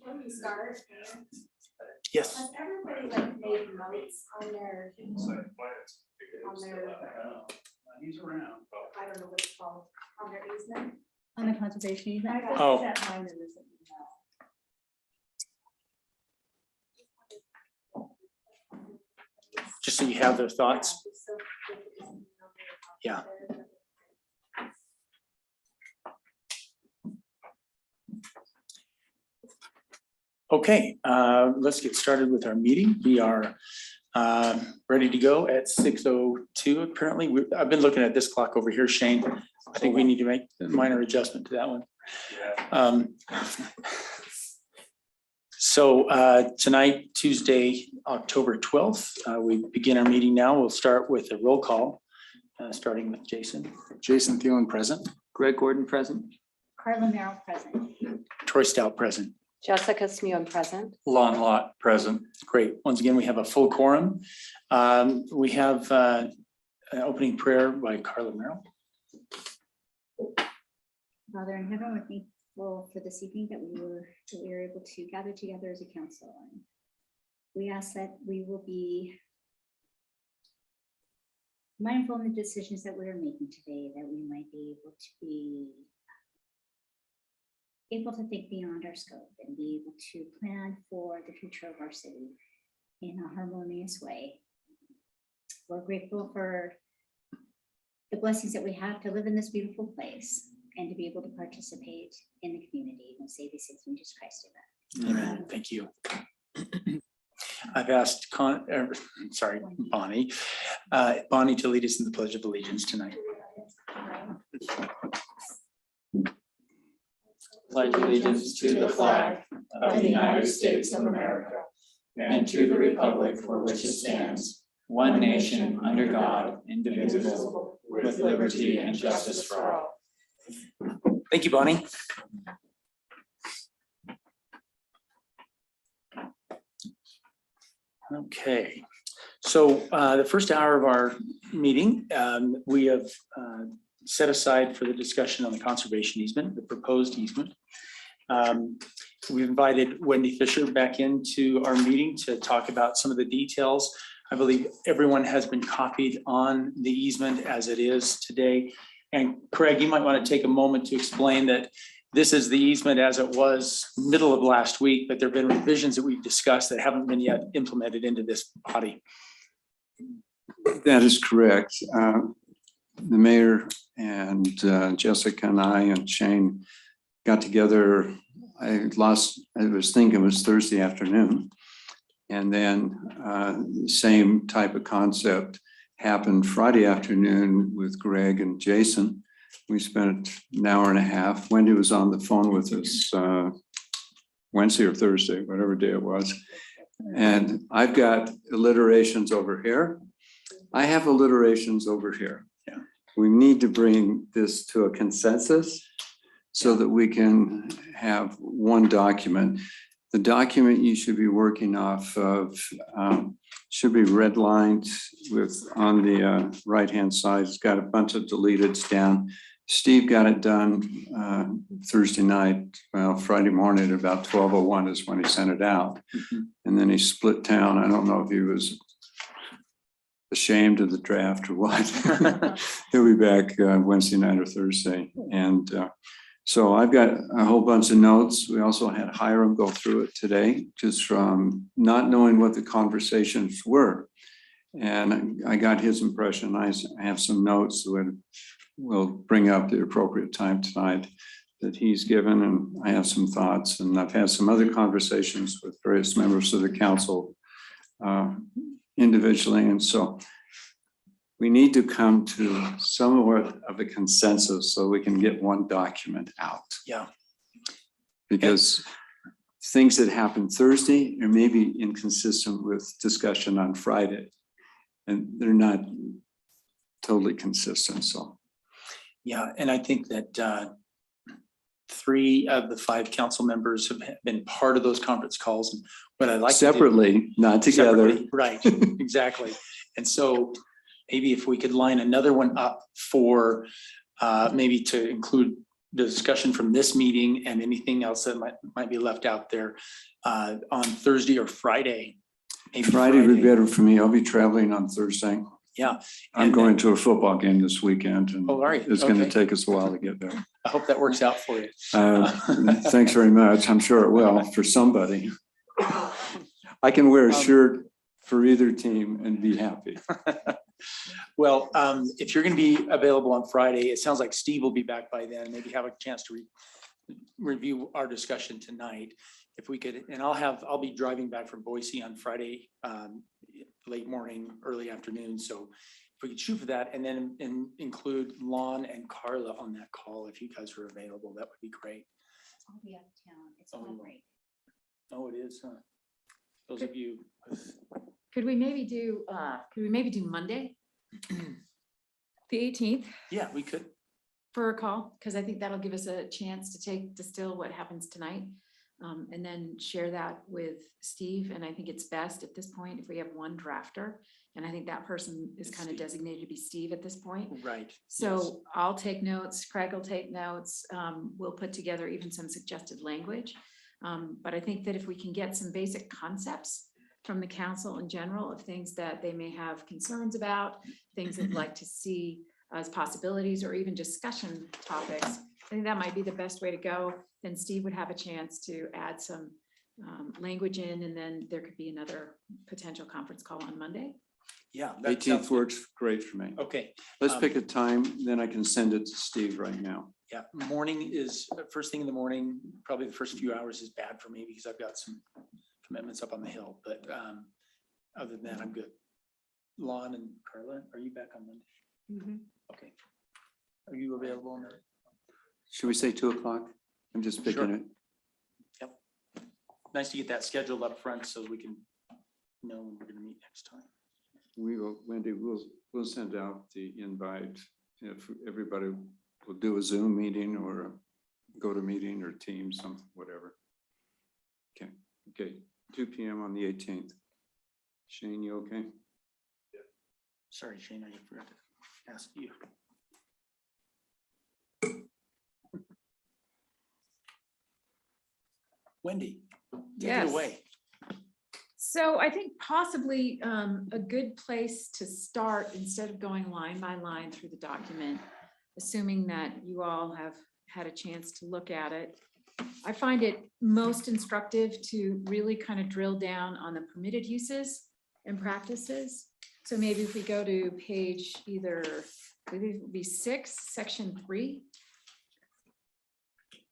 When we start, Yes. has everybody like made notes on their, He's around. I don't know what it's called, on their easement? On the conservation easement? I got Oh. that line in this email. Just so you have their thoughts. Yeah. Okay, let's get started with our meeting. We are ready to go at 6:02 apparently. I've been looking at this clock over here, Shane. I think we need to make a minor adjustment to that one. So tonight, Tuesday, October 12th, we begin our meeting now. We'll start with a roll call, starting with Jason. Jason Thielen present. Greg Gordon present. Carla Merrill present. Troy Stout present. Jessica Smuin present. Lon Lot present. Great. Once again, we have a full quorum. We have an opening prayer by Carla Merrill. Father in heaven, we're thankful for this evening that we were able to gather together as a council. And we ask that we will be mindful in the decisions that we're making today, that we might be able to think beyond our scope and be able to plan for the future of our city in a harmonious way. We're grateful for the blessings that we have to live in this beautiful place and to be able to participate in the community. And say these things in Jesus Christ. Amen. Amen. Thank you. I've asked Bonnie to lead us in the Pledge of Allegiance tonight. Pledge allegiance to the flag of the United States of America and to the republic for which it stands, one nation under God, indivisible, with liberty and justice for all. Thank you, Bonnie. Okay, so the first hour of our meeting, we have set aside for the discussion on the conservation easement, the proposed easement. We've invited Wendy Fisher back into our meeting to talk about some of the details. I believe everyone has been copied on the easement as it is today. And Craig, you might want to take a moment to explain that this is the easement as it was middle of last week, but there have been revisions that we've discussed that haven't been yet implemented into this body. That is correct. The mayor and Jessica and I and Shane got together. I was thinking it was Thursday afternoon. And then the same type of concept happened Friday afternoon with Greg and Jason. We spent an hour and a half. Wendy was on the phone with us Wednesday or Thursday, whatever day it was. And I've got alliterations over here. I have alliterations over here. Yeah. We need to bring this to a consensus so that we can have one document. The document you should be working off of should be redlined with on the right-hand side. It's got a bunch of deleteds down. Steve got it done Thursday night. Well, Friday morning at about 12:01 is when he sent it out. Mm-hmm. And then he split town. I don't know if he was ashamed of the draft or what. He'll be back Wednesday night or Thursday. And so I've got a whole bunch of notes. We also had Hiram go through it today, just from not knowing what the conversations were. And I got his impression. I have some notes that we'll bring up the appropriate time tonight that he's given. And I have some thoughts. And I've had some other conversations with various members of the council individually. And so we need to come to somewhat of a consensus so we can get one document out. Yeah. Because things that happened Thursday are maybe inconsistent with discussion on Friday. And they're not totally consistent, so. Yeah, and I think that 3 of the 5 council members have been part of those conference calls. And what I'd like to do- Separately, not together. Separately, right, exactly. And so maybe if we could line another one up for maybe to include the discussion from this meeting and anything else that might be left out there on Thursday or Friday. Maybe Friday would be better for me. I'll be traveling on Thursday. Yeah. I'm And going to a football game this weekend and Oh, are you? it's going to Okay. take us a while to get there. I hope that works out for you. Thanks very much. I'm sure it will for somebody. I can wear a shirt for either team and be happy. Well, if you're going to be available on Friday, it sounds like Steve will be back by then. Maybe have a chance to review our discussion tonight. If we could, and I'll be driving back from Boise on Friday, late morning, early afternoon. So if we could shoot for that and then include Lon and Carla on that call, if you guys are available, that would be great. I'll be out of town. It's Oh. all break. Oh, it is, huh? Those of you. Could we maybe do Monday? The 18th Yeah, we could. for a call, because I think that'll give us a chance to distill what happens tonight. And then share that with Steve. And I think it's best at this point if we have one drafter. And I think that person is kind of Steve. designated to be Steve at this point. Right. So I'll take notes, Craig will take notes. We'll put together even some suggested language. But I think that if we can get some basic concepts from the council in general of things that they may have concerns about, things they'd like to see as possibilities or even discussion topics, I think that might be the best way to go. Then Steve would have a chance to add some language in, and then there could be another potential conference call on Monday. Yeah. that sounds 18th good. works great for me. Okay. Let's pick a time, then I can send it to Steve right now. Yeah, morning is, first thing in the morning, probably the first few hours is bad for me because I've got some commitments up on the hill, but other than that, I'm good. Lon and Carla, are you back on Monday? Okay. Are you available on that? Should we say 2 o'clock? I'm just picking Sure. it. Nice to get that scheduled up front so we can know when we're gonna meet next time. We will, Wendy, we'll send out the invite. If everybody will do a Zoom meeting or a GoToMeeting or Teams, some, whatever. Okay, 2 p.m. on the 18th. Shane, you okay? Sorry, Shane, I forgot to ask you. Wendy, take it Yes. away. So I think possibly a good place to start, instead of going line by line through the document, assuming that you all have had a chance to look at it, I find it most instructive to really kind of drill down on the permitted uses and practices. So maybe if we go to page either, maybe it would be 6, section 3.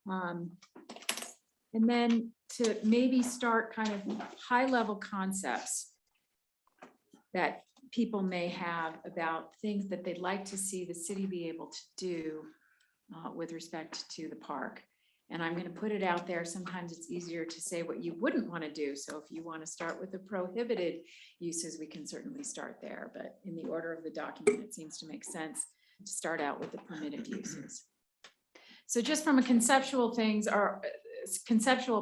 And then to maybe start kind of high level concepts that people may have about things that they'd like to see the city be able to do with respect to the park. And I'm going to put it out there. Sometimes it's easier to say what you wouldn't want to do. So if you want to start with the prohibited uses, we can certainly start there. But in the order of the document, it seems to make sense to start out with the permitted uses. So just from a conceptual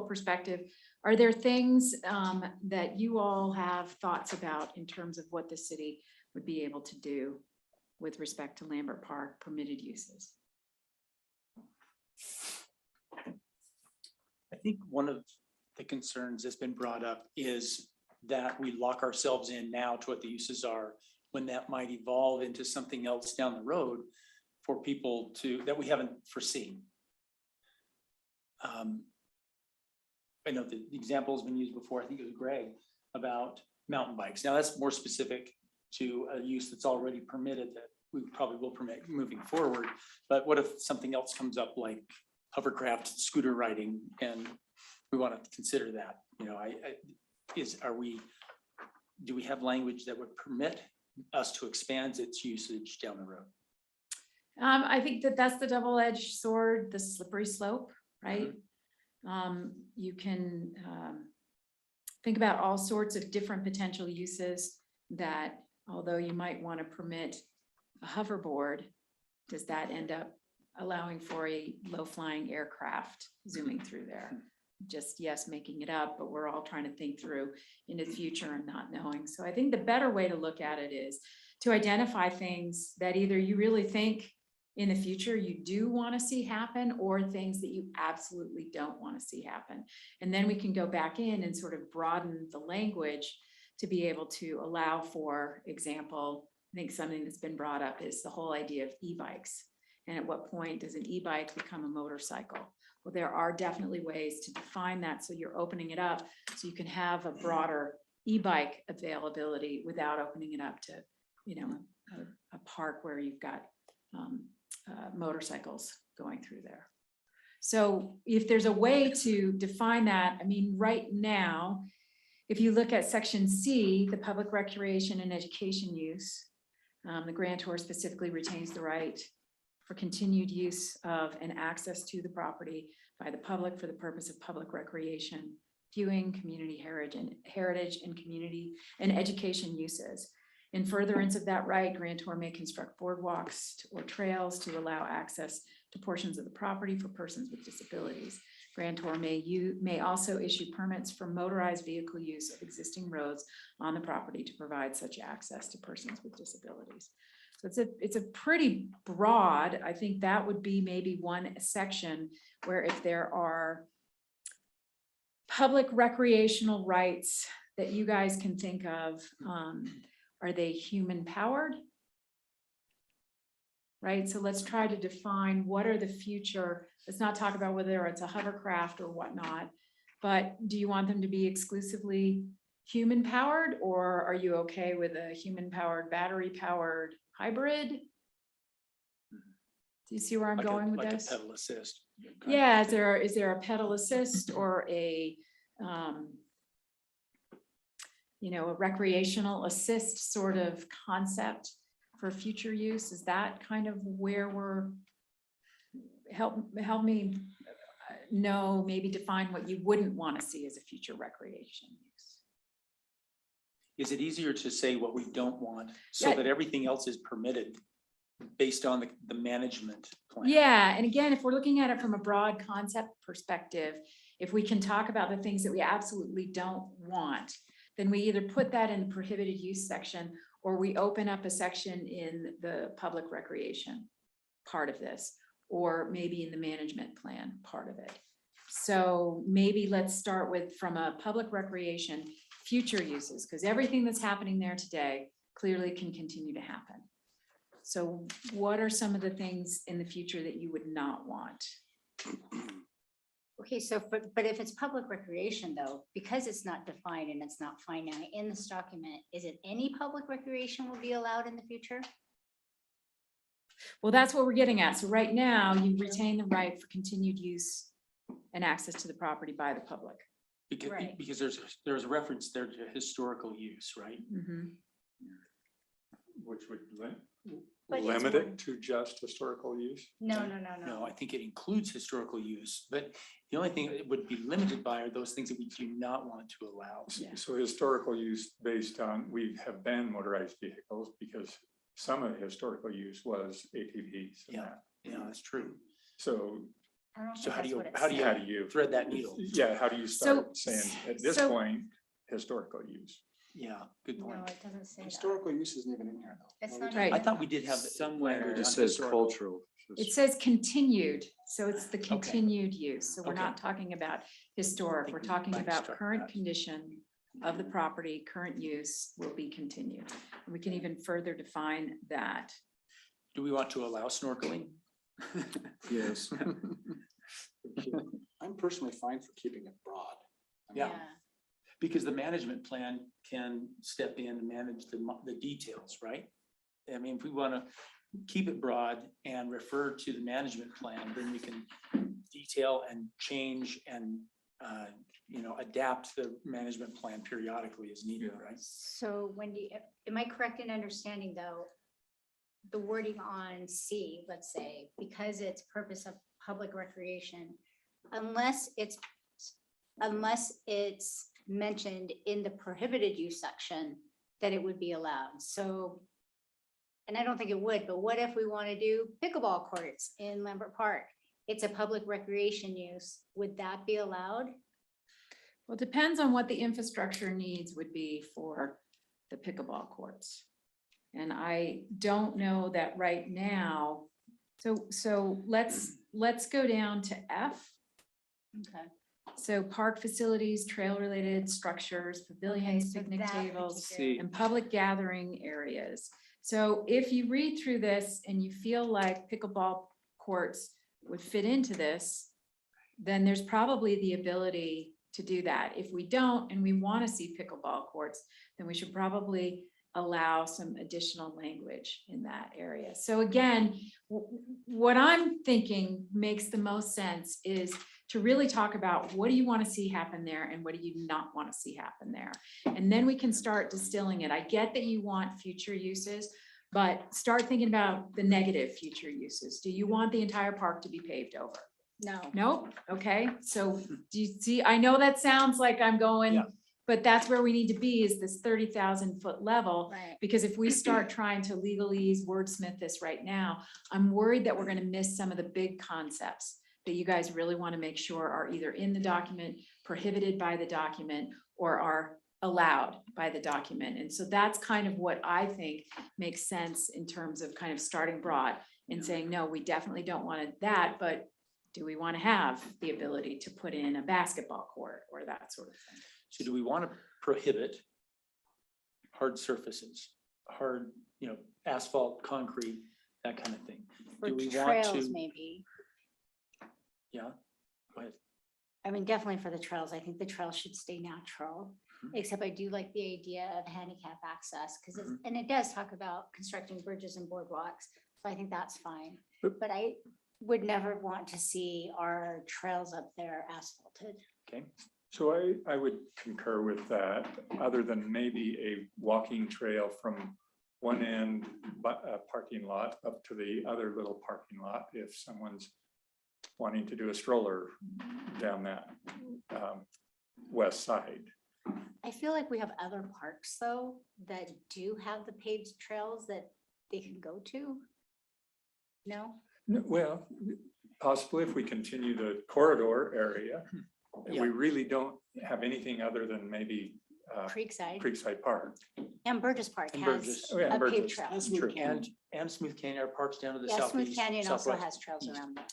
perspective, are there things that you all have thoughts about in terms of what the city would be able to do with respect to Lambert Park permitted uses? I think one of the concerns that's been brought up is that we lock ourselves in now to what the uses are, when that might evolve into something else down the road for people that we haven't foreseen. I know the example has been used before, I think it was Greg, about mountain bikes. Now that's more specific to a use that's already permitted that we probably will permit moving forward. But what if something else comes up like hovercraft, scooter riding, and we want to consider that? You know, do we have language that would permit us to expand its usage down the road? I think that's the double-edged sword, the slippery slope, right? You can think about all sorts of different potential uses that, although you might want to permit a hoverboard, does that end up allowing for a low-flying aircraft zooming through there? Just, yes, making it up, but we're all trying to think through into the future and not knowing. So I think the better way to look at it is to identify things that either you really think in the future you do want to see happen, or things that you absolutely don't want to see happen. And then we can go back in and sort of broaden the language to be able to allow, for example, I think something that's been brought up is the whole idea of e-bikes. And at what point does an e-bike become a motorcycle? Well, there are definitely ways to define that, so you're opening it up so you can have a broader e-bike availability without opening it up to, you know, a park where you've got motorcycles going through there. So if there's a way to define that, I mean, right now, if you look at section C, the public recreation and education use, the grantor specifically retains the right for continued use of and access to the property by the public for the purpose of public recreation, viewing, community heritage and community and education uses. In furtherance of that right, grantor may construct boardwalks or trails to allow access to portions of the property for persons with disabilities. Grantor may also issue permits for motorized vehicle use of existing roads on the property to provide such access to persons with disabilities. So it's a pretty broad, I think that would be maybe one section where if there are public recreational rights that you guys can think of, are they human powered? Right, so let's try to define what are the future, let's not talk about whether it's a hovercraft or whatnot, but do you want them to be exclusively human powered, or are you okay with a human powered, battery powered hybrid? Do you see where I'm going with this? Like a pedal assist. Yeah, is there a pedal assist or a, you know, a recreational assist sort of concept for future use? Is that kind of where we're, help me know, maybe define what you wouldn't want to see as a future recreation use? Is it easier to say what we don't want so Yeah. that everything else is permitted based on the management plan? Yeah, and again, if we're looking at it from a broad concept perspective, if we can talk about the things that we absolutely don't want, then we either put that in the prohibited use section, or we open up a section in the public recreation part of this, or maybe in the management plan part of it. So maybe let's start with, from a public recreation, future uses, because everything that's happening there today clearly can continue to happen. So what are some of the things in the future that you would not want? Okay, so, but if it's public recreation though, because it's not defined and it's not finite in this document, is it any public recreation will be allowed in the future? Well, that's what we're getting at. So right now, you retain the right for continued use and access to the property by the public. Because, Right. because there's a reference there to historical use, right? Mhm. Which would But it's limit one- it to just historical use? No. No, I think it includes historical use, but the only thing it would be limited by are those things that we do not want to allow. Yeah. So historical use based on, we have banned motorized vehicles because some of the historical use was ATVs and Yeah. that. Yeah, that's true. So I don't So think how do that's you- what it how do you- how said. do you? Thread that needle. Yeah, how do you start saying at this so- point, historical use? Yeah, good No, point. it doesn't say that. Historical use isn't even in here though. It's Well, not we Right. I thought we did have Somewhere. It on just says historical. cultural. It says continued, so it's the Okay. continued use. So we're Okay. not talking about historic, think we're we talking might about start current that. condition of the property, current use will be continued. And we can even further define that. Do we want to allow snorkeling? Yes. I'm personally fine for keeping it broad. Yeah. Because the management plan can step in and manage the details, right? I mean, if we want to keep it broad and refer to the management plan, then we can detail and change and, adapt the management plan periodically as needed, right? So Wendy, am I correct in understanding though, the wording on C, let's say, because it's purpose of public recreation, unless it's mentioned in the prohibited use section, that it would be allowed. So and I don't think it would, but what if we want to do pickleball courts in Lambert Park? It's a public recreation use. Would that be allowed? Well, it depends on what the infrastructure needs would be for the pickleball courts. And I don't know that right now. So let's go down to F. Okay. So park facilities, trail-related structures, pavilions, so picnic that tables, particular- and public gathering areas. So if you read through this and you feel like pickleball courts would fit into this, then there's probably the ability to do that. If we don't, and we want to see pickleball courts, then we should probably allow some additional language in that area. So again, what I'm thinking makes the most sense is to really talk about what do you want to see happen there and what do you not want to see happen there? And then we can start distilling it. I get that you want future uses, but start thinking about the negative future uses. Do you want the entire park to be paved over? No. Nope. Okay, so do you see, I know that sounds like I'm going, Yeah. but that's where we need to be, is this 30,000 foot level. Right. Because if we start trying to legalese, wordsmith this right now, I'm worried that we're gonna miss some of the big concepts that you guys really want to make sure are either in the document, prohibited by the document, or are allowed by the document. And so that's kind of what I think makes sense in terms of kind of starting broad and saying, no, we definitely don't want that, but do we want to have the ability to put in a basketball court or that sort of thing? So do we want to prohibit hard surfaces, hard, asphalt, concrete, that kind of thing? For Do we want trails, to? maybe. Yeah, go ahead. I mean, definitely for the trails. I think the trails should stay natural, except I do like the idea of handicap access, because it's, and it does talk about constructing bridges and boardwalks. So I think that's fine. But I would never want to see our trails up there asphalted. Okay, So I would concur with that, other than maybe a walking trail from one end parking lot up to the other little parking lot, if someone's wanting to do a stroller down that west side. I feel like we have other parks though that do have the paved trails that they can go to. No? Well, possibly if we continue the corridor area, we really don't have anything other than maybe Creekside Creekside Park. and Burgess Park And has Burgess. Oh, yeah, a paved Burgess. trail. That's Smooth Canyon. and Smooth Canyon, our parks down to the Yeah, southeast. Smooth Canyon also southwest, has trails east. around there.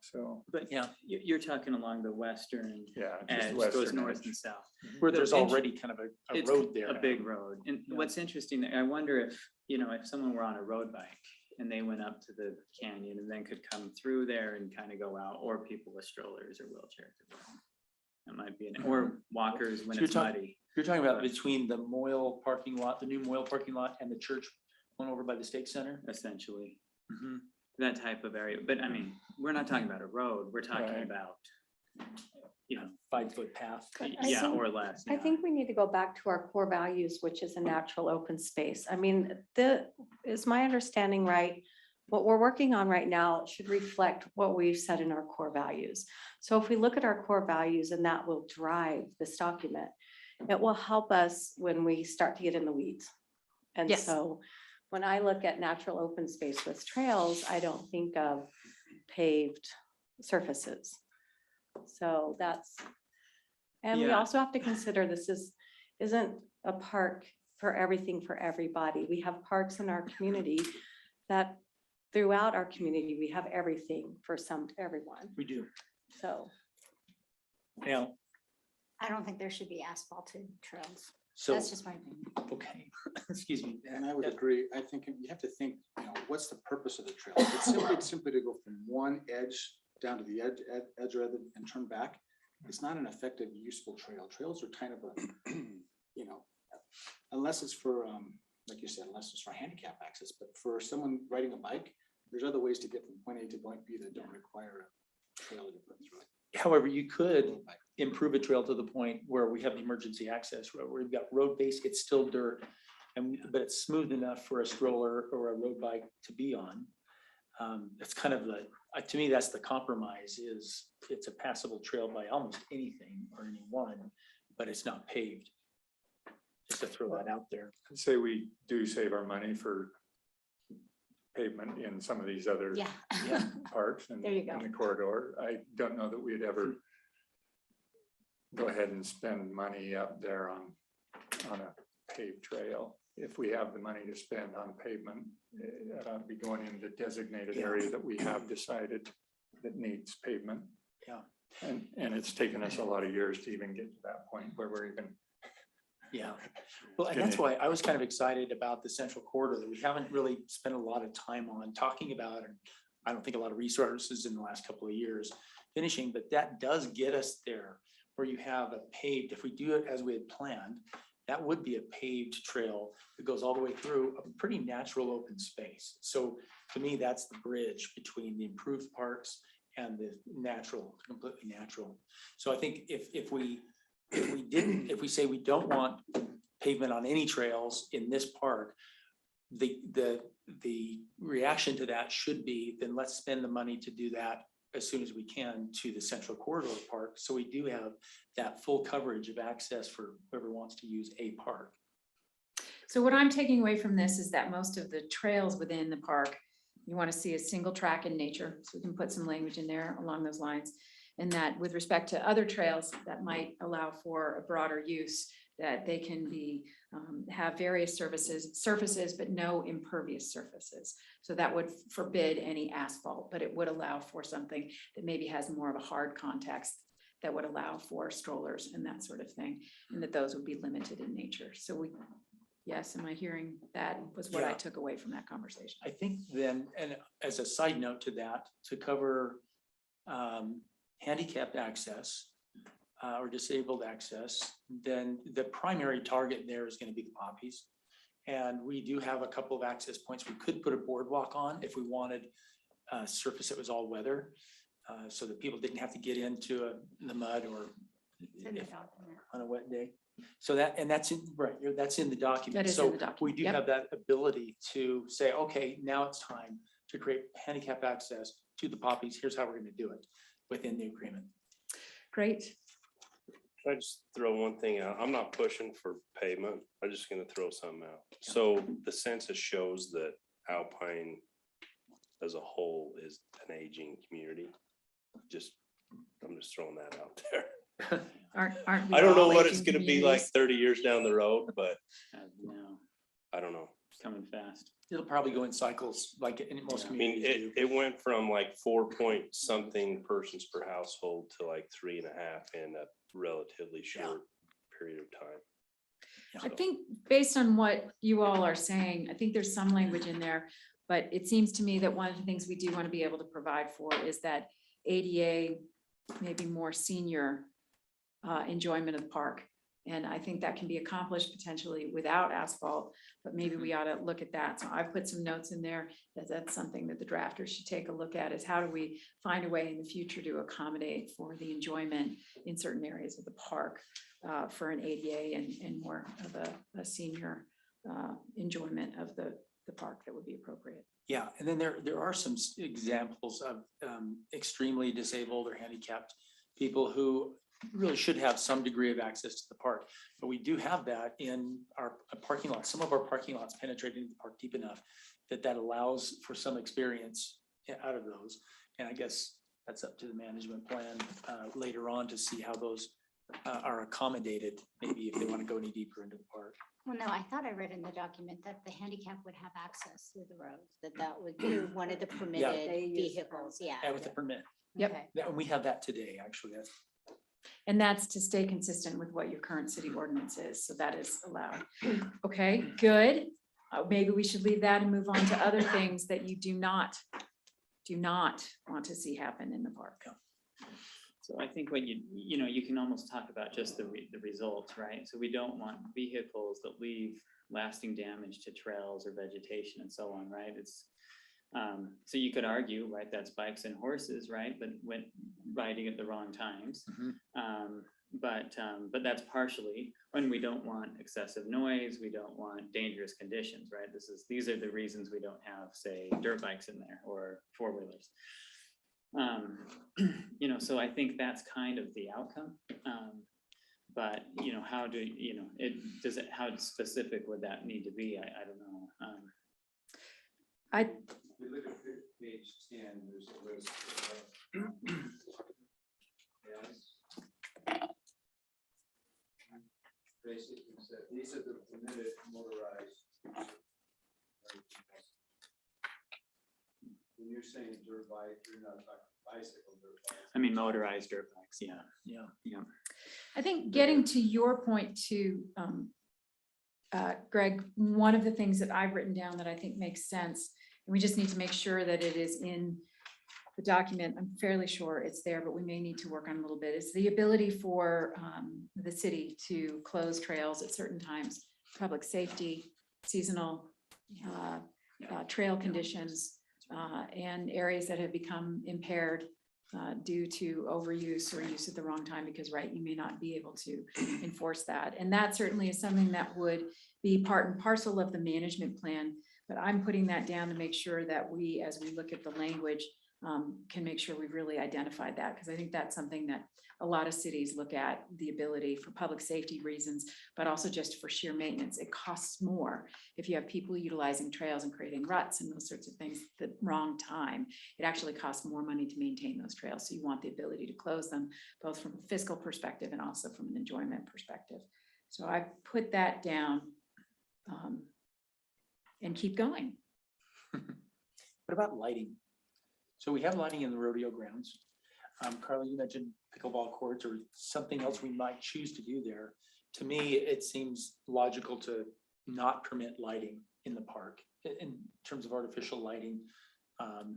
So, But Yeah, you're talking along the western yeah, just edge, western goes north edge. and south. where there's The int- already kind of a It's road there. a big road. And Yeah. what's interesting, I wonder if, if someone were on a road bike and they went up to the canyon and then could come through there and kind of go out, or people with strollers or wheelchairs. That might be, or walkers when So it's you're talking- muddy. You're talking about between the Moyle parking lot, the new Moyle parking lot and the church one over by the State Center? Essentially, Mhm. that type of area. But I mean, we're not talking about a road, we're talking Right. about, 5-foot path. But I yeah, think- or less. I think we need to go back to our core values, which is a natural open space. I mean, is my understanding right? What we're working on right now should reflect what we've said in our core values. So if we look at our core values, and that will drive this document, it will help us when we start to get in the weeds. And Yes. so when I look at natural open space with trails, I don't think of paved surfaces. So that's, and we Yeah. also have to consider isn't a park for everything for everybody. We have parks in our community that throughout our community, we have everything for everyone. We do. So Now, I don't think there should be asphalted trails. so, That's just my opinion. okay, excuse me. And I would agree. I think you have to think, what's the purpose of the trail? It's simply to go from one edge down to the edge rather and turn back. It's not an effective, useful trail. Trails are kind of a, unless it's for, like you said, unless it's for handicap access, but for someone riding a bike, there's other ways to get from point A to point B that don't require a trail to put through it. However, you could improve a trail to the point where we have the emergency access road, where we've got road base, it's still dirt. But it's smooth enough for a stroller or a road bike to be on. That's kind of to me, that's the compromise, is it's a passable trail by almost anything or anyone, but it's not paved. Just to throw that out there. I'd say we do save our money for pavement in some of these other Yeah. parks and There you go. in the corridor. I don't know that we'd ever go ahead and spend money up there on a paved trail. If we have the money to spend on pavement, it ought to be going in the designated area that we have decided that needs pavement. Yeah. And it's taken us a lot of years to even get to that point where we're even. Yeah, well, and that's why I was kind of excited about the central corridor that we haven't really spent a lot of time on talking about. And I don't think a lot of resources in the last couple of years finishing, but that does get us there where you have a paved, if we do it as we had planned, that would be a paved trail that goes all the way through a pretty natural open space. So to me, that's the bridge between the improved parks and the natural, completely natural. So I think if we say we don't want pavement on any trails in this park, the reaction to that should be, then let's spend the money to do that as soon as we can to the central corridor park. So we do have that full coverage of access for whoever wants to use a park. So what I'm taking away from this is that most of the trails within the park, you want to see a single track in nature. So we can put some language in there along those lines. And that with respect to other trails that might allow for a broader use, that they can be, have various surfaces, but no impervious surfaces. So that would forbid any asphalt, but it would allow for something that maybe has more of a hard context that would allow for strollers and that sort of thing, and that those would be limited in nature. So we, yes, am I hearing that was what I Yeah. took away from that conversation? I think then, and as a side note to that, to cover handicapped access or disabled access, then the primary target there is going to be the poppies. And we do have a couple of access points we could put a boardwalk on if we wanted a surface that was all weather, so that people didn't have to get into the mud or on a wet day. So that, and that's in, right, that's in the document. That is So in the document, we do yep. have that ability to say, okay, now it's time to create handicap access to the poppies. Here's how we're going to do it within the agreement. Great. Can I just throw one thing out? I'm not pushing for pavement. I'm just gonna throw something out. So the census shows that Alpine as a whole is an aging community. I'm just throwing that out there. Aren't we I don't know all what it's aging gonna be like communities? 30 years down the road, but No, I don't know. it's coming fast. It'll probably go in cycles like in most I mean, communities do. it went from like 4 point something persons per household to like 3.5 in a relatively short period of time. I think based on what you all are saying, I think there's some language in there, but it seems to me that one of the things we do want to be able to provide for is that ADA, maybe more senior enjoyment of the park. And I think that can be accomplished potentially without asphalt, but maybe we ought to look at that. So I've put some notes in there that that's something that the drafters should take a look at, is how do we find a way in the future to accommodate for the enjoyment in certain areas of the park for an ADA and more of a senior enjoyment of the park that would be appropriate. Yeah, and then there are some examples of extremely disabled or handicapped people who really should have some degree of access to the park. But we do have that in our parking lots. Some of our parking lots penetrate into the park deep enough that allows for some experience out of those. And I guess that's up to the management plan later on to see how those are accommodated, maybe if they want to go any deeper into the park. Well, no, I thought I read in the document that the handicap would have access through the roads, that would be one of the permitted vehicles, yeah. And with the permit. Yep. Okay. And we have that today, actually. That's And that's to stay consistent with what your current city ordinance is. So that is allowed. Okay, good. Maybe we should leave that and move on to other things that you do not want to see happen in the park. So I think what you can almost talk about just the results, right? So we don't want vehicles that leave lasting damage to trails or vegetation and so on, right? It's so you could argue, right, that's bikes and horses, right? But when riding at the wrong times. But that's partially when we don't want excessive noise, we don't want dangerous conditions, right? These are the reasons we don't have, say, dirt bikes in there or four-wheelers. So I think that's kind of the outcome. But how do how specific would that need to be? I don't know. I, If you look at page 10, there's a list of basically said, these are the permitted motorized. When you're saying dirt bike, you're not talking bicycle dirt bike. I mean, motorized dirt bikes, yeah. I think getting to your point too, Greg, one of the things that I've written down that I think makes sense, and we just need to make sure that it is in the document. I'm fairly sure it's there, but we may need to work on a little bit, is the ability for the city to close trails at certain times, public safety, seasonal trail conditions, and areas that have become impaired due to overuse or use at the wrong time, because you may not be able to enforce that. And that certainly is something that would be part and parcel of the management plan. But I'm putting that down to make sure that we, as we look at the language, can make sure we've really identified that, because I think that's something that a lot of cities look at, the ability for public safety reasons, but also just for sheer maintenance. It costs more if you have people utilizing trails and creating ruts and those sorts of things at the wrong time. It actually costs more money to maintain those trails. So you want the ability to close them, both from a fiscal perspective and also from an enjoyment perspective. So I put that down and keep going. What about lighting? So we have lighting in the rodeo grounds. Carla, you mentioned pickleball courts or something else we might choose to do there. To me, it seems logical to not permit lighting in the park in terms of artificial lighting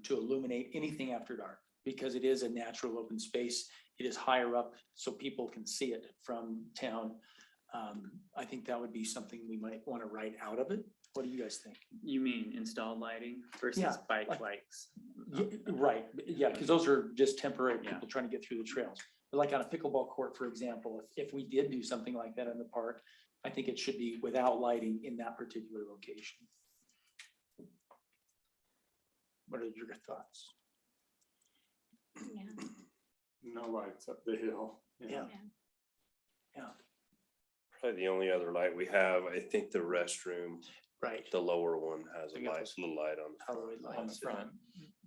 to illuminate anything after dark, because it is a natural open space. It is higher up so people can see it from town. I think that would be something we might want to write out of it. What do you guys think? You mean installed lighting versus Yeah, bike like- lights? Yeah, right, yeah, because those are just temporary Yeah. people trying to get through the trails. But like on a pickleball court, for example, if we did do something like that in the park, I think it should be without lighting in that particular location. What are your thoughts? Yeah. No lights up the hill. Yeah. Probably the only other light we have, I think the restroom, Right. the lower one has a We got light, those little light on the Halloween front. On the lights, front,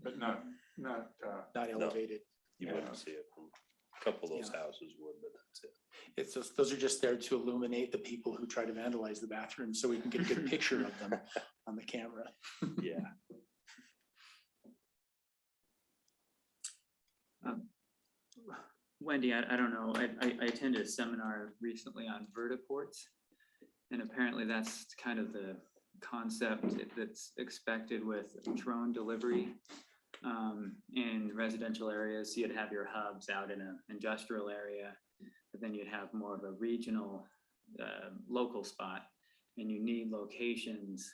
but not, not elevated. You Yeah. wouldn't see it from a couple of those Yeah. houses would, but that's it. It's just, those are just there to illuminate the people who try to vandalize the bathroom, so we can get a good picture of them on the camera. Yeah. Wendy, I don't know, I attended a seminar recently on vertiports. And apparently that's kind of the concept that's expected with drone delivery in residential areas. So you'd have your hubs out in an industrial area, but then you'd have more of a regional local spot, and you need locations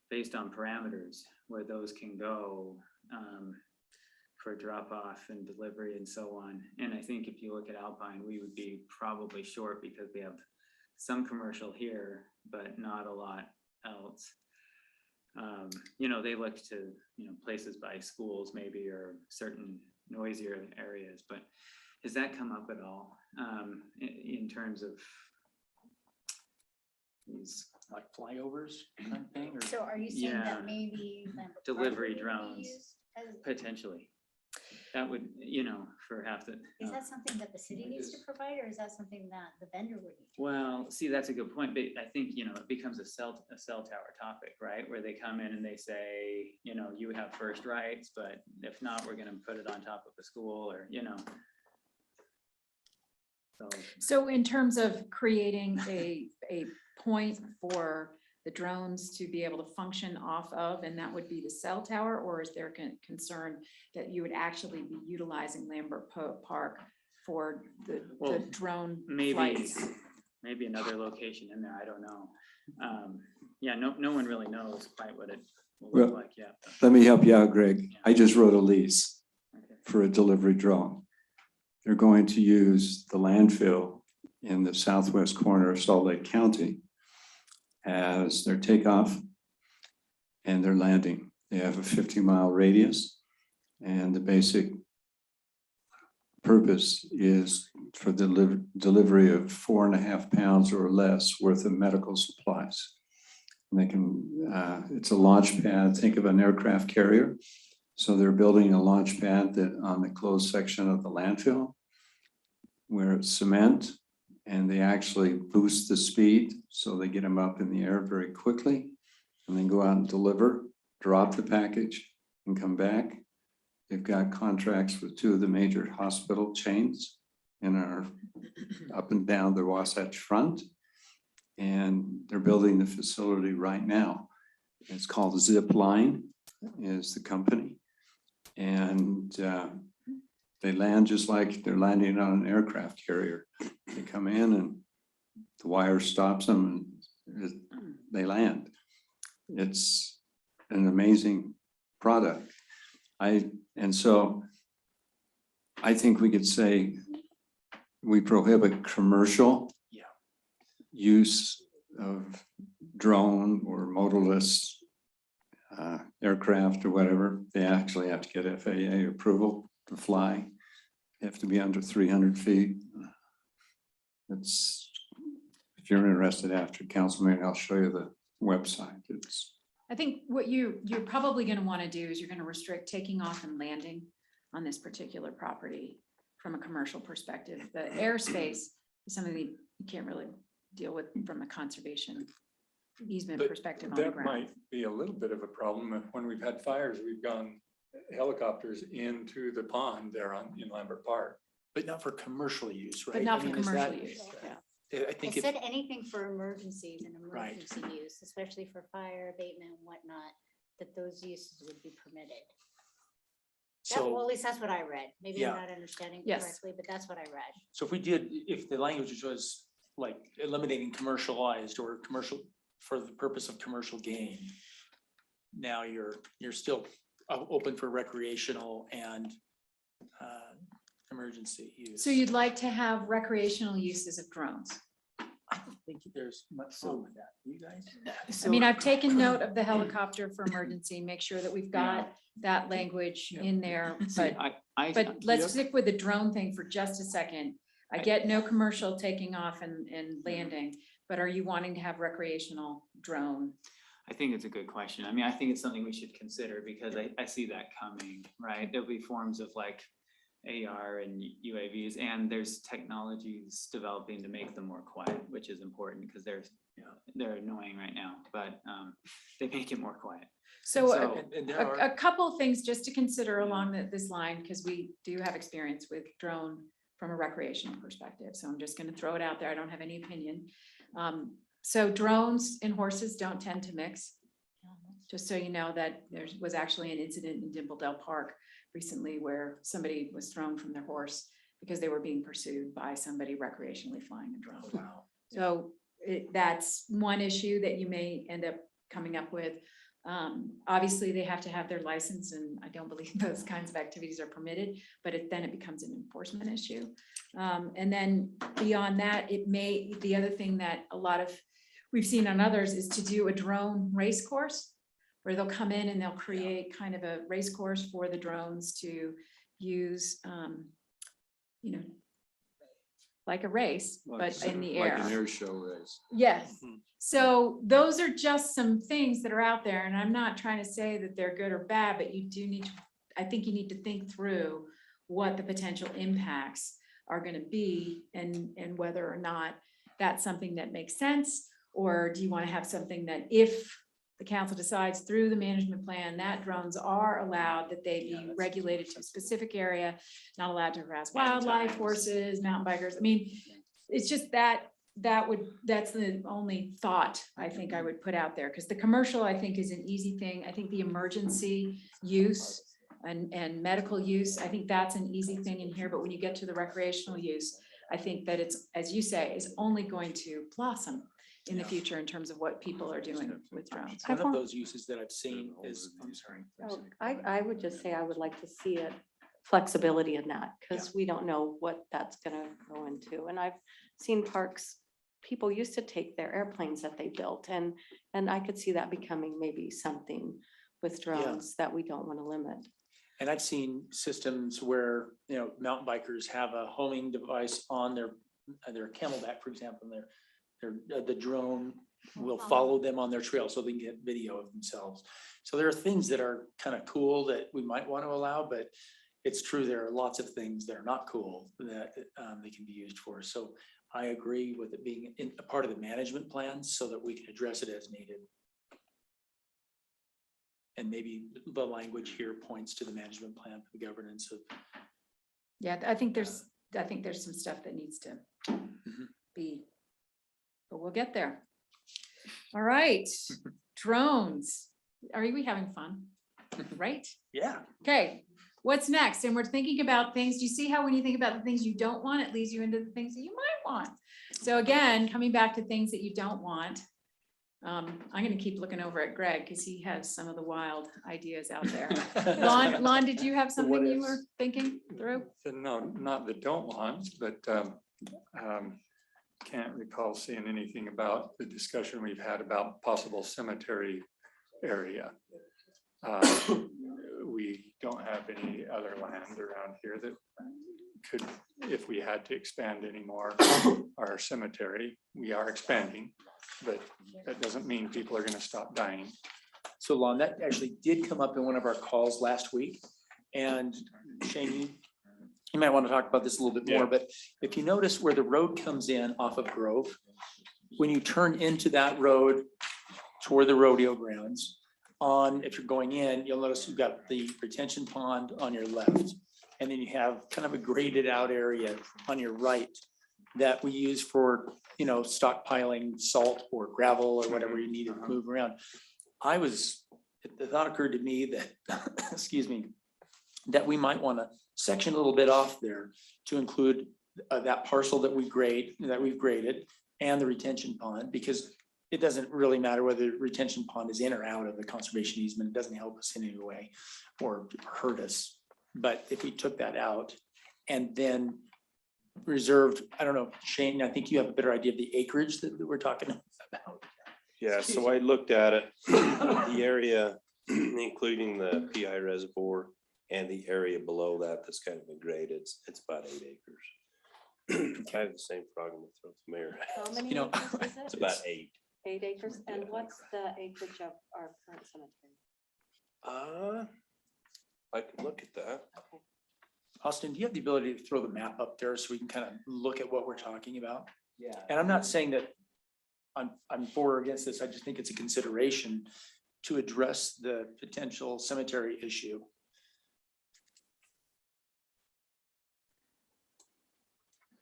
based on parameters where those can go for drop off and delivery and so on. And I think if you look at Alpine, we would be probably short because we have some commercial here, but not a lot else. They look to, places by schools maybe, or certain noisier areas, but has that come up at all in terms of these? Like flyovers kind of thing, or? So are you saying Yeah. that maybe Lambert Park Delivery would be drones. used as- Potentially. That would, for half the. Is that something that the city needs to provide, or is that something that the vendor would need? Well, see, that's a good point, but I think, it becomes a cell tower topic, right? Where they come in and they say, you have first rights, but if not, we're gonna put it on top of the school, or. So in terms of creating a point for the drones to be able to function off of, and that would be the cell tower, or is there concern that you would actually be utilizing Lambert Park for the Well, drone maybe, flights? maybe another location in there, I don't know. Yeah, no one really knows quite what it will look Well, like yet. Let me help you out, Greg. I just wrote a lease Okay. for a delivery drone. They're going to use the landfill in the southwest corner of Salt Lake County as their takeoff and their landing. They have a 50-mile radius, and the basic purpose is for the delivery of 4.5 pounds or less worth of medical supplies. And they can, it's a launch pad, think of an aircraft carrier. So they're building a launch pad that on the closed section of the landfill where it's cement and they actually boost the speed. So they get them up in the air very quickly and then go out and deliver, drop the package and come back. They've got contracts with 2 of the major hospital chains and are up and down the Wasatch Front. And they're building the facility right now. It's called Zipline is the company. And they land just like they're landing on an aircraft carrier. They come in and the wire stops them and they land. It's an amazing product. And so I think we could say we prohibit commercial use of drone or motorless aircraft or whatever. They actually have to get FAA approval to fly. They have to be under 300 feet. It's, if you're interested after council meeting, I'll show you the website. It's, I think what you're probably gonna wanna do is you're gonna restrict taking off and landing on this particular property from a commercial perspective. The airspace is something that you can't really deal with from a conservation easement But perspective on the That ground. might be a little bit of a problem. When we've had fires, we've gone helicopters into the pond there in Lambert Park. But not for commercial use, right? But not I for mean, is commercial that- use. I It think if, said anything for emergencies and Right. emergency use, especially for fire abatement and whatnot, that those uses would be permitted. Well, so, at least that's what I read. Maybe Yeah. I'm not understanding Yes. correctly, but that's what I read. so if the language was like eliminating commercialized or commercial for the purpose of commercial gain, now you're still open for recreational and emergency use. So you'd like to have recreational uses of drones? I don't think there's much wrong with that. You guys? I mean, I've taken note of the helicopter for emergency, make sure that we've got that language in there, but let's stick with the drone thing for just a second. I get no commercial taking off and landing, but are you wanting to have recreational drone? I think it's a good question. I mean, I think it's something we should consider because I see that coming, right? There'll be forms of like AR and UAVs, and there's technologies developing to make them more quiet, which is important because they're annoying right now, but they make it more quiet. So And there a couple things just to consider along this line, because we do have experience with drone from a recreational perspective. So I'm just going to throw it out there. I don't have any opinion. So drones and horses don't tend to mix. Just so you know that there was actually an incident in Dimpledale Park recently where somebody was thrown from their horse because they were being pursued by somebody recreationally flying a drone. Wow. So that's one issue that you may end up coming up with. Obviously, they have to have their license, and I don't believe those kinds of activities are permitted, but then it becomes an enforcement issue. And then beyond that, the other thing that we've seen on others is to do a drone race course where they'll come in and they'll create kind of a race course for the drones to use, like a race, but in the air. Like an air show race. Yes. Mhm. So those are just some things that are out there, and I'm not trying to say that they're good or bad, but you do need to, I think you need to think through what the potential impacts are gonna be and whether or not that's something that makes sense, or do you wanna have something that if the council decides through the management plan that drones are allowed, that they be regulated to a specific area, not allowed to harass wildlife, horses, mountain bikers. I mean, it's just that's the only thought I think I would put out there, because the commercial, I think, is an easy thing. I think the emergency use and medical use, I think that's an easy thing in here, but when you get to the recreational use, I think that it's, as you say, is only going to blossom in the future in terms of what people are doing with drones. One of those uses that I've seen is, I'm sorry. Oh, I would just say I would like to see it flexibility in that, because we don't know what that's gonna go into. And I've seen parks, people used to take their airplanes that they built, and I could see that becoming maybe something with drones that we don't want to limit. And I've seen systems where, mountain bikers have a homing device on their Camelback, for example, and the drone will follow them on their trail so they can get video of themselves. So there are things that are kind of cool that we might want to allow, but it's true, there are lots of things that are not cool that they can be used for. So I agree with it being a part of the management plan so that we can address it as needed. And maybe the language here points to the management plan for the governance of. Yeah, I think there's some stuff that needs to be, but we'll get there. All right, drones. Are we having fun? Right? Yeah. Okay, what's next? And we're thinking about things. Do you see how when you think about the things you don't want, it leads you into the things that you might want? So again, coming back to things that you don't want. I'm gonna keep looking over at Greg because he has some of the wild ideas out there. Lon, did you have something you were thinking through? No, not the don't want, but can't recall seeing anything about the discussion we've had about possible cemetery area. We don't have any other land around here that could, if we had to expand anymore, our cemetery. We are expanding, but that doesn't mean people are going to stop dying. So Lon, that actually did come up in one of our calls last week. And Shane, you might want to talk about this a little bit more, but if you notice where the road comes in off of Grove, when you turn into that road toward the rodeo grounds, if you're going in, you'll notice you've got the retention pond on your left. And then you have kind of a graded out area on your right that we use for, stockpiling salt or gravel or whatever you need to move around. The thought occurred to me that, excuse me, that we might want to section a little bit off there to include that parcel that we've graded and the retention pond, because it doesn't really matter whether the retention pond is in or out of the conservation easement. It doesn't help us in any way or hurt us. But if we took that out and then reserved, I don't know, Shane, I think you have a better idea of the acreage that we're talking about. Yeah, so I looked at it, the area, including the PI reservoir and the area below that that's kind of been graded, it's about 8 acres. I have the same problem with the mayor. How many You know, acres is it? It's about 8. 8 acres. And what's the acreage of our current cemetery? I can look at that. Okay. Austin, do you have the ability to throw the map up there so we can kind of look at what we're talking about? Yeah. And I'm not saying that I'm for or against this. I just think it's a consideration to address the potential cemetery issue.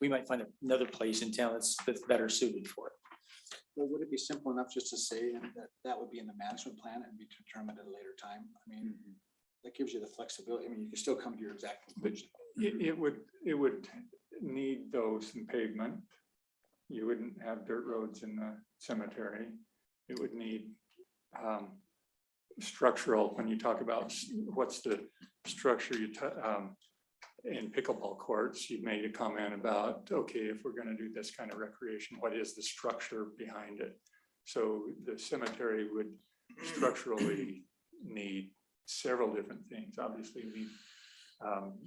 We might find another place in town that's better suited for it. Well, would it be simple enough just to say that that would be in the management plan and be determined at a later time? I mean, that gives you the flexibility. I mean, you can still come to your exact conclusion. It would need those in pavement. You wouldn't have dirt roads in the cemetery. It would need structural, when you talk about what's the structure in pickleball courts, you made a comment about, okay, if we're going to do this kind of recreation, what is the structure behind it? So the cemetery would structurally need several different things. Obviously, we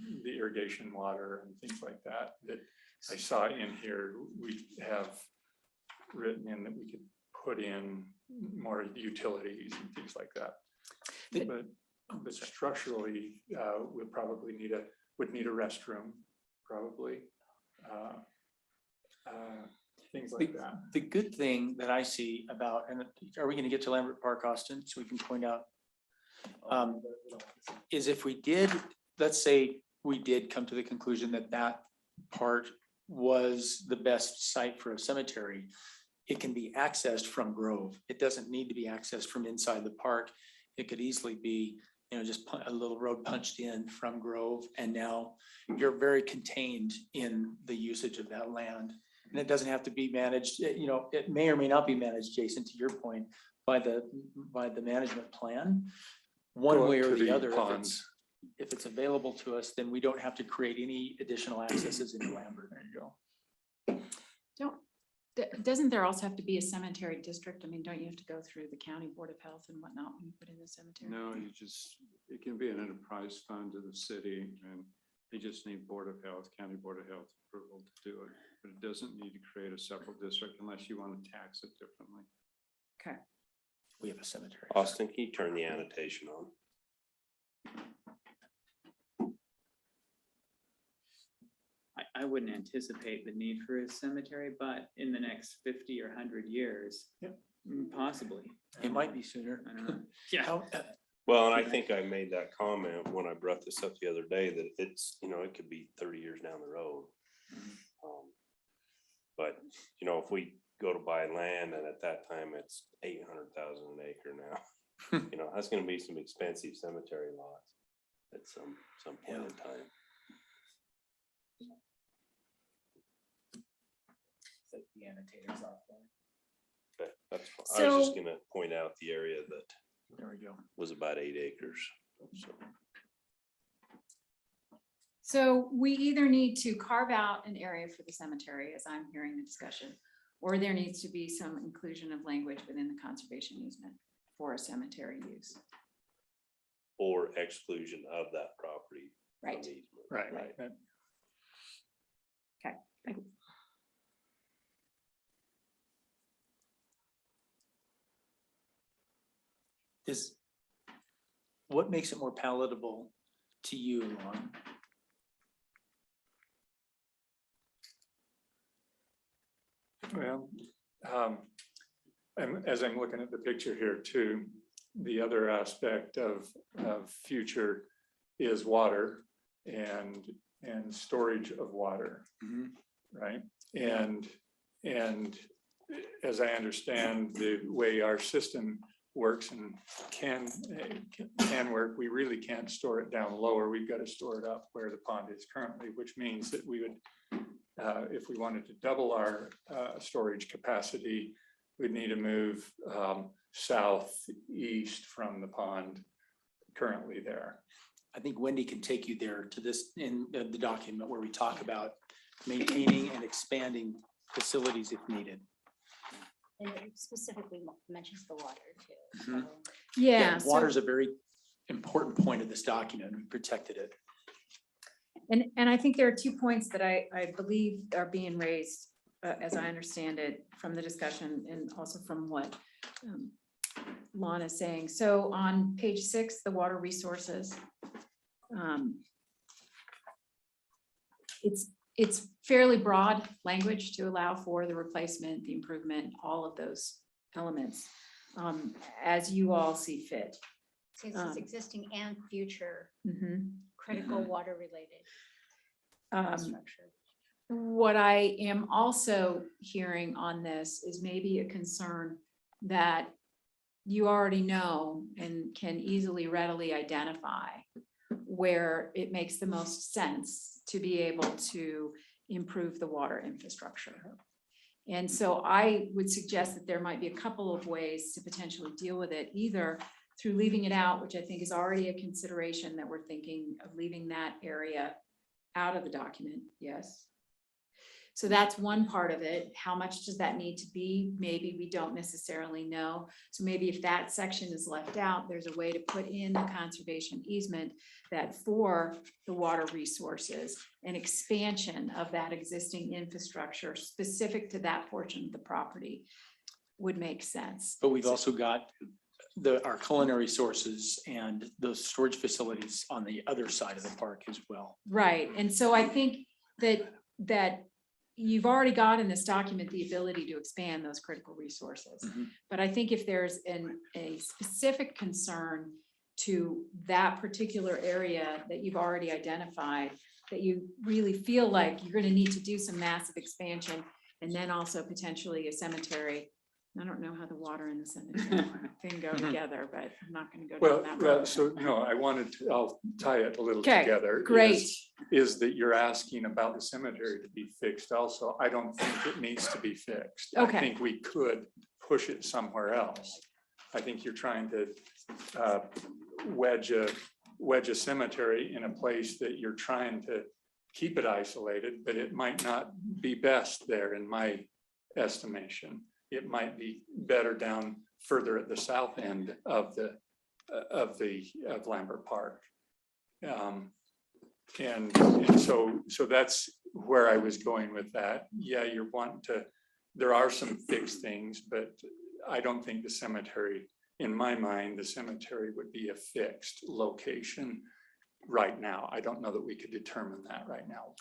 need the irrigation water and things like that. That I saw in here, we have written in that we could put in more utilities and things like that. But structurally, we'll probably would need a restroom, probably. Things like that. The good thing that I see about, and are we going to get to Lambert Park, Austin, so we can point out, is if we did, let's say we did come to the conclusion that that part was the best site for a cemetery, it can be accessed from Grove. It doesn't need to be accessed from inside the park. It could easily be, just a little road punched in from Grove, and now you're very contained in the usage of that land. And it doesn't have to be managed, it may or may not be managed, Jason, to your point, by the management plan. One Go way up or to the the other, ponds. if it's available to us, then we don't have to create any additional accesses into Lambert. There you go. Doesn't there also have to be a cemetery district? I mean, don't you have to go through the county board of health and whatnot when you put in the cemetery? No, it can be an enterprise fund of the city, and you just need Board of Health, County Board of Health approval to do it. But it doesn't need to create a separate district unless you want to tax it differently. We have a cemetery. Austin, can you turn the annotation on? I wouldn't anticipate the need for a cemetery, but in the next 50 or 100 years, Yep. Possibly. It might be sooner. I don't know. Yeah. How- Well, and I think I made that comment when I brought this up the other day, that it's, it could be 30 years down the road. But, if we go to buy land and at that time it's 800,000 an acre now, that's gonna be some expensive cemetery lots at some point in time. The annotators off there. Okay, that's, I was just So- gonna point out the area that There we go. was about 8 acres, so. So we either need to carve out an area for the cemetery, as I'm hearing the discussion, or there needs to be some inclusion of language within the conservation easement for a cemetery use. Or exclusion of that property. from Right. the easement. Right. Right. That- What makes it more palatable to you, Lon? Well, and as I'm looking at the picture here too, the other aspect of future is water and storage of water, right? And as I understand the way our system works and can work, we really can't store it down lower. We've got to store it up where the pond is currently, which means that we would, if we wanted to double our storage capacity, we'd need to move southeast from the pond currently there. I think Wendy can take you there to this in the document where we talk about maintaining and expanding facilities if needed. And it specifically mentions the water too. Mhm. so- Yeah. Water's a very important point of this document. We protected it. And I think there are 2 points that I believe are being raised, as I understand it, from the discussion and also from what Lon is saying. So on page 6, the water resources. It's fairly broad language to allow for the replacement, the improvement, all of those elements, as you all see fit. So it says existing and future Mhm. critical water related Um, infrastructure. What I am also hearing on this is maybe a concern that you already know and can easily readily identify where it makes the most sense to be able to improve the water infrastructure. And so I would suggest that there might be a couple of ways to potentially deal with it, either through leaving it out, which I think is already a consideration that we're thinking of leaving that area out of the document, yes. So that's one part of it. How much does that need to be? Maybe we don't necessarily know. So maybe if that section is left out, there's a way to put in the conservation easement that for the water resources, an expansion of that existing infrastructure specific to that portion of the property would make sense. But we've also got our culinary sources and those storage facilities on the other side of the park as well. Right, and so I think that you've already got in this document the ability to expand those critical resources. Mhm. But I think if there's a specific concern to that particular area that you've already identified, that you really feel like you're gonna need to do some massive expansion, and then also potentially a cemetery. I don't know how the water and the cemetery thing go together, but I'm not gonna go down that road. So, no, I'll tie it a little Okay, together. Great, Is that you're asking about the cemetery to be fixed also. I don't think it needs to be fixed. Okay. I think we could push it somewhere else. I think you're trying to wedge a cemetery in a place that you're trying to keep it isolated, but it might not be best there in my estimation. It might be better down further at the south end of Lambert Park. And so that's where I was going with that. Yeah, you're wanting to, there are some fixed things, but I don't think the cemetery, in my mind, the cemetery would be a fixed location right now. I don't know that we could determine that right now.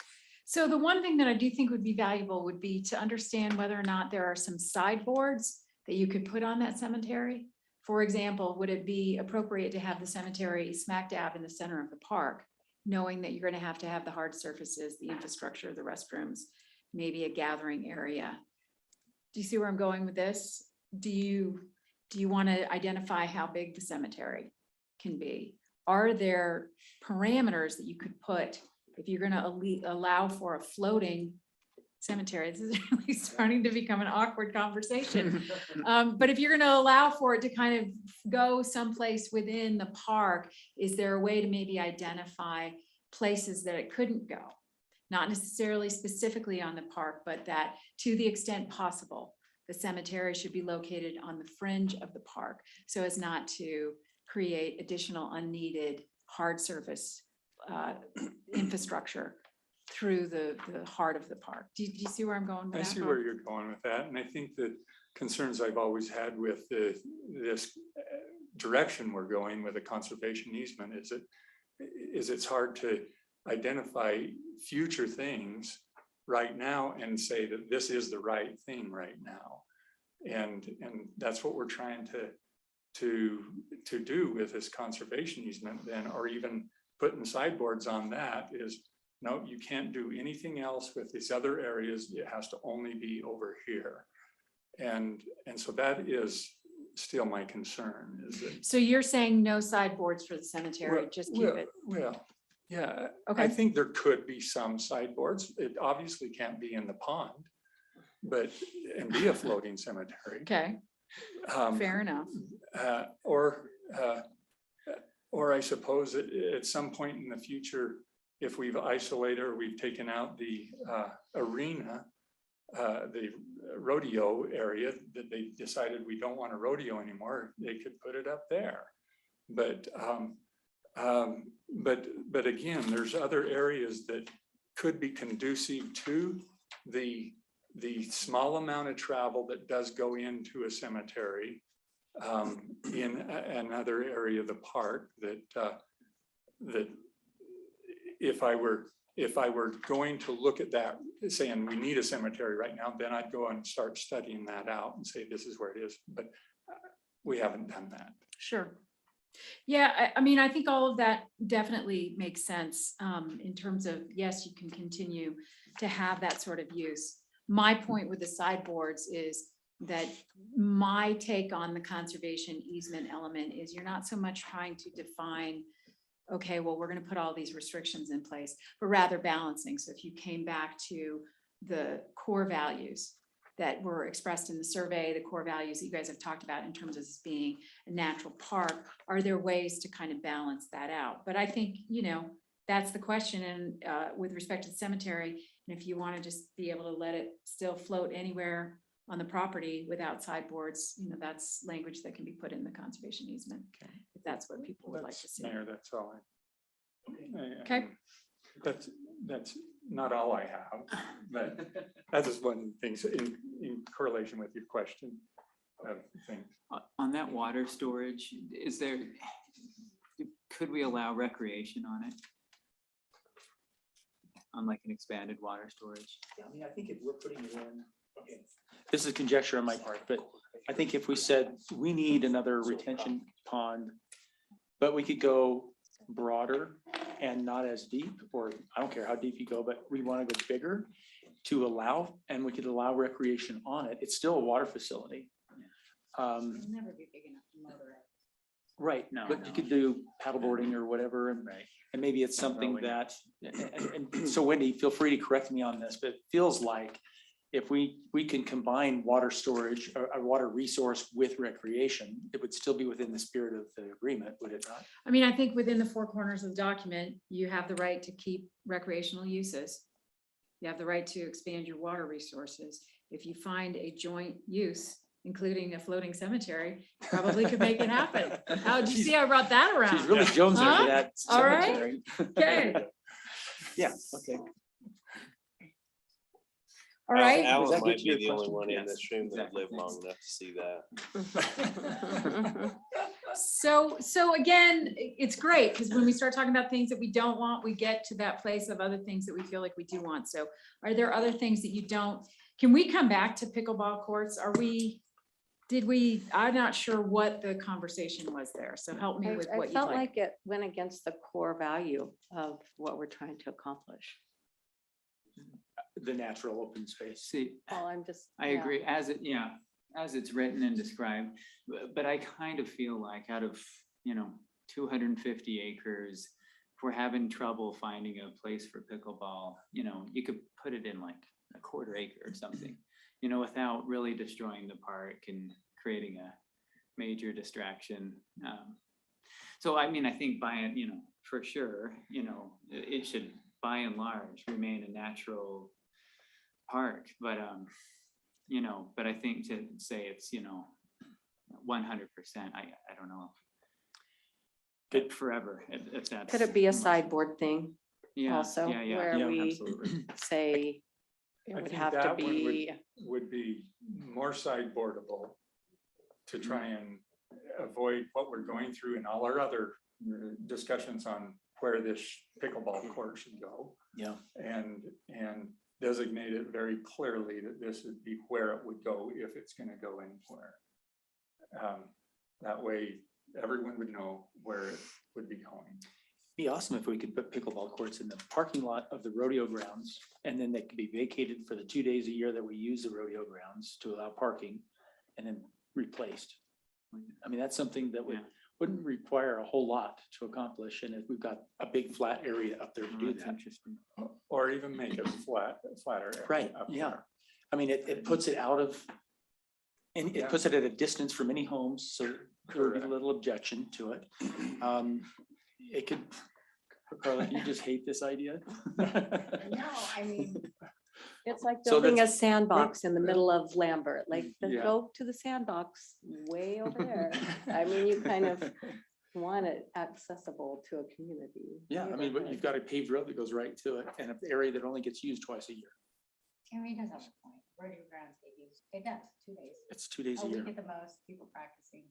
So the one thing that I do think would be valuable would be to understand whether or not there are some sideboards that you could put on that cemetery. For example, would it be appropriate to have the cemetery smack dab in the center of the park, knowing that you're going to have the hard surfaces, the infrastructure, the restrooms, maybe a gathering area? Do you see where I'm going with this? Do you want to identify how big the cemetery can be? Are there parameters that you could put if you're going to allow for a floating cemetery? This is really starting to become an awkward conversation. But if you're going to allow for it to kind of go someplace within the park, is there a way to maybe identify places that it couldn't go? Not necessarily specifically on the park, but that to the extent possible, the cemetery should be located on the fringe of the park so as not to create additional unneeded hard surface infrastructure through the heart of the park. Do you see where I'm going with that? I see where you're going with that. And I think that concerns I've always had with this direction we're going with a conservation easement is it's hard to identify future things right now and say that this is the right thing right now. And that's what we're trying to do with this conservation easement then, or even putting sideboards on that is, no, you can't do anything else with these other areas. It has to only be over here. And so that is still my concern is that. So you're saying no sideboards for the cemetery, just keep it. Well, yeah, Okay. I think there could be some sideboards. It obviously can't be in the pond, and be a floating cemetery. Okay, fair enough. Or I suppose at some point in the future, if we've isolated or we've taken out the arena, the rodeo area that they decided we don't want a rodeo anymore, they could put it up there. But again, there's other areas that could be conducive to the small amount of travel that does go into a cemetery in another area of the park that if I were going to look at that, saying we need a cemetery right now, then I'd go and start studying that out and say, this is where it is. But we haven't done that. Sure. Yeah, I mean, I think all of that definitely makes sense in terms of, yes, you can continue to have that sort of use. My point with the sideboards is that my take on the conservation easement element is you're not so much trying to define, okay, well, we're going to put all these restrictions in place, but rather balancing. So if you came back to the core values that were expressed in the survey, the core values that you guys have talked about in terms of this being a natural park, are there ways to kind of balance that out? But I think, that's the question. And with respect to the cemetery, and if you want to just be able to let it still float anywhere on the property without sideboards, that's language that can be put in the conservation easement. If that's what people would like to see. Mayor, that's all Okay. That's not all I have, but that is one of the things in correlation with your question of things. On that water storage, could we allow recreation on it? On like an expanded water storage? Yeah, I mean, I think if we're putting it in, okay, this is conjecture on my part, but I think if we said we need another retention pond, but we could go broader and not as deep, or I don't care how deep you go, but we want to go bigger to allow, and we could allow recreation on it. It's still a water facility. It'll never be big enough to motor it. Right, No, but you could do paddleboarding or whatever, and maybe it's something that, and so Wendy, feel free to correct me on this, but it feels like if we can combine water storage, or a water resource with recreation, it would still be within the spirit of the agreement, would it not? I mean, I think within the four corners of the document, you have the right to keep recreational uses. You have the right to expand your water resources. If you find a joint use, including a floating cemetery, you probably could make it happen. How did you see I brought that around? She's really jonesing for Huh? that All right. cemetery. Okay. Yeah, okay. All right. Does Alan that might get be you the your only question? one in Yes, this room that exactly. lived long enough to see that. So again, it's great because when we start talking about things that we don't want, we get to that place of other things that we feel like we do want. So are there other things that you don't? Can we come back to pickleball courts? I'm not sure what the conversation was there. So help me with I what you felt like. like it went against the core value of what we're trying to accomplish. The natural open space. See, Well, I'm just. I yeah. agree, as it's written and described, but I kind of feel like out of, 250 acres, if we're having trouble finding a place for pickleball, you could put it in like a quarter acre or something, without really destroying the park and creating a major distraction. So I mean, I think for sure, it should by and large remain a natural park, but but I think to say it's 100%, I don't know. Good forever if that's. Could it be a much. sideboard thing Yeah, also, yeah, where yeah, we absolutely. say it I would think have to that one be, would be more sideboardable to try and avoid what we're going through in all our other discussions on where this pickleball court should go. Yeah. And designate it very clearly that this would be where it would go if it's gonna go anywhere. That way, everyone would know where it would be going. Be awesome if we could put pickleball courts in the parking lot of the rodeo grounds, and then they could be vacated for the 2 days a year that we use the rodeo grounds to allow parking, and then replaced. I mean, that's something that wouldn't require a whole lot to accomplish, and if we've got a big flat area up there to do That's that. interesting. Or even make it flatter. Right, up yeah. there. I mean, it puts it out of, and it Yeah. puts it at a distance from any homes, so there would be Correct. little objection to it. It could, Carla, do you just hate this idea? No, I mean, it's like So building a that's- sandbox in the middle of Lambert, like Yeah. go to the sandbox way over there. I mean, you kind of want it accessible to a community. Yeah, I mean, but you've got a paved road that goes right to it, and an area that only gets used twice a year. Henry does have a point. Rodeo grounds get used. It does, 2 days. It's 2 days A a year. week at the most, people practicing.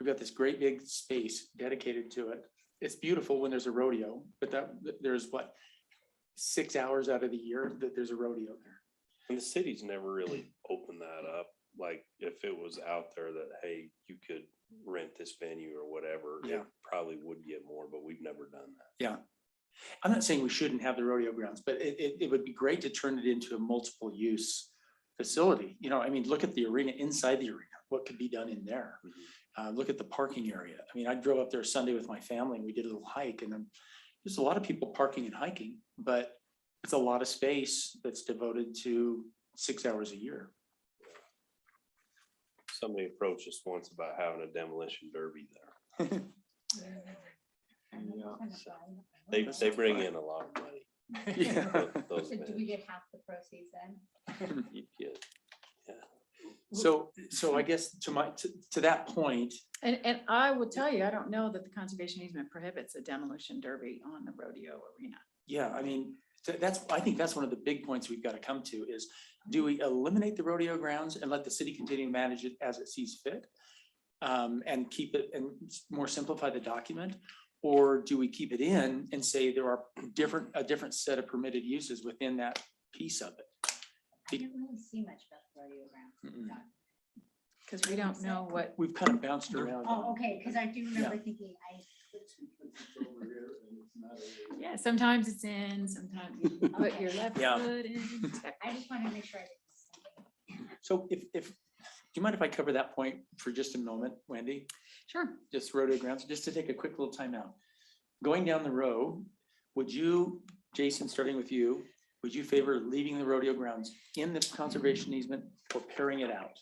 We've got this great big space dedicated to it. It's beautiful when there's a rodeo, but there's 6 hours out of the year that there's a rodeo there. And the city's never really opened that up. Like if it was out there that, hey, you could rent this venue or whatever, Yeah. it probably would get more, but we've never done that. Yeah. I'm not saying we shouldn't have the rodeo grounds, but it would be great to turn it into a multiple use facility. I mean, look at the arena, inside the arena, what could be done in there? Look at the parking area. I mean, I drove up there Sunday with my family and we did a little hike, and there's a lot of people parking and hiking, but it's a lot of space that's devoted to 6 hours a year. Somebody approached us once about having a demolition derby there. They bring in a lot of money. Yeah. Those So do events. we get half the proceeds then? You get- So I guess to that point, And I will tell you, I don't know that the conservation easement prohibits a demolition derby on the rodeo arena. yeah, I mean, I think that's one of the big points we've got to come to is, do we eliminate the rodeo grounds and let the city continue to manage it as it sees fit? And keep it and more simplify the document? Or do we keep it in and say there are a different set of permitted uses within that piece of it? I didn't really see much about the rodeo grounds. Because we don't know what, We've kind of bounced around. Oh, okay, because I do remember thinking, yeah, sometimes it's in, sometimes you put your left Yeah. foot in. I just wanted to make sure I didn't miss something. So do you mind if I cover that point for just a moment, Wendy? Sure. Just rodeo grounds, just to take a quick little time out. Going down the road, would you, Jason, starting with you, would you favor leaving the rodeo grounds in the conservation easement or paring it out?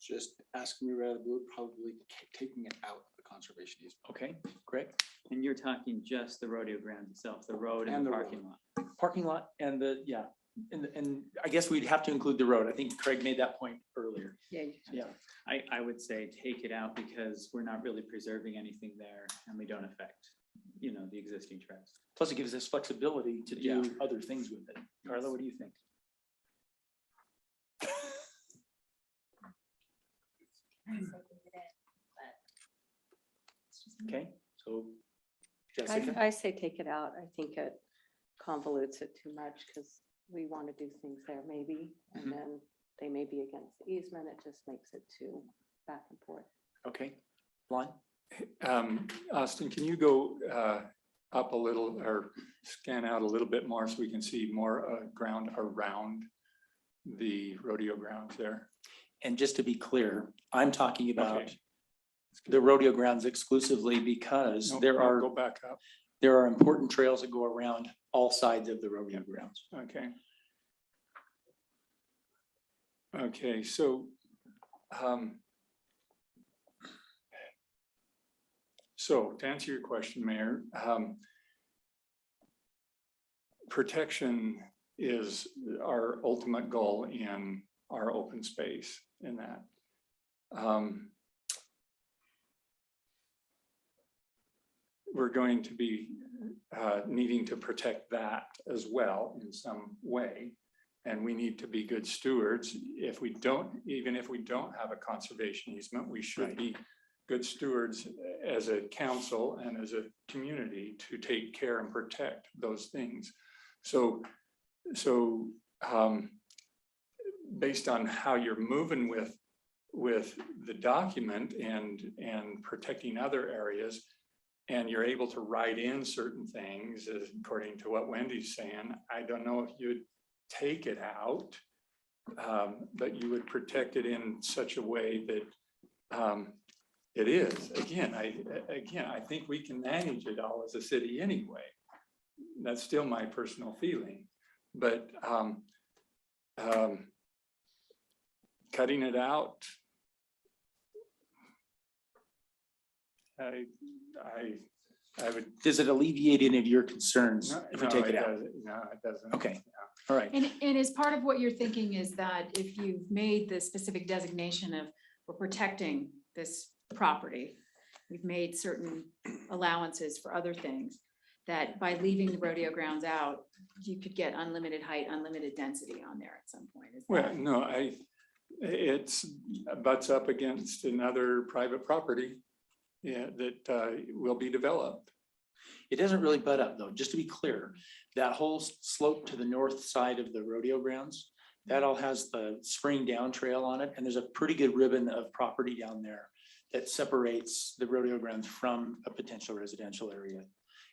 Just asking me right out of the blue, probably taking it out of the conservation easement. Okay, great. And you're talking just the rodeo grounds itself, the road and And the the parking lot. Parking lot and and I guess we'd have to include the road. I think Craig made that point earlier. Yeah. Yeah, I would say take it out because we're not really preserving anything there and we don't affect, the existing trails. plus it gives us flexibility to do other things with it. Carla, what do you think? I say leave it in, but it's just me. Okay, so Jessica, I say take it out. I think it convolutes it too much because we want to do things there maybe, and Mhm. then they may be against the easement. It just makes it too back and forth. okay, Lon? Austin, can you go up a little or scan out a little bit more so we can see more ground around the rodeo grounds there? And just to be clear, I'm talking about Okay. the rodeo grounds exclusively because No, there no, are Go back up. there are important trails that go around all sides of the rodeo grounds. Okay. Okay, so so to answer your question, Mayor, protection is our ultimate goal in our open space in that. We're going to be needing to protect that as well in some way. And we need to be good stewards. If we don't, even if we don't have a conservation easement, we should Right. be good stewards as a council and as a community to take care and protect those things. So based on how you're moving with the document and protecting other areas, and you're able to write in certain things, according to what Wendy's saying, I don't know if you'd take it out, but you would protect it in such a way that it is. Again, I think we can manage it all as a city anyway. That's still my personal feeling, but cutting it out, I would. Does it alleviate any of your concerns if we No, take it out? doesn't. No, it doesn't. Okay. All right. And as part of what you're thinking is that if you've made the specific designation of we're protecting this property, we've made certain allowances for other things, that by leaving the rodeo grounds out, you could get unlimited height, unlimited density on there at some point. Is Well, that- no, it's butts up against another private property, yeah, that will be developed. It doesn't really butt up though, just to be clear, that whole slope to the north side of the rodeo grounds, that all has the spring down trail on it, and there's a pretty good ribbon of property down there that separates the rodeo grounds from a potential residential area.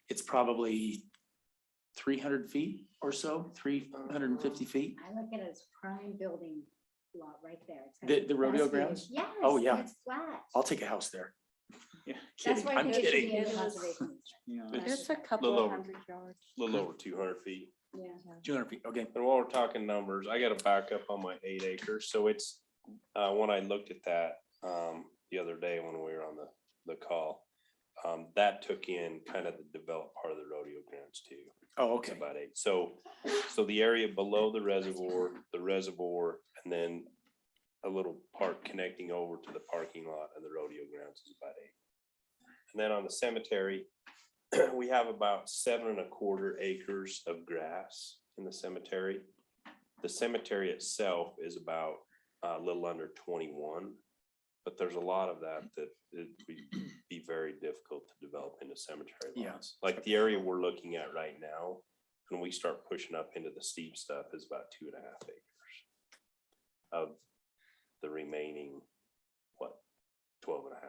It's probably 300 feet or so, 350 feet. I look at it as prime building lot right there. It's got The rodeo best view. grounds? Yes. Oh, yeah. It's flat. I'll take a house there. Yeah, That's kidding. why I I'm think it should kidding. be in It is. conservation. It's a couple Little of over. 100 yards. A little over 200 feet. Yeah. 200 feet, okay. And while we're talking numbers, I got to back up on my 8 acres. So it's, when I looked at that the other day when we were on the call, that took in kind of the developed part of the rodeo grounds too. Oh, It's okay. about 8. So the area below the reservoir, and then a little part connecting over to the parking lot and the rodeo grounds is about 8. And then on the cemetery, we have about 7.25 acres of grass in the cemetery. The cemetery itself is about a little under 21, but there's a lot of that it would be very difficult to develop into cemetery Yeah. lots. Like the area we're looking at right now, when we start pushing up into the steep stuff, is about 2.5 acres of the remaining, 12.5.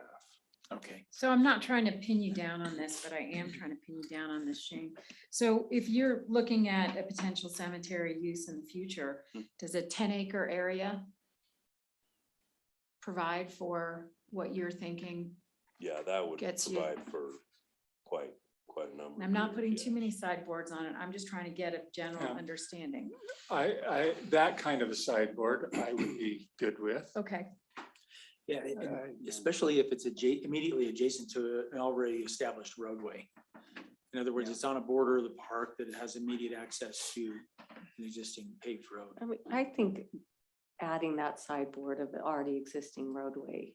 Okay. So I'm not trying to pin you down on this, but I am trying to pin you down on this, Shane. So if you're looking at a potential cemetery use in the future, does a 10-acre area provide for what you're thinking? Yeah, that would Gets you- provide for quite a number. And of I'm not years, putting yeah. too many sideboards on it. I'm just trying to get a general Yeah. understanding. That kind of a sideboard I would be good with. Okay. Yeah, and especially if it's immediately adjacent to an already established roadway. In other words, it's on a border of the park that has immediate access to an existing paved road. I mean, I think adding that sideboard of the already existing roadway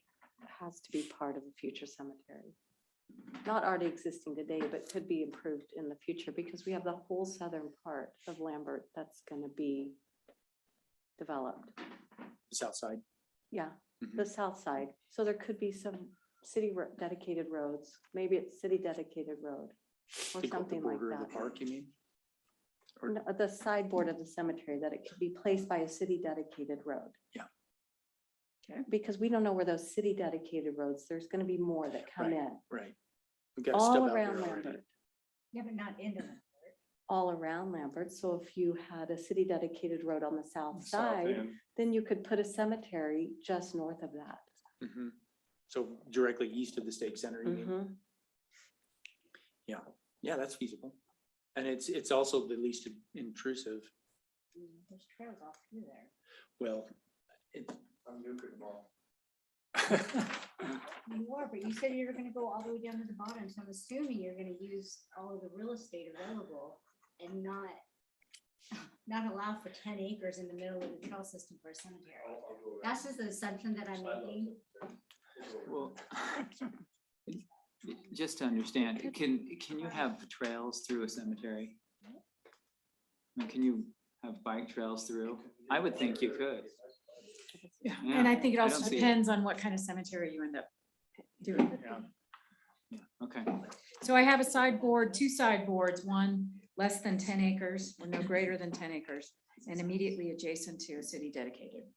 has to be part of a future cemetery. Not already existing today, but could be improved in the future because we have the whole southern part of Lambert that's going to be developed. The south side. Yeah, Mhm. the south side. So there could be some city dedicated roads. Maybe it's city dedicated road or To go up the something like border of the that. park, you mean? or- No, the sideboard of the cemetery, that it could be placed by a city dedicated road. Yeah. Okay. Because we don't know where those city dedicated roads, there's gonna be more that come Right. in, Right. We've got all stuff out around there already. Lambert, Yeah, but not into them. all around Lambert. So if you had a city dedicated road on the south South side, end. then you could put a cemetery just north of that. Mhm. So directly east of the stake center, you mean? Mhm. Yeah, that's feasible. And it's also the least intrusive. There's trails all through there. Well, it, You are, but you said you were gonna go all the way down to the bottom, so I'm assuming you're gonna use all of the real estate available and not allow for 10 acres in the middle of the trail system for a cemetery. That's just the assumption that I'm making. Well, just to understand, can you have trails through a cemetery? I mean, can you have bike trails through? I would think you could. Yeah, and I think it I also don't see it. depends on what kind of cemetery you end up doing. Yeah. Okay. So I have a sideboard, two sideboards, one less than 10 acres or no greater than 10 acres and immediately adjacent to a city dedicated.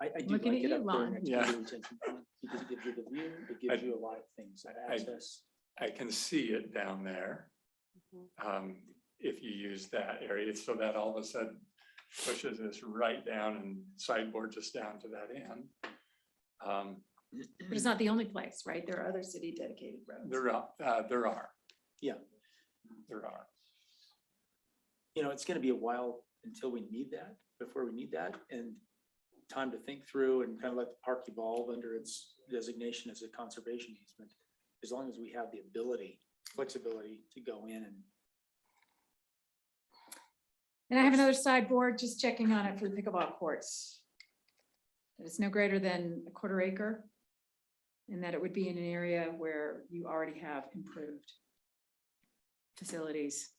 I do Looking like at it you, up there Lon. next to Yeah. the retention pond, because it gives you the view, it gives you a lot of things, access. I can see it down there. If you use that area, so that all of a sudden pushes us right down and sideboards us down to that end. But it's not the only place, right? There are other city dedicated roads. There are. Yeah. There are. You know, it's gonna be a while until we need that, before we need that, and time to think through and kind of let the park evolve under its designation as a conservation easement. As long as we have the ability, flexibility to go in and. And I have another sideboard, just checking on it for the pickleball courts. That it's no greater than a quarter acre. And that it would be in an area where you already have improved facilities.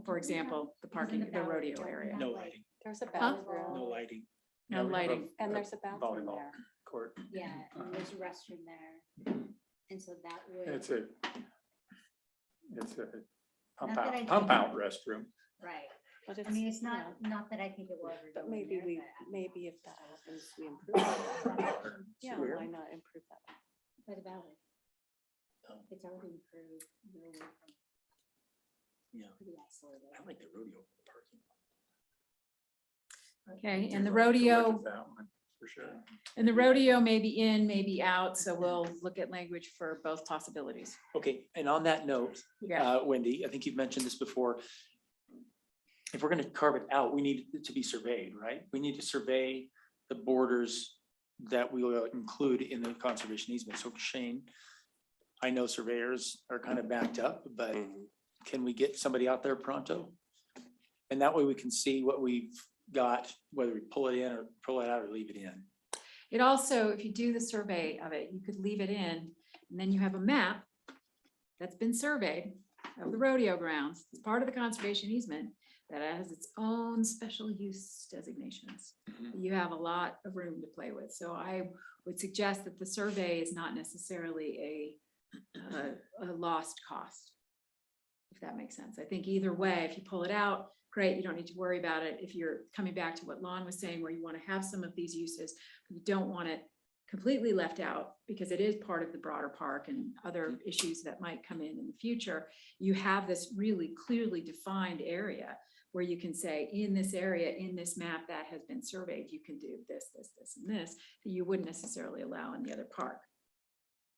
For example, the parking, the rodeo area. No lighting, There's a Huh? bathroom no lighting. No Yeah, we have a- lighting. and there's a bathroom volleyball there. Court. Yeah, and there's a restroom there. And so that would, It's a pump Not that I out, pump think- out restroom. right. But I it's, mean, it's you not, know, not that I think it will ever go but in maybe there, we, but maybe if that happens, we improve that. Yeah, Where? why not improve that? by the valley. Oh. It's already improved. Really from Yeah, pretty isolated. I like the rodeo parking. Okay, and the We'll have to look at rodeo, that one, for sure. and the rodeo may be in, may be out, so we'll look at language for both possibilities. Okay, and on that note, Yeah, Wendy, I think you've mentioned this before. If we're gonna carve it out, we need it to be surveyed, right? We need to survey the borders that we will include in the conservation easement. So Shane, I know surveyors are kind of backed up, but Mhm. can we get somebody out there pronto? And that way we can see what we've got, whether we pull it in or pull it out or leave it in. it also, if you do the survey of it, you could leave it in, and then you have a map that's been surveyed of the rodeo grounds. It's part of the conservation easement that has its own special use designations. Mhm. You have a lot of room to play with. So I would suggest that the survey is not necessarily a lost cost. If that makes sense. I think either way, if you pull it out, great, you don't need to worry about it. If you're coming back to what Lon was saying, where you want to have some of these uses, you don't want it completely left out because it is part of the broader park and other issues that might come in the future. You have this really clearly defined area where you can say, in this area, in this map that has been surveyed, you can do this, this, this, and this, that you wouldn't necessarily allow in the other park.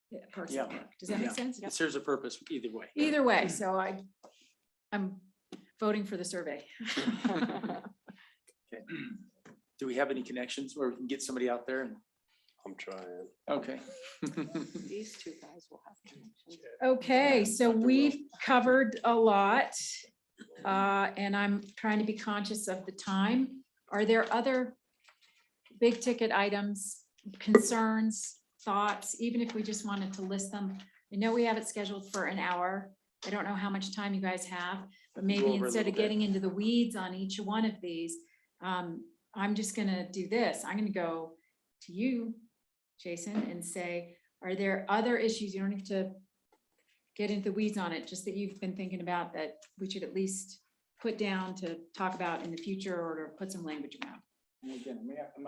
Yeah, parts of the Yeah. park. Does that make Yeah. sense? It serves a purpose either way. Either way, so I'm voting for the survey. Okay. Do we have any connections where we can get somebody out there? I'm trying. Okay. These two guys will have connections. Okay, so we've covered a lot. And I'm trying to be conscious of the time. Are there other big ticket items, concerns, thoughts, even if we just wanted to list them? I know we have it scheduled for an hour. I don't know how much time you guys have, but maybe over a instead little of bit. getting into the weeds on each one of these, I'm just gonna do this. I'm gonna go to you, Jason, and say, are there other issues? You don't have to get into the weeds on it, just that you've been thinking about that we should at least put down to talk about in the future or to put some language around. And again, I'm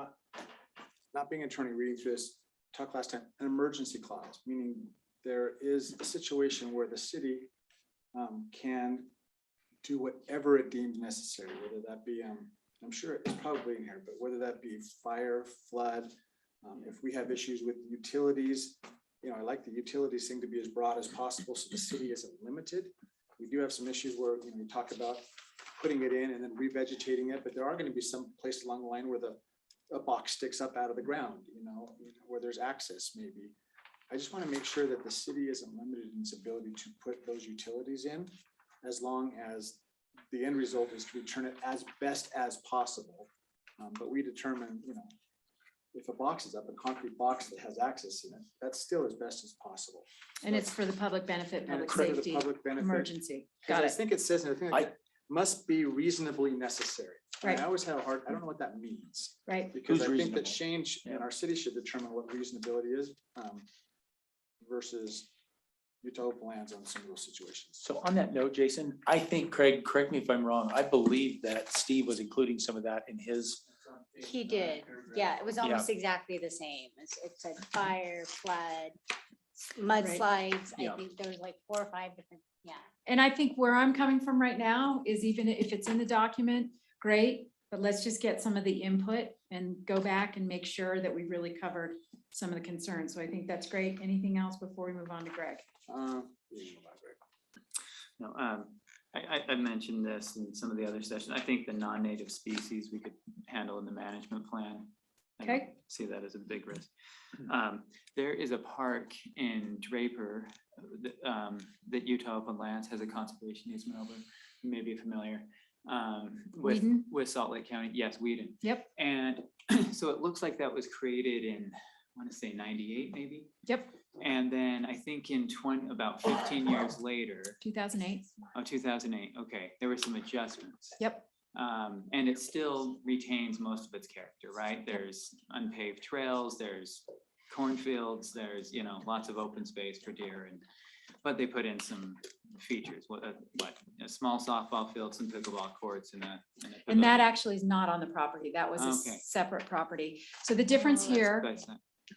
not being an attorney reading through this, talked last time, an emergency clause, meaning there is a situation where the city can do whatever it deems necessary, whether that be, I'm sure it's probably in here, but whether that be fire, flood, if we have issues with utilities, I like the utilities thing to be as broad as possible so the city isn't limited. We do have some issues where, we talk about putting it in and then revegetating it, but there are going to be some places along the line where a box sticks up out of the ground, where there's access maybe. I just want to make sure that the city isn't limited in its ability to put those utilities in, as long as the end result is to return it as best as possible. But we determine, if a box is up, a concrete box that has access in it, that's still as best as possible. And it's for the public benefit, And public it's for the safety, public benefit. emergency. 'Cause Got I it. think it says, and I think it must be reasonably necessary. And Right. I always have a hard, I don't know what that means. Right. Because Who's I think that reasonable? Shane and our city should determine what reasonability is versus Utah Open Lands on some of those situations. So on that note, Jason, I think, Craig, correct me if I'm wrong, I believe that Steve was including some of that in his. He did, yeah, it was almost exactly the same. It said fire, flood, mudslides. I Yeah. think there was like 4 or 5 different, yeah. And I think where I'm coming from right now is even if it's in the document, great, but let's just get some of the input and go back and make sure that we really covered some of the concerns. So I think that's great. Anything else before we move on to Greg? No, I mentioned this in some of the other sessions. I think the non-native species we could handle in the management plan. I don't Okay. see that as a big risk. There is a park in Draper that Utah Open Lands has a conservation easement over. You may be familiar. Whedon? With Salt Lake County. Yes, Whedon. Yep. And so it looks like that was created in, I want to say 98 maybe. Yep, And then I think in about 15 years later, 2008. 2008, okay, there were some adjustments. Yep. And it still retains most of its character, right? There's unpaved trails, there's cornfields, there's, lots of open space for deer but they put in some features, a small softball field, some pickleball courts and a And that pavilion. actually is not on the property. That was a Okay. separate property. So the difference here, That's-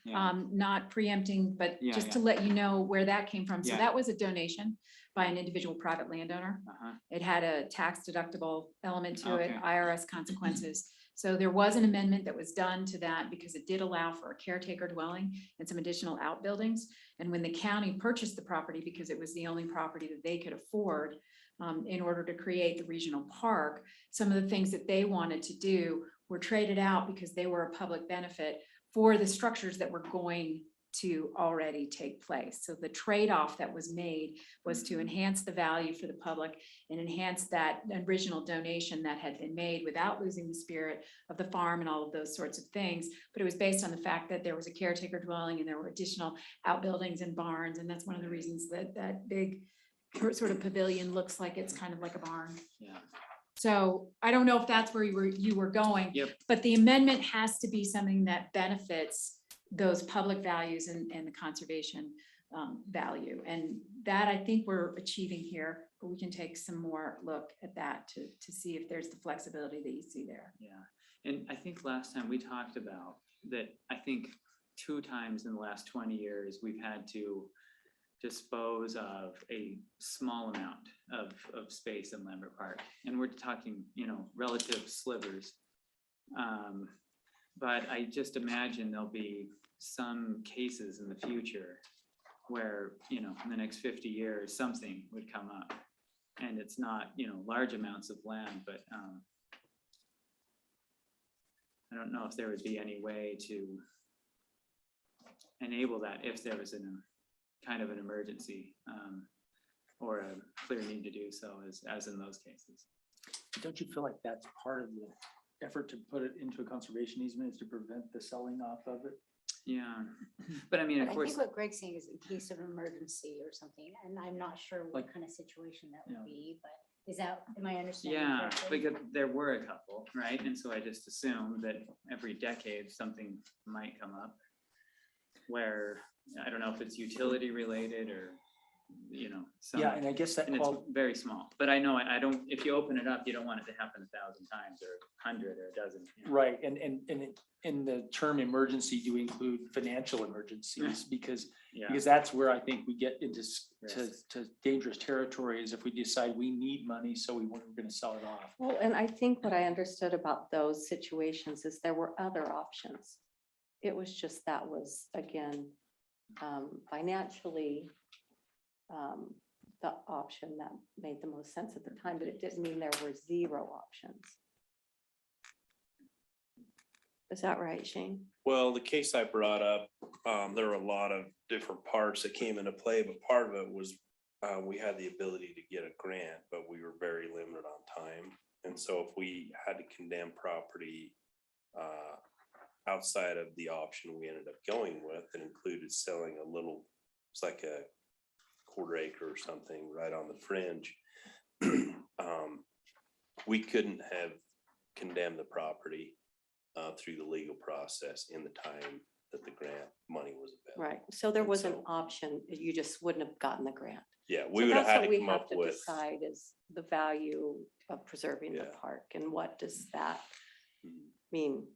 yeah. not preempting, but Yeah, just yeah. to let you know where that came from. So Yeah. that was a donation by an individual private landowner. Uh-huh. It had a tax deductible element to it, Okay. IRS consequences. So there was an amendment that was done to that because it did allow for a caretaker dwelling and some additional outbuildings. And when the county purchased the property, because it was the only property that they could afford, in order to create the regional park, some of the things that they wanted to do were traded out because they were a public benefit for the structures that were going to already take place. So the trade-off that was made was to enhance the value for the public and enhance that original donation that had been made without losing the spirit of the farm and all of those sorts of things. But it was based on the fact that there was a caretaker dwelling and there were additional outbuildings and barns. And that's one of the reasons that that big sort of pavilion looks like it's kind of like a barn. Yeah. So I don't know if that's where you were going. Yep. But the amendment has to be something that benefits those public values and the conservation value. And that I think we're achieving here, but we can take some more look at that to see if there's the flexibility that you see there. Yeah, and I think last time we talked about that, I think 2 times in the last 20 years, we've had to dispose of a small amount of space in Lambert Park. And we're talking, relative slivers. But I just imagine there'll be some cases in the future where, in the next 50 years, something would come up. And it's not, large amounts of land, but I don't know if there would be any way to enable that if there was kind of an emergency or a clear need to do so as in those cases. Don't you feel like that's part of the effort to put it into a conservation easement is to prevent the selling off of it? Yeah, but I mean, of I course, think what Greg's saying is in case of emergency or something, and I'm not sure what Like- kind of situation that Yeah. would be, but Is that, am I understanding? Yeah, correctly? because there were a couple, right? And so I just assumed that every decade something might come up where, I don't know if it's utility related or, you know, some. Yeah, and I guess that And it's very small, but I know, I don't, if you open it up, you don't want it to happen 1,000 times or 100 or a dozen. You know? right, and in the term emergency, do we include financial emergencies? Because Yeah, that's where I think we get into Risk. to dangerous territory is if we decide we need money, so we're gonna sell it off. Well, and I think what I understood about those situations is there were other options. It was just that was, again, financially, the option that made the most sense at the time, but it didn't mean there were zero options. Is that right, Shane? Well, the case I brought up, there were a lot of different parts that came into play, but part of it was we had the ability to get a grant, but we were very limited on time. And so if we had to condemn property outside of the option we ended up going with, it included selling a little, it's like a quarter acre or something right on the fringe. We couldn't have condemned the property through the legal process in the time that the grant money was available. Right, so there And was an so- option, you just wouldn't have gotten the grant. Yeah, So we would have that's had what to we come have up to with. decide is the value of preserving the Yeah. park and what does that Mhm. mean?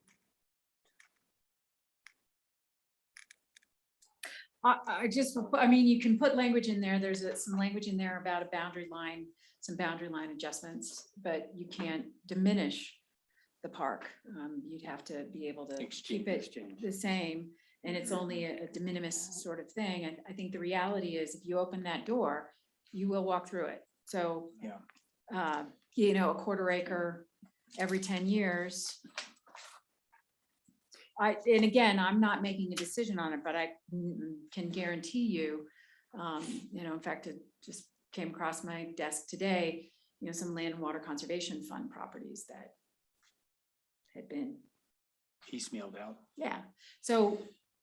I mean, you can put language in there. There's some language in there about a boundary line, some boundary line adjustments, but you can't diminish the park. You'd have to be able to keep it exchange. the same, and it's only a de minimis sort of thing. And I think the reality is if you open that door, you will walk through it. So, you know, a quarter acre every 10 years. And again, I'm not making a decision on it, but I can guarantee you, you know, in fact, it just came across my desk today, you know, some land and water conservation fund properties that had been, Piecemealed out. yeah. So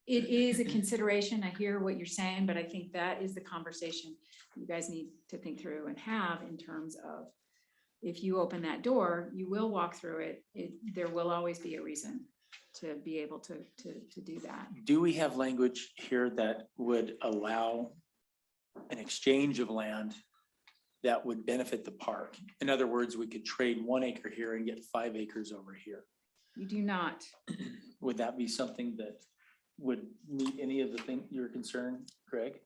it is a consideration. I hear what you're saying, but I think that is the conversation you guys need to think through and have in terms of if you open that door, you will walk through it. There will always be a reason to be able to do that. Do we have language here that would allow an exchange of land that would benefit the park? In other words, we could trade 1 acre here and get 5 acres over here. You do not. Would that be something that would meet any of the thing, your concern, Greg?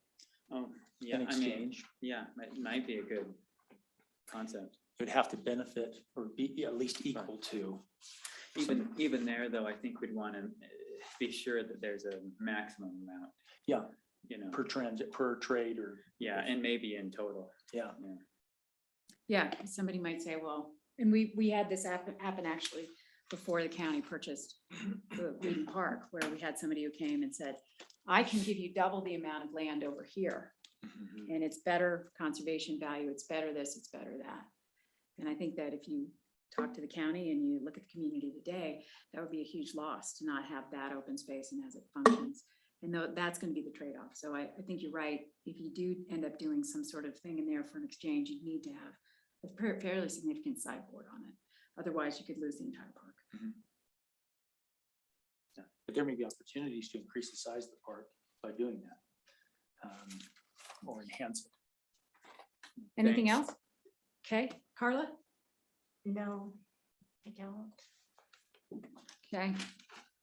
Oh, yeah, An I mean, exchange? yeah, it might be a good concept. It would have to benefit or be at least equal to. Even there, though, I think we'd want to be sure that there's a maximum amount. Yeah. You know, Per transit, per trade, or, yeah, and maybe in total. yeah. Yeah, somebody might say, well, and we had this happen actually before the county purchased the Whedon Park, where we had somebody who came and said, I can give you double the amount of land over here. And it's better conservation value, it's better this, it's better that. And I think that if you talk to the county and you look at the community today, that would be a huge loss to not have that open space and as it functions. And though that's going to be the trade-off. So I think you're right. If you do end up doing some sort of thing in there for an exchange, you need to have a fairly significant sideboard on it. Otherwise, you could lose the entire park. But there may be opportunities to increase the size of the park by doing that. Or enhance it. Anything Thanks. else? Okay, Carla? No, I don't. Okay.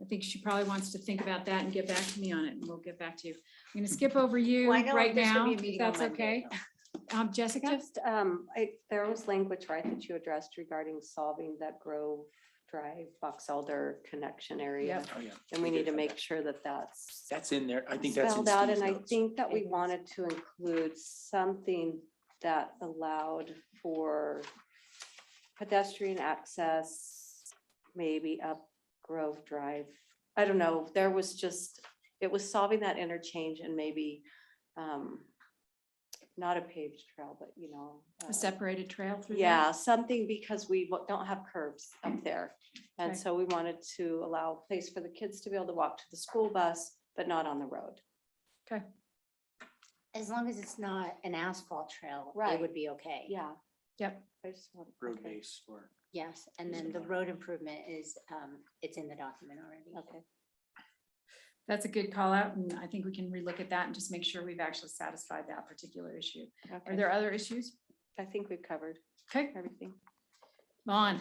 I think she probably wants to think about that and get back to me on it, and we'll get back to you. I'm gonna skip over you Well, I know right there's gonna now, be a if meeting on that's Monday, okay. Jessica? Just, there was language, right, that you addressed regarding solving that Grove Drive, Box Elder connection area. Yep. Oh, yeah. And we need to make sure that that's That's in there. I think that's in spelled out, Steve's and I notes. think that we wanted to include something that allowed for pedestrian access, maybe up Grove Drive. I don't know, there was just, it was solving that interchange and maybe not a paved trail, but you know. A separated trail through there? Yeah, something because we don't have curbs up there. And Okay. so we wanted to allow a place for the kids to be able to walk to the school bus, but not on the road. As long as it's not an asphalt trail, Right. it would be okay. Yeah, Yep. I just want. road okay. base or. Yes, and then the road improvement is, it's in the document already. Okay. That's a good call out, and I think we can relook at that and just make sure we've actually satisfied that particular issue. Are Okay. there other issues? I think we've covered Okay, everything. Vaughn,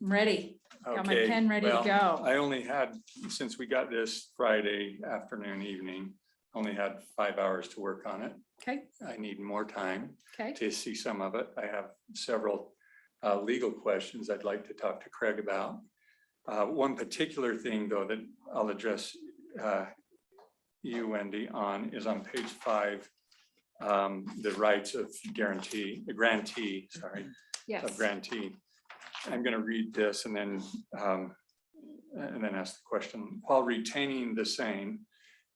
I'm ready. Got my Okay, pen ready to well, go. I only had, since we got this Friday afternoon, evening, only had 5 hours to work on it. Okay, I need more time okay, to see some of it. I have several legal questions I'd like to talk to Craig about. One particular thing, though, that I'll address you, Wendy, on is on page 5, the rights of grantee, yes. of grantee. I'm going to read this and then ask the question. While retaining the same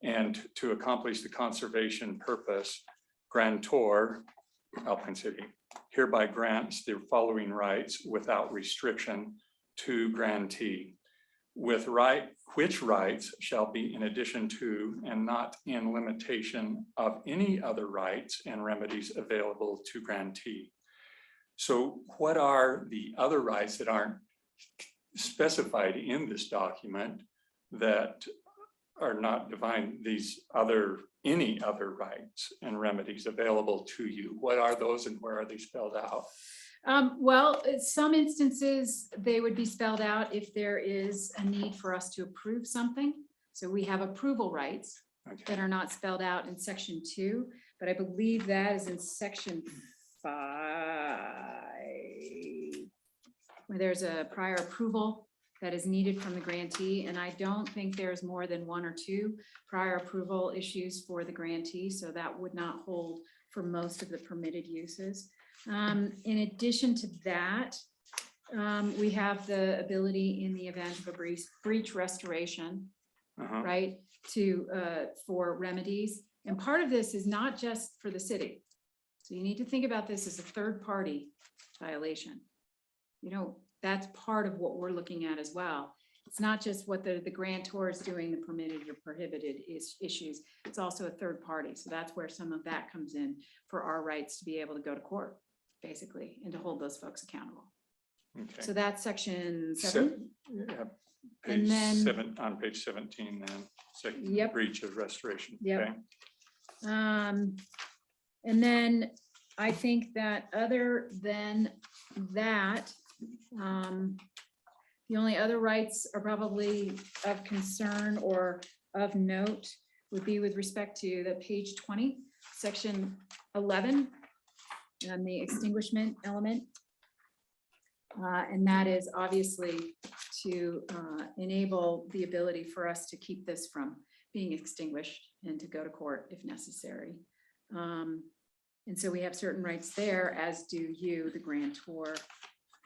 and to accomplish the conservation purpose, grantor, Alpine City, hereby grants the following rights without restriction to grantee, with which rights shall be in addition to and not in limitation of any other rights and remedies available to grantee. So what are the other rights that aren't specified in this document that are not defined, any other rights and remedies available to you? What are those and where are they spelled out? Well, in some instances, they would be spelled out if there is a need for us to approve something. So we have approval rights Okay, that are not spelled out in section 2, but I believe that is in section 5. Where there's a prior approval that is needed from the grantee, and I don't think there's more than 1 or 2 prior approval issues for the grantee, so that would not hold for most of the permitted uses. In addition to that, we have the ability in the event of a breach restoration, right, for remedies. And part of this is not just for the city. So you need to think about this as a third-party violation. You know, that's part of what we're looking at as well. It's not just what the grantor is doing, the permitted or prohibited issues. It's also a third party. So that's where some of that comes in for our rights to be able to go to court, basically, and to hold those folks accountable. okay. So that's section 7. Yeah, And page then- 7, on page 17 then, second Yep. breach of restoration. Yep. Okay. And then I think that other than that, the only other rights are probably of concern or of note would be with respect to the page 20, section 11, and the extinguishment element. And that is obviously to enable the ability for us to keep this from being extinguished and to go to court if necessary. And so we have certain rights there, as do you, the grantor.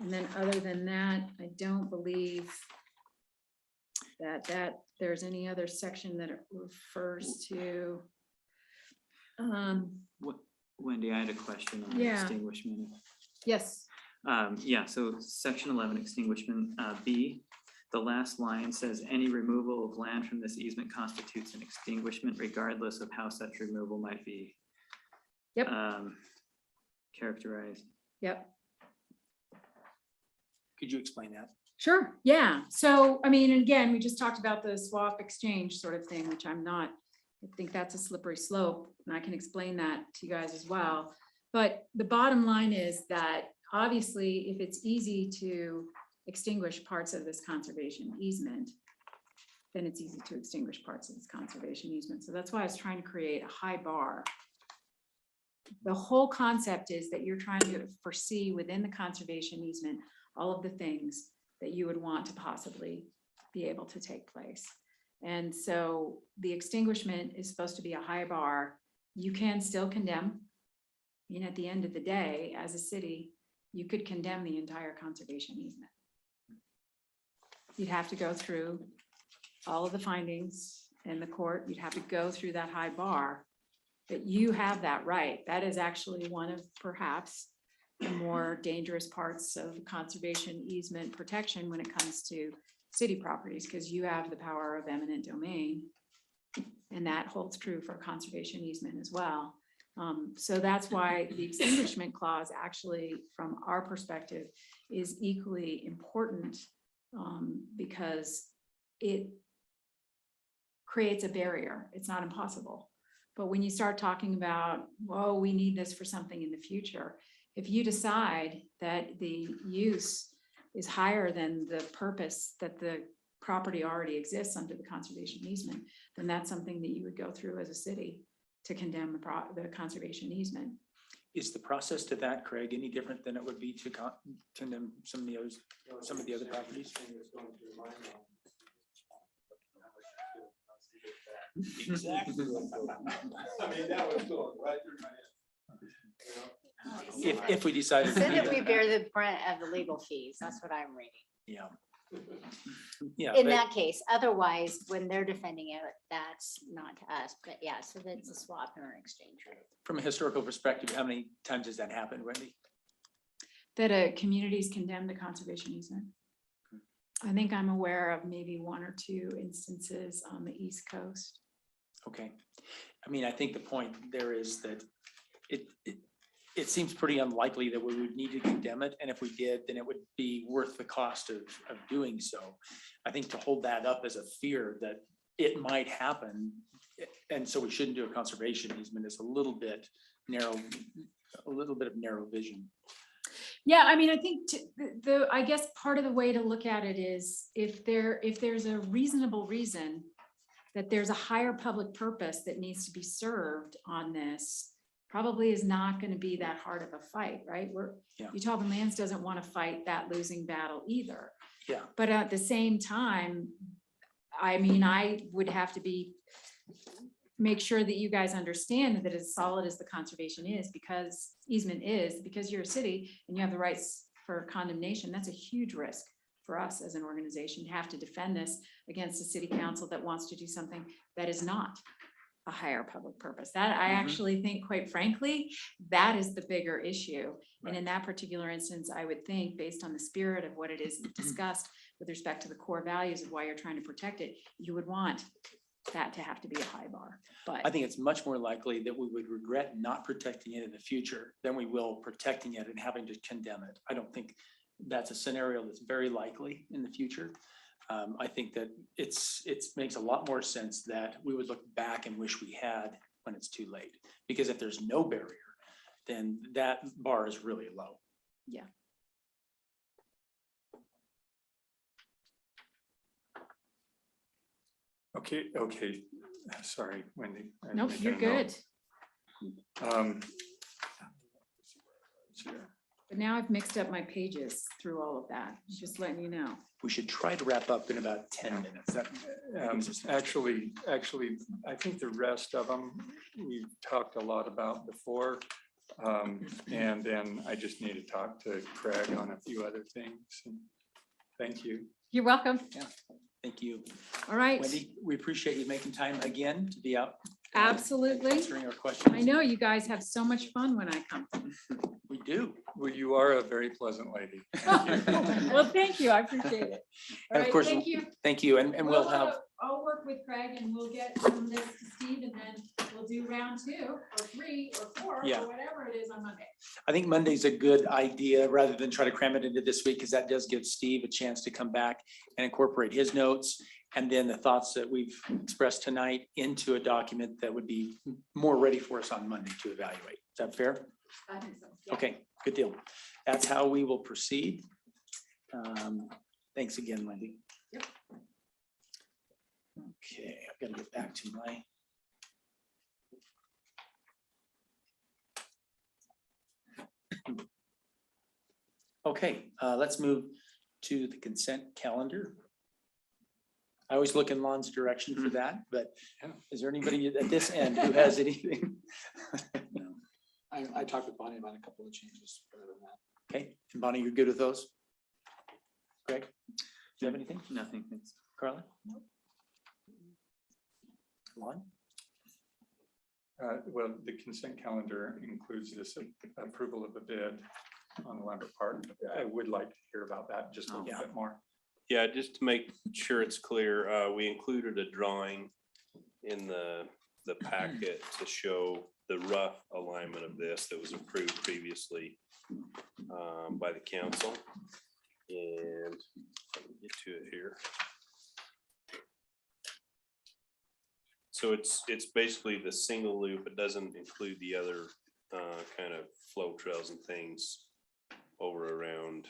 And then other than that, I don't believe that there's any other section that it refers to. Wendy, I had a question on Yeah. extinguishment. Yes, Yeah, so section 11 extinguishment, B, the last line says any removal of land from this easement constitutes an extinguishment regardless of how such removal might be. Yep. Characterized. yep. Could you explain that? Sure, yeah. So, I mean, and again, we just talked about the swap exchange sort of thing, which I think that's a slippery slope, and I can explain that to you guys as well. But the bottom line is that obviously, if it's easy to extinguish parts of this conservation easement, then it's easy to extinguish parts of this conservation easement. So that's why I was trying to create a high bar. The whole concept is that you're trying to foresee within the conservation easement all of the things that you would want to possibly be able to take place. And so the extinguishment is supposed to be a high bar. You can still condemn. And at the end of the day, as a city, you could condemn the entire conservation easement. You'd have to go through all of the findings in the court. You'd have to go through that high bar. But you have that right. That is actually one of perhaps the more dangerous parts of conservation easement protection when it comes to city properties, because you have the power of eminent domain. And that holds true for conservation easement as well. So that's why the extinguishment clause actually, from our perspective, is equally important, because it creates a barrier. It's not impossible. But when you start talking about, whoa, we need this for something in the future, if you decide that the use is higher than the purpose that the property already exists under the conservation easement, then that's something that you would go through as a city to condemn the conservation easement. Is the process to that, Craig, any different than it would be to condemn some of the other properties? Exactly. I mean, that was going right through my head. If we decided to Said do that we that. bear the brunt of the legal fees. That's what I'm reading. Yeah. Yeah. In but- that case, otherwise, when they're defending it, that's not to us, but yeah, so that's a swap or an exchange rate. From a historical perspective, how many times has that happened, Wendy? That a community's condemned a conservation easement. I think I'm aware of maybe 1 or 2 instances on the East Coast. Okay. I mean, I think the point there is that it seems pretty unlikely that we would need to condemn it. And if we did, then it would be worth the cost of doing so. I think to hold that up as a fear that it might happen, and so we shouldn't do a conservation easement, is a little bit narrow, a little bit of narrow vision. Yeah, I mean, I think I guess part of the way to look at it is if there's a reasonable reason that there's a higher public purpose that needs to be served on this, probably is not going to be that hard of a fight, right? Yeah. Utah Lands doesn't want to fight that losing battle either. Yeah. But at the same time, I mean, I would have to make sure that you guys understand that as solid as the conservation is, because easement is, because you're a city and you have the rights for condemnation, that's a huge risk for us as an organization to have to defend this against a city council that wants to do something that is not a higher public purpose. That I actually think, quite frankly, that is the bigger issue. And in that particular instance, I would think, based on the spirit of what it is discussed with respect to the core values of why you're trying to protect it, you would want that to have to be a high bar. But I think it's much more likely that we would regret not protecting it in the future than we will protecting it and having to condemn it. I don't think that's a scenario that's very likely in the future. I think that it makes a lot more sense that we would look back and wish we had when it's too late. Because if there's no barrier, then that bar is really low. yeah. Okay, sorry, Wendy. I'm Nope, making you're a note. good. But now I've mixed up my pages through all of that, just letting you know. We should try to wrap up in about 10 minutes. Actually, I think the rest of them, we've talked a lot about before. And then I just need to talk to Craig on a few other things. And thank you. You're welcome. Thank you. All right. Wendy, we appreciate you making time again to be out. Absolutely. Answering our questions. I know you guys have so much fun when I come. We do. Well, you are a very pleasant lady. Well, thank you. I appreciate it. All And of right, course, thank you. thank you. And we'll have, I'll work with Craig and we'll get some of this to Steve and then we'll do round 2 or 3 or 4 Yeah. or whatever it is on Monday. I think Monday's a good idea rather than try to cram it into this week, because that does give Steve a chance to come back and incorporate his notes and then the thoughts that we've expressed tonight into a document that would be more ready for us on Monday to evaluate. Is that fair? I think so. Yeah. Okay, good deal. That's how we will proceed. Thanks again, Wendy. Yep. Okay, I've got to get back to my. Okay, let's move to the consent calendar. I always look in Lon's direction for that, but is there anybody at this end who has anything? I talked with Bonnie about a couple of changes. Other than that. Okay, and Bonnie, you're good with those? Greg, do you have anything? Nothing, thanks. Carla? Lon? Well, the consent calendar includes this approval of the bid on the Lambert Park. I would like to hear about that just a little Yeah. bit more. Yeah, just to make sure it's clear, we included a drawing in the packet to show the rough alignment realignment of this that was approved previously by the council. And let me get to it here. So it's basically the single loop. It doesn't include the other kind of flow trails and things over around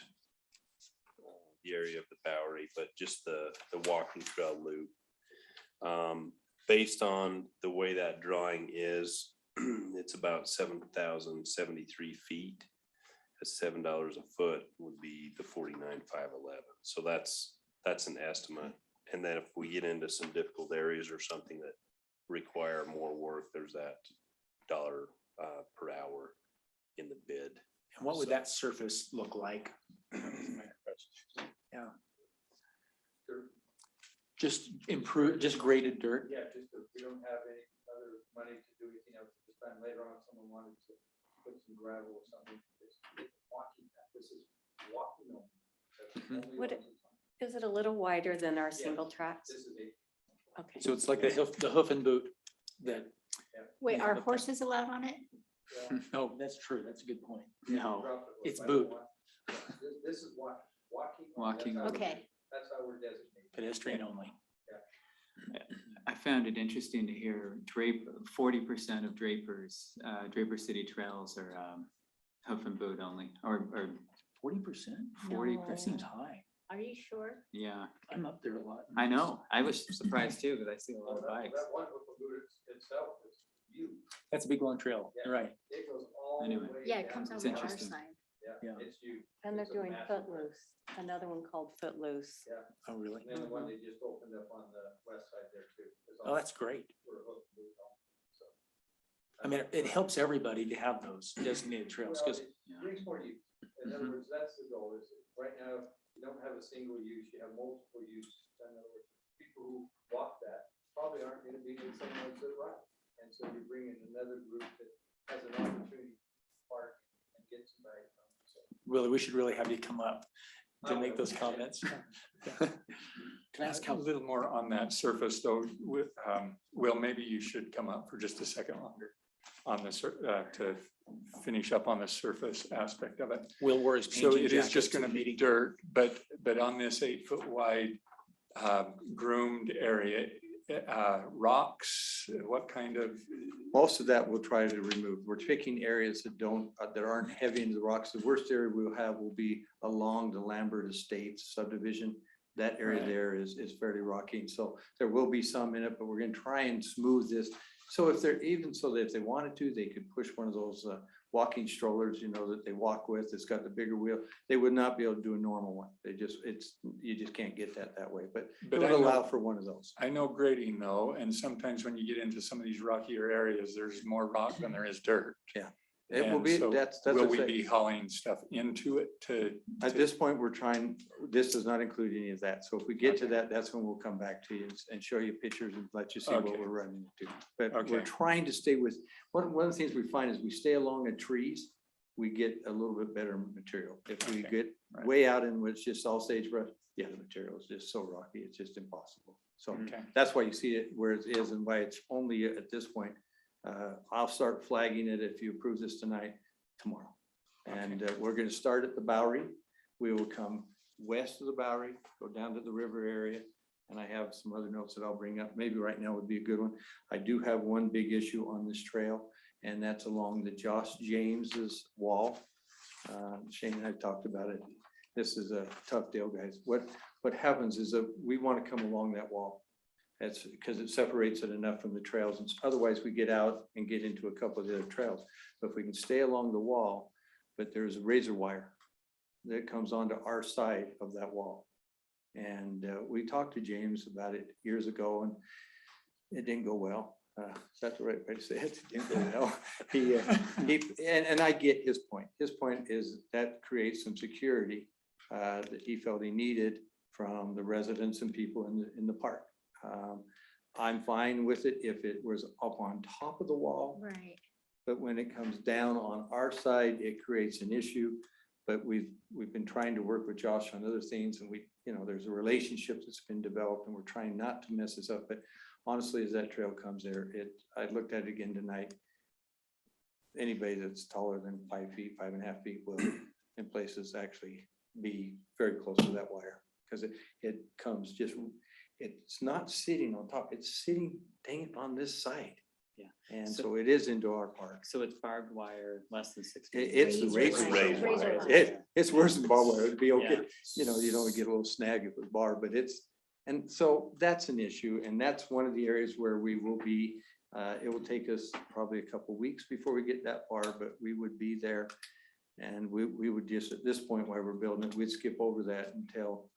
the area of the Bowery, but just the walking trail loop. Based on the way that drawing is, it's about 7,073 feet. At $7 a foot would be the 49,511. So that's an estimate. And then if we get into some difficult areas or something that require more work, there's that dollar per hour in the bid. And what would that surface look like? Yeah. Just improve, just graded dirt? Yeah, just if we don't have any other money to do anything else this time, later on, if someone wanted to put some gravel or something, it's walking path. This is walking only. That's only Would on it- the- Is it a little wider than our Yes. single tracks? This is a, Okay. So it's like the hoof and boot that, Wait, Yeah, are but- horses allowed on it? well, no, that's true. That's a good point. you No, drop it, it's but boot. This is walking. Walking That's how only. we're- Okay. That's how we're designated. Pedestrian only. I found it interesting to hear 40% of Draper City trails are hoof and boot only, or 40%? 40. That seems high. Are you sure? Yeah, I'm up there a lot. I know. I was surprised too, because I see a lot Well, of that bikes. one with the boot itself is huge. That's a big long trail. Yeah. You're right. It goes all the Anyway. way. Yeah, it down comes to over the our bottom. interesting. side. Yeah. It's huge. And they're It's a doing massive Footloose, another one called Footloose. Yeah, Oh, really? and then the one they just opened up on the west side there too. is Oh, that's great. we're hooked with them, so. I mean, it helps everybody to have those designated trails Well, because it brings more use. In other words, that's the goal is right now, you don't have a single use, you have multiple use. In other words, people who walk that probably aren't going to be the same ones that ride. And so you bring in another group that has an opportunity to park and get some value from it. So really, we should really have you come up to make those comments. Can I ask A how, little more on that surface though, with, Will, maybe you should come up for just a second longer on the, to finish up on the surface aspect of it. Will wear his So painting it is just jacket gonna to the be meeting. dirt, but on this 8-foot wide groomed area, rocks, what kind of, Most of that we'll try to remove. We're picking areas that that aren't heavy into the rocks. The worst area we'll have will be along the Lambert Estates subdivision. That area Right. there is fairly rocky. And so there will be some in it, but we're gonna try and smooth this. So if they're even so that if they wanted to, they could push one of those walking strollers, that they walk with. It's got the bigger wheel. They would not be able to do a normal one. You just can't get that way, but it but would I know- allow for one of those. I know grading though, and sometimes when you get into some of these rockier areas, there's more rock than there is dirt. It will And be, so that's will what we I'm be saying. hauling stuff into it to? At this point, this does not include any of that. So if we get to that, that's when we'll come back to you and show you pictures and let you see what Okay. we're running into. But we're Okay. trying to stay with, one of the things we find is we stay along the trees, we get a little bit better material. If we Okay, get right. way out in which just all sagebrush, the material is just so rocky, it's just impossible. So Okay, that's why you see it where it is and why it's only at this point. I'll start flagging it if you approve this tonight, tomorrow. And we're gonna start at the Bowery. We will come west of the Bowery, go down to the river area. And I have some other notes that I'll bring up. Maybe right now would be a good one. I do have one big issue on this trail, and that's along the Josh James's wall. Shane and I talked about it. This is a tough deal, guys. What happens is that we want to come along that wall. That's because it separates it enough from the trails. And otherwise we get out and get into a couple of the other trails. But if we can stay along the wall, but there's a razor wire that comes onto our side of that wall. And we talked to James about it years ago and it didn't go well. Is that the right way to say it? It didn't go well. And I get his point. His point is that creates some security that he felt he needed from the residents and people in the park. I'm fine with it if it was up on top of the wall, Right. but when it comes down on our side, it creates an issue. But we've been trying to work with Josh on other things and there's a relationship that's been developed and we're trying not to mess this up. But honestly, as that trail comes there, I looked at it again tonight. anybody that's taller than 5 feet, 5.5 feet will in places actually be very close to that wire. Because it comes just, it's not sitting on top, it's sitting, dang it, on this side. Yeah. And So- so it is into our park. So it's barbed wire, less than 6 It- feet. It's the Razor razor. wire. wire. It's worse than barbed wire. It'd be okay. Yeah. You know, you'd only get a little snag if it was bar, but and so that's an issue. And that's one of the areas where we will be, it will take us probably a couple weeks before we get that far, but we would be there. And we would just, at this point while we're building it, we'd skip over that until,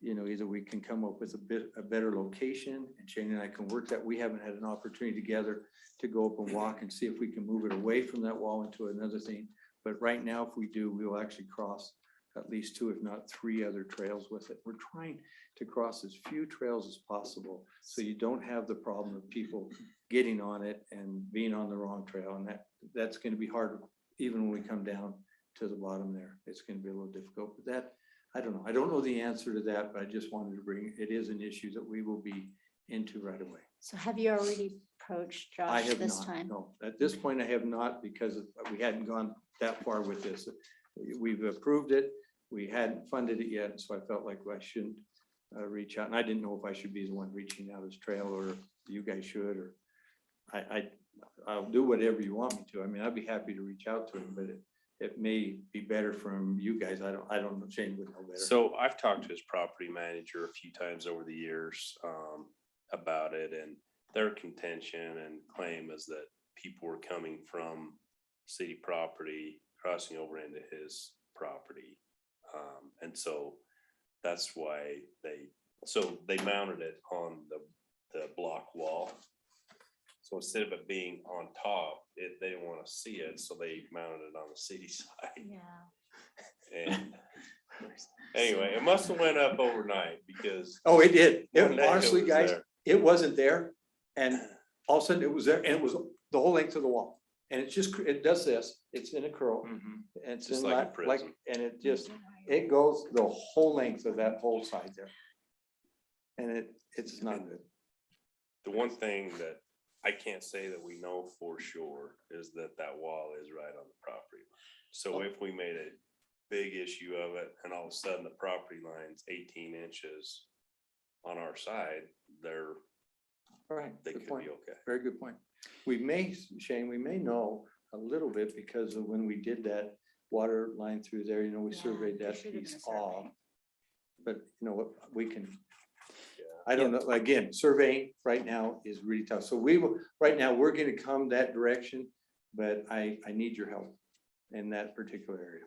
either we can come up with a better location and Shane and I can work that. We haven't had an opportunity together to go up and walk and see if we can move it away from that wall into another thing. But right now, if we do, we will actually cross at least 2, if not 3 other trails with it. We're trying to cross as few trails as possible, so you don't have the problem of people getting on it and being on the wrong trail. And that's gonna be hard, even when we come down to the bottom there. It's gonna be a little difficult, but that, I don't know. I don't know the answer to that, but I just wanted to bring, it is an issue that we will be into right away. So have you already approached I Josh have this not, time? no. At this point, I have not, because we hadn't gone that far with this. We've approved it. We hadn't funded it yet, so I felt like I shouldn't reach out. And I didn't know if I should be the one reaching out as trail, or if you guys should, or I'll do whatever you want me to. I mean, I'd be happy to reach out to him, but it may be better from you guys. I don't know. Shane would know better. So I've talked to his property manager a few times over the years about it, and their contention and claim is that people were coming from city property, crossing over into his property. And so that's why they mounted it on the block wall. So instead of it being on top, they didn't want to see it, so they mounted it on the city side. Yeah. And anyway, it must have went up overnight because. Oh, it did. one day Honestly, was guys, there. it wasn't there. And all of a sudden it was there, and it was the whole length of the wall. And it does this, it's in a curl. Mhm. And it's Just in like a prism. and it goes the whole length of that whole side there. And it's not good. The one thing that I can't say that we know for sure is that wall is right on the property line. So if we made a big issue of it and all of a sudden the property line's 18 inches on our side, Right. they Good could point. be okay. Very good point. Shane, we may know a little bit because of when we did that water line through there, we Yeah, surveyed there that should have piece been a survey. off. But what, we can, Yeah. I don't know, again, surveying right now is really tough. So right now, we're gonna come that direction, but I need your help in that particular area.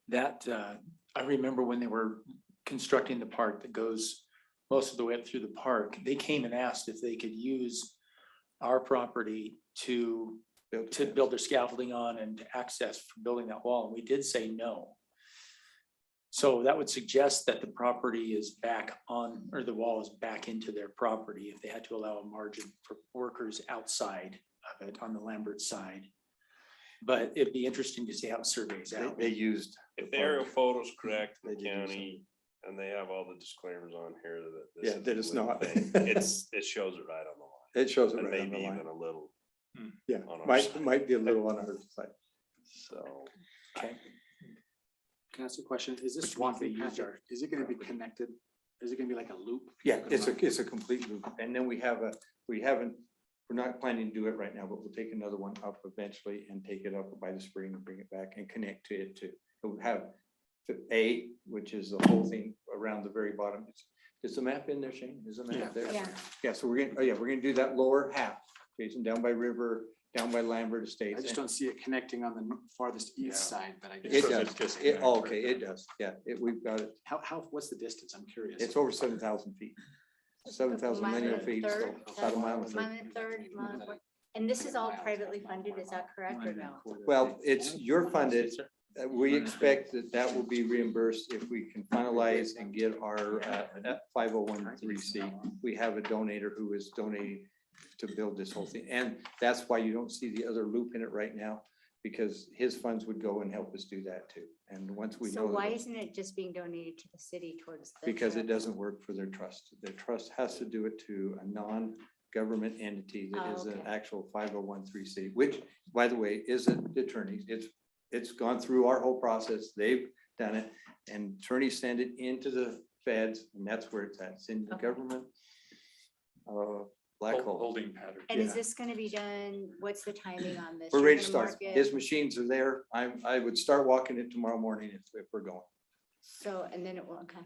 That, I remember when they were constructing the park that goes most of the way up through the park, they came and asked if they could use our property to build their scaffolding on and to access for building that wall. And we did say no. So that would suggest that the property is back on, or the wall is back into their property if they had to allow a margin for workers outside of it on the Lambert side. But it'd be interesting to see how it surveys out. They used. If the aerial photo's correct in They the did use county and they have all the disclaimers on here that. Yeah, that it's not. It shows it right on the line. It shows it And right on the maybe line. even a little. Yeah, on our might side. be a little on our side. So. Okay. Can I ask a question? Is this Which means they walking used path, our is it gonna be property. connected? Is it gonna be like a loop? Yeah, it's a complete loop. And then we're not planning to do it right now, but we'll take another one up eventually and take it up by the spring and bring it back and connect to it too. We'll have A, which is the whole thing around the very bottom. Is the map in there, Shane? Is the map there? Yeah. Yeah, so we're gonna do that lower half, Jason, down by River, down by Lambert Estates. I just don't see it connecting on the farthest east Yeah. side, but I It guess. So does. it's just It, connect okay, right it does. Yeah, we've got it. What's the distance? I'm curious. It's over 7,000 feet. 7,000 linear feet, so about a mile and a third. Mile and a third, mile and a quarter. And this is all privately funded, is that correct or no? Well, you're funded. We expect that will be reimbursed if we can finalize and get our 501(c)(3). We have a donator who is donating to build this whole thing. And that's why you don't see the other loop in it right now, because his funds would go and help us do that too. And once we So know. why that- isn't it just being donated to the city towards the? Because it trail? doesn't work for their trust. Their trust has to do it to a government entity that Oh, is an okay. actual 501(c)(3), which, by the way, isn't the attorneys. It's gone through our whole process. They've done it, and attorneys send it into the feds, and that's where it's at. It's in the Okay. government. Black hole. Holding pattern. And is Yeah. this gonna be done, what's the timing on this? We're You're ready to gonna start. mark it- His machines are there. I would start walking it tomorrow morning if we're going. So, and then it will, okay.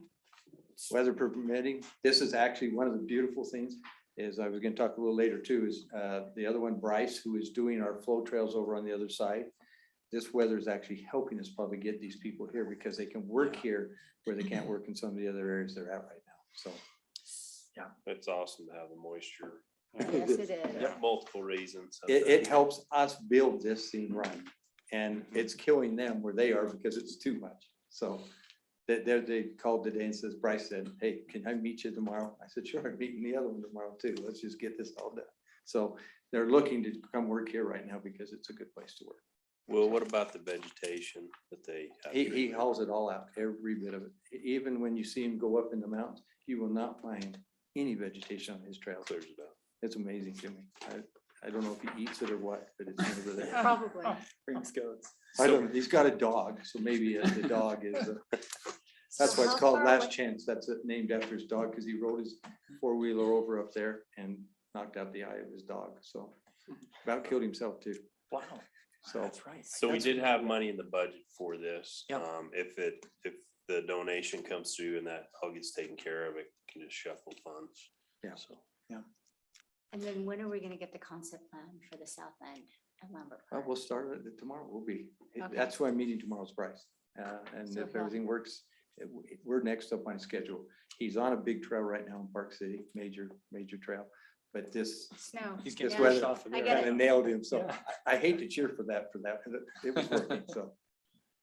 Weather permitting. This is actually one of the beautiful things is I was gonna talk a little later too, is the other one, Bryce, who is doing our flow trails over on the other side. This weather is actually helping us probably get these people here because they can work here where they can't work in some of the other areas they're at right now. So It's awesome to have the moisture. Yes, it is. Yeah, multiple reasons. it helps us build this thing right. And it's killing them where they are because it's too much. So they called today and says, Bryce said, hey, can I meet you tomorrow? I said, sure, I'm meeting the other one tomorrow too. Let's just get this all done. So they're looking to come work here right now because it's a good place to work. Well, what about the vegetation that they? have to He remove? hauls it all out, every bit of it. Even when you see him go up in the mountains, you will not find any vegetation on his trails. Clears it out. It's amazing to me. I don't know if he eats it or what, but it's never there. Probably. Brings goats. I don't know. He's got a dog, so maybe the dog is, that's So why it's how called far Last away- Chance. That's named after his dog because he rode his four-wheeler over up there and knocked out the eye of his dog. So about killed himself too. Wow, So that's right. So we did have money in the budget for this. Yep. If the donation comes through and that all gets taken care of, it can just shuffle funds. Yeah. So. And then when are we gonna get the concept plan for the south end of Lambert Park? we'll start it tomorrow. We'll be, Okay. that's who I'm meeting tomorrow's Bryce. And So if he'll- everything works, we're next up on schedule. He's on a big trail right now in Park City, major trail. But this Snow. He's This getting weather- pushed off of I there. get kind it. of nailed him. So Yeah. I hate to cheer for that, because it was working.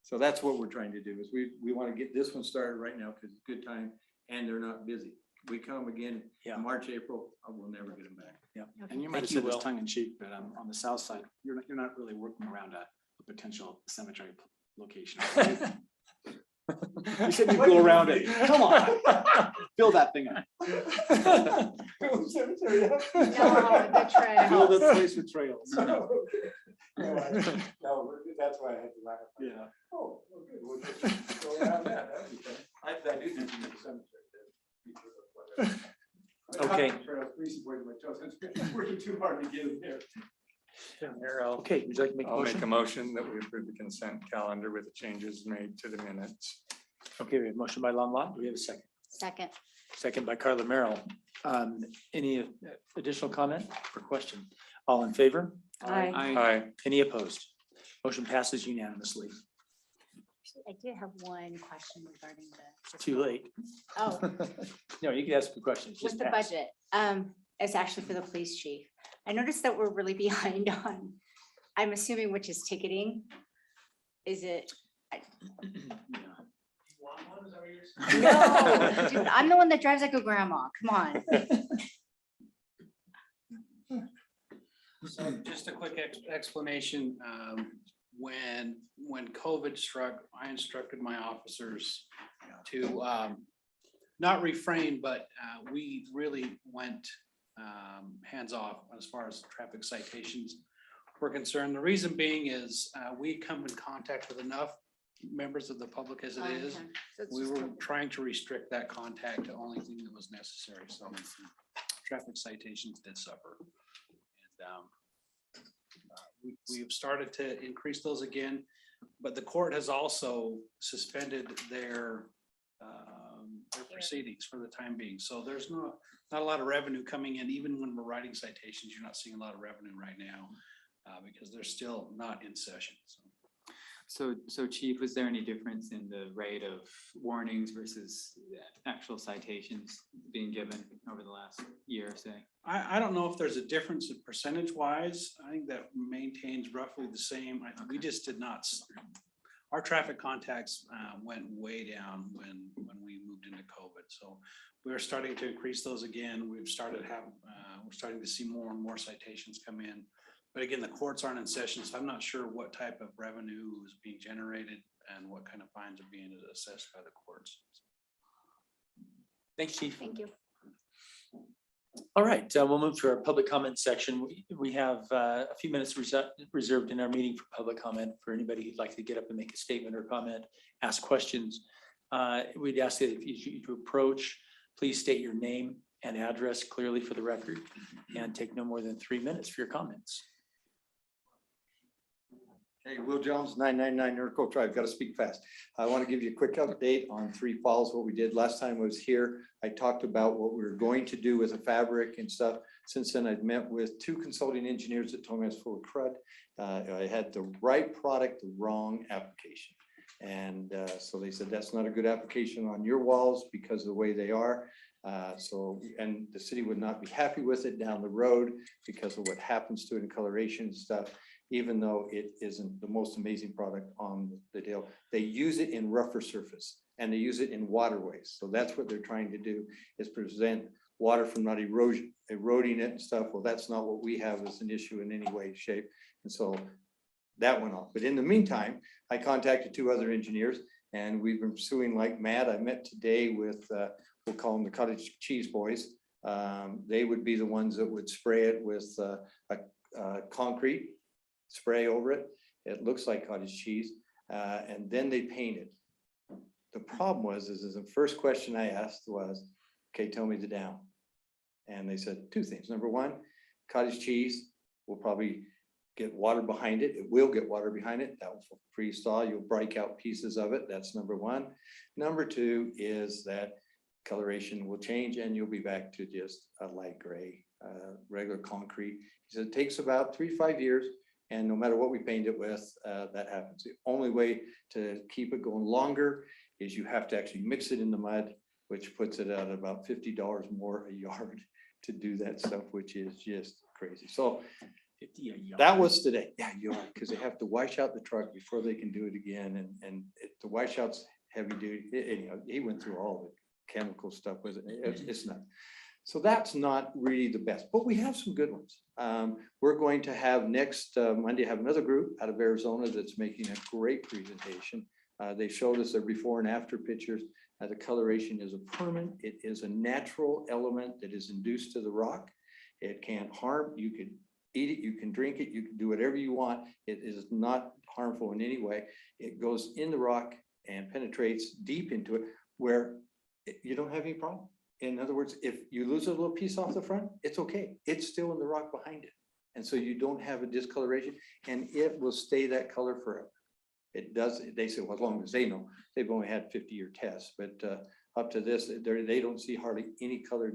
So that's what we're trying to do is we want to get this one started right now because it's a good time and they're not busy. We come again Yeah. in March, April, we'll never get them back. And you might have Thank you, said this Will. tongue in cheek, but on the south side, you're not really working around a potential cemetery location. You said you'd go around it. Come on, fill that thing up. No, the Build trail. a place with trails. No, that's why I had to laugh. Yeah. Oh, okay, we'll just go around that. That'd be fun. I do think in the cemetery. Okay. It's working too hard to get in there. Okay, would you like to make a I'll make a motion? motion that we approve the consent calendar with the changes made to the minutes. Okay, we have a motion by Lon Lot. Do we have a second? Second. Second by Carla Merrill. Any additional comment or question? All in favor? Aye. Aye. Any opposed? Motion passes unanimously. I did have one question regarding the. Too late. Oh, No, you can ask the questions. with Just the pass. budget, it's actually for the police chief. I noticed that we're really behind on, I'm assuming which is ticketing. Is it? No, dude, I'm the one that drives like a grandma. Come on. So just a quick explanation. When COVID struck, I instructed my officers to not refrain, but we really went hands off as far as traffic citations were concerned. The reason being is we come in contact with enough members of the public as it is. Okay, so it's We just were COVID. trying to restrict that contact to only thing that was necessary, so traffic citations did suffer. And we've started to increase those again, but the court has also suspended their proceedings for the time being. So there's not a lot of revenue coming in, even when we're writing citations, you're not seeing a lot of revenue right now because they're still not in session, so. So Chief, was there any difference in the rate of warnings versus actual citations being given over the last year, say? I don't know if there's a difference in percentage wise. I think that maintains roughly the same. We just did not, our traffic contacts went way down when we moved into COVID. So we're starting to increase those again. We're starting to see more and more citations come in. But again, the courts aren't in session, so I'm not sure what type of revenue is being generated and what kind of fines are being assessed by the courts. Thanks, Chief. Thank you. All right, we'll move to our public comment section. We have a few minutes reserved in our meeting for public comment for anybody who'd like to get up and make a statement or comment, ask questions. We'd ask that if you approach, please state your name and address clearly for the record and take no more than 3 minutes for your comments. Hey, Will Jones, 999 Norco Drive. Got to speak fast. I want to give you a quick update on Three Falls, what we did last time I was here. I talked about what we were going to do with the fabric and stuff. Since then, I've met with 2 consulting engineers that told me I was full of crud. I had the right product, the wrong application. And so they said, that's not a good application on your walls because of the way they are. And the city would not be happy with it down the road because of what happens to it in coloration and stuff. Even though it isn't the most amazing product on the deal. They use it in rougher surface and they use it in waterways. So that's what they're trying to do, is prevent water from not eroding it and stuff. Well, that's not what we have as an issue in any way, shape. And so that went off. But in the meantime, I contacted 2 other engineers and we've been pursuing like mad. I met today with, we'll call them the cottage cheese boys. They would be the ones that would spray it with concrete spray over it. It looks like cottage cheese, and then they paint it. The problem was, is the first question I asked was, okay, tell me the down. And they said 2 things. Number 1, cottage cheese will probably get water behind it. It will get water behind it. That will freeze thaw. You'll break out pieces of it. That's number 1. Number 2 is that coloration will change and you'll be back to just a light gray, regular concrete. He said it takes about 3 to 5 years. And no matter what we paint it with, that happens. The only way to keep it going longer is you have to actually mix it in the mud, which puts it at about $50 more a yard to do that stuff, which is just crazy. So that was today. Yeah, you are, because they have to wash out the truck before they can do it again. And the wash out's heavy duty. Anyhow, he went through all the chemical stuff with it. It's not. So that's not really the best, but we have some good ones. We're going to have next Monday, have another group out of Arizona that's making a great presentation. They showed us their before and after pictures. The coloration is a permanent. It is a natural element that is induced to the rock. It can't harm. You can eat it, you can drink it, you can do whatever you want. It is not harmful in any way. It goes in the rock and penetrates deep into it where you don't have any problem. In other words, if you lose a little piece off the front, it's okay. It's still in the rock behind it. And so you don't have a discoloration and it will stay that color forever. It does. They say, well, as long as they know, they've only had 50-year tests, but up to this, they don't see hardly any color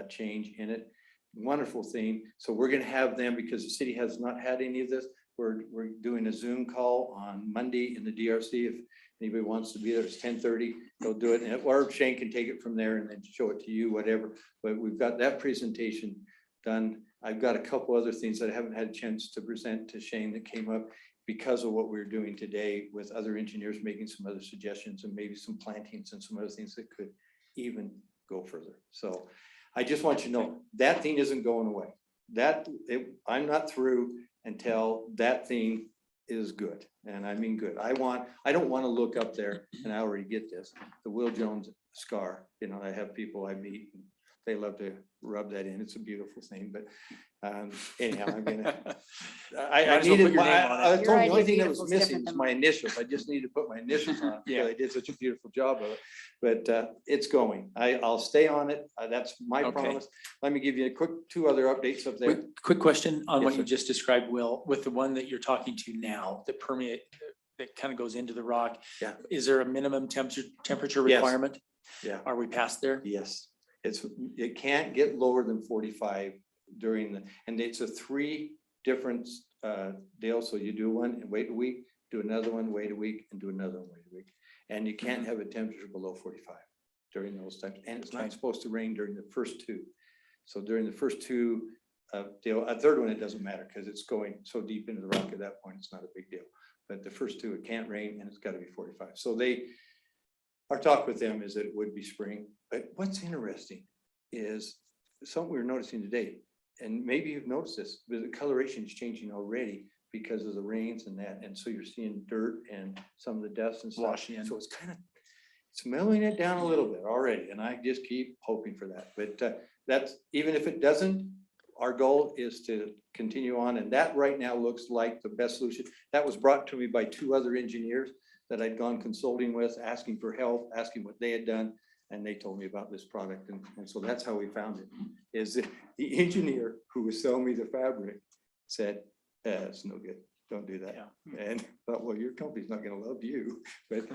change in it. Wonderful thing. So we're going to have them, because the city has not had any of this. We're doing a Zoom call on Monday in the DRC. If anybody wants to be there, it's 10:30. They'll do it, or Shane can take it from there and then show it to you, whatever. But we've got that presentation done. I've got a couple other things that I haven't had a chance to present to Shane that came up because of what we're doing today with other engineers making some other suggestions and maybe some plantings and some other things that could even go further. So I just want you to know that thing isn't going away. I'm not through until that thing is good. And I mean good. I don't want to look up there, and I already get this, the Will Jones scar. You know, I have people I meet and they love to rub that in. It's a beautiful thing. But anyhow, I'm gonna I needed I told you the only thing that was missing was my initials. I just needed to put my initials on it. Yeah, I did such a beautiful job of it. But it's going. I'll stay on it. That's my promise. Let me give you a quick 2 other updates up there. Quick question on Yes, what you sir. just described, Will, with the one that you're talking to now, that permeate, that kind of goes into the rock. Yeah. Is there a minimum temperature Yes. requirement? Yeah. Are we past there? Yes, it can't get lower than 45 during and it's a 3 different deal. So you do one and wait a week, do another one, wait a week, and do another one, wait a week. And you can't have a temperature below 45 during those times. And it's not supposed to rain during the first 2. So during the first 2 deal, a third one, it doesn't matter because it's going so deep into the rock at that point, it's not a big deal. But the first 2, it can't rain and it's got to be 45. So our talk with them is that it would be spring. But what's interesting is something we're noticing today, and maybe you've noticed this, but the coloration is changing already because of the rains and that. And so you're seeing dirt and some of the dust and stuff. Washing in. So it's mellowing it down a little bit already. And I just keep hoping for that. But that's, even if it doesn't, our goal is to continue on, and that right now looks like the best solution. That was brought to me by 2 other engineers that I'd gone consulting with, asking for help, asking what they had done, and they told me about this product, and so that's how we found it. Is that the engineer who was selling me the fabric said, it's no good, don't do that. And thought, well, your company's not gonna love you, but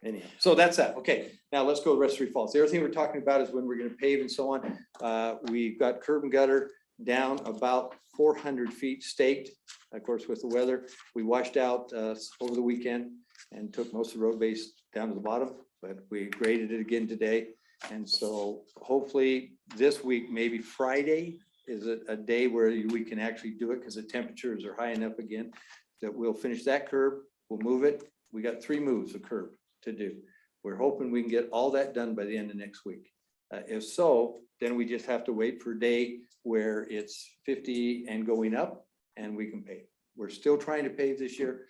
anyhow, so that's that. Okay, now let's go to the rest of Three Falls. The other thing we're talking about is when we're gonna pave and so on. We've got curb and gutter down about 400 feet staked. Of course, with the weather, we washed out over the weekend and took most of the road base down to the bottom, but we graded it again today. And so hopefully this week, maybe Friday, is a day where we can actually do it because the temperatures are high enough again that we'll finish that curb, we'll move it. We got 3 moves of curb to do. We're hoping we can get all that done by the end of next week. If so, then we just have to wait for a day where it's 50 and going up and we can pave. We're still trying to pave this year.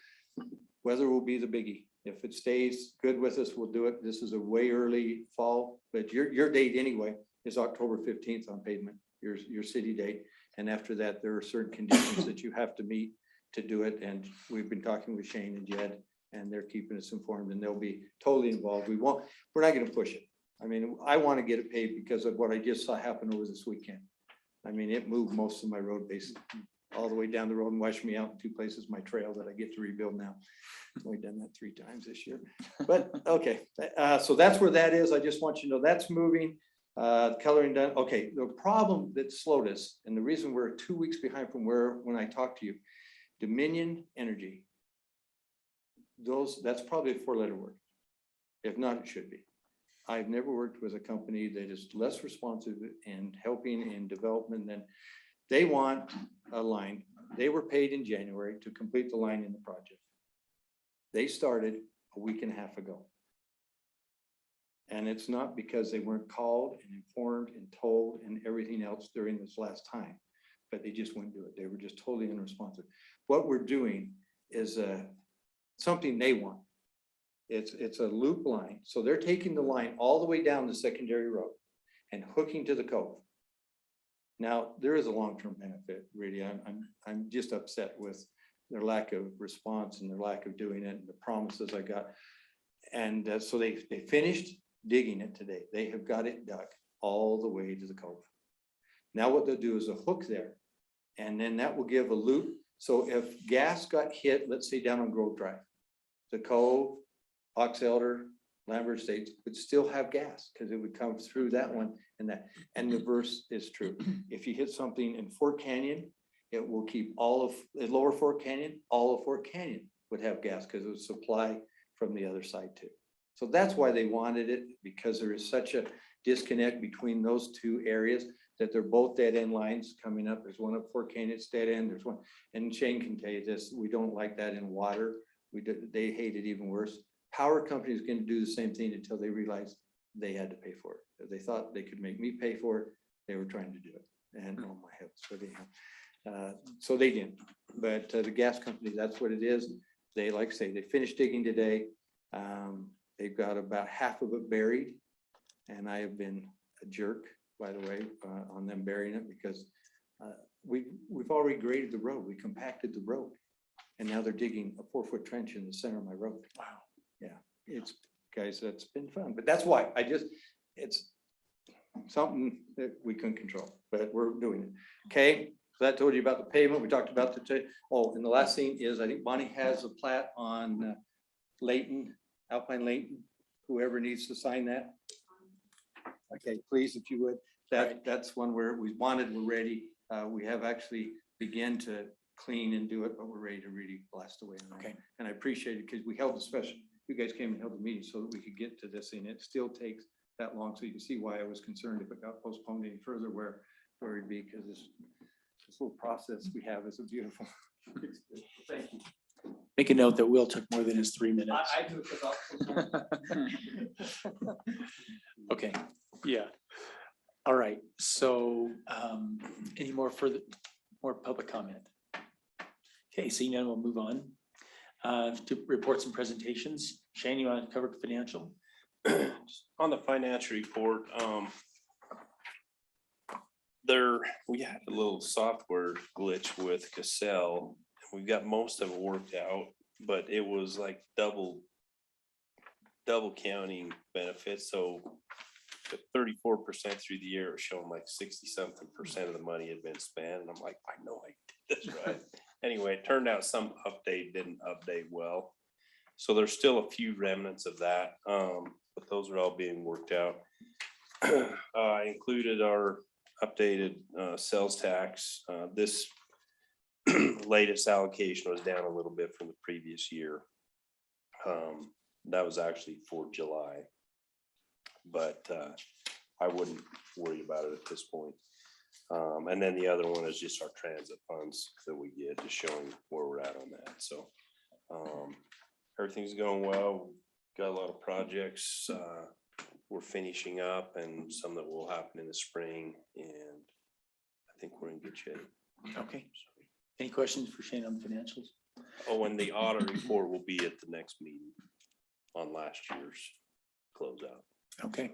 Weather will be the biggie. If it stays good with us, we'll do it. This is a way early fall, but your date anyway is October 15th on pavement, your city date. And after that, there are certain conditions that you have to meet to do it. And we've been talking with Shane and Jed, and they're keeping us informed, and they'll be totally involved. We're not going to push it. I mean, I want to get it paved because of what I just saw happen over this weekend. I mean, it moved most of my road base all the way down the road and washed me out in 2 places, my trail that I get to rebuild now. I've only done that 3 times this year, but okay. So that's where that is. I just want you to know that's moving, coloring done. Okay, the problem that slowed us, and the reason we're 2 weeks behind from when I talked to you, Dominion Energy. That's probably a 4-letter word. If not, it should be. I've never worked with a company that is less responsive and helping in development than they want a line. They were paid in January to complete the line in the project. They started a week and a half ago. And it's not because they weren't called and informed and told and everything else during this last time, but they just wouldn't do it. They were just totally unresponsive. What we're doing is something they want. It's a loop line. So they're taking the line all the way down the secondary road and hooking to the cove. Now, there is a long-term benefit, really. I'm just upset with their lack of response and their lack of doing it and the promises I got. And so they finished digging it today. They have got it dug all the way to the cove. Now what they'll do is a hook there, and then that will give a loop. So if gas got hit, let's say down on Grove Drive, the cove, Ox Elder, Lambert Estates would still have gas because it would come through that one and that. And the verse is true. If you hit something in Fort Canyon, it will keep all of Lower Fort Canyon, all of Fort Canyon would have gas because it would supply from the other side too. So that's why they wanted it, because there is such a disconnect between those 2 areas that they're both dead end lines coming up. There's one at Fort Canyon, it's dead end. There's one, and Shane can tell you this, we don't like that in water. They hate it even worse. Power company is going to do the same thing until they realize they had to pay for it. If they thought they could make me pay for it, they were trying to do it. And oh my heavens, but anyhow, so they didn't. But the gas company, that's what it is. They, like I say, they finished digging today. They've got about half of it buried, and I have been a jerk, by the way, on them burying it because we've already graded the road. We compacted the road, and now they're digging a 4-foot trench in the center of my road. Wow. Yeah, it's, guys, that's been fun, but that's why it's something that we couldn't control, but we're doing it. Okay, so that told you about the pavement. We talked about and the last thing is, I think Bonnie has a plat on Layton, Alpine Layton, whoever needs to sign that. Okay, please, if you would. That's one where we're ready. We have actually begun to clean and do it, but we're ready to really blast away on that. Okay. And I appreciate it because we held a special, you guys came and held a meeting so that we could get to this thing. It still takes that long. So you can see why I was concerned if it got postponed any further where it'd be, because this little process we have is a beautiful. Thank you. Make a note that Will took more than his 3 minutes. I took about. Okay, yeah. All right, so any more public comment? Okay, seeing none, we'll move on to reports and presentations. Shane, you want to cover financial? On the financial report, we had a little software glitch with Cassell. We've got most of it worked out, but it was like double counting benefits. So 34% through the year, it was showing like 60-something% of the money had been spent. And I'm like, I know I did this right. Anyway, it turned out some update didn't update well. So there's still a few remnants of that, but those are all being worked out. I included our updated sales tax. This latest allocation was down a little bit from the previous year. That was actually for July, but I wouldn't worry about it at this point. And then the other one is just our transit funds that we get, just showing where we're at on that. So everything's going well. Got a lot of projects we're finishing up, and some that will happen in the spring, and I think we're in good shape. Okay. Any questions for Shane on financials? Oh, and the audit report will be at the next meeting on last year's closeout. Okay.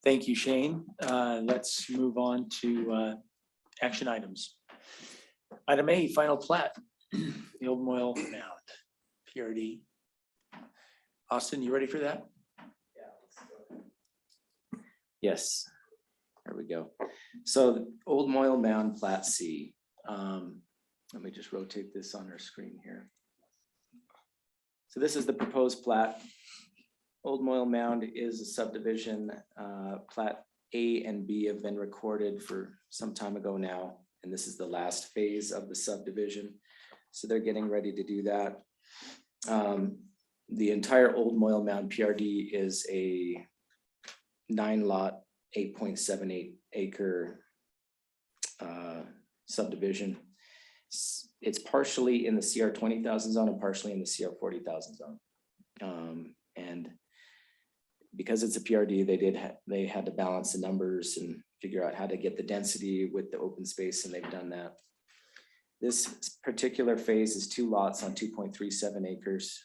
Thank you, Shane. Let's move on to action items. Item A, final plat, the Old Moyle Mound, PRD. Austin, you ready for that? Yes, there we go. So the Old Moyle Mound Plat C. Let me just rotate this on our screen here. So this is the proposed plat. Old Moyle Mound is a subdivision. Plat A and B have been recorded for some time ago now, and this is the last phase of the subdivision. So they're getting ready to do that. The entire Old Moyle Mound PRD is a 9-lot, 8.78 acre subdivision. It's partially in the CR 20,000 zone and partially in the CR 40,000 zone. And because it's a PRD, they had to balance the numbers and figure out how to get the density with the open space, and they've done that. This particular phase is 2 lots on 2.37 acres.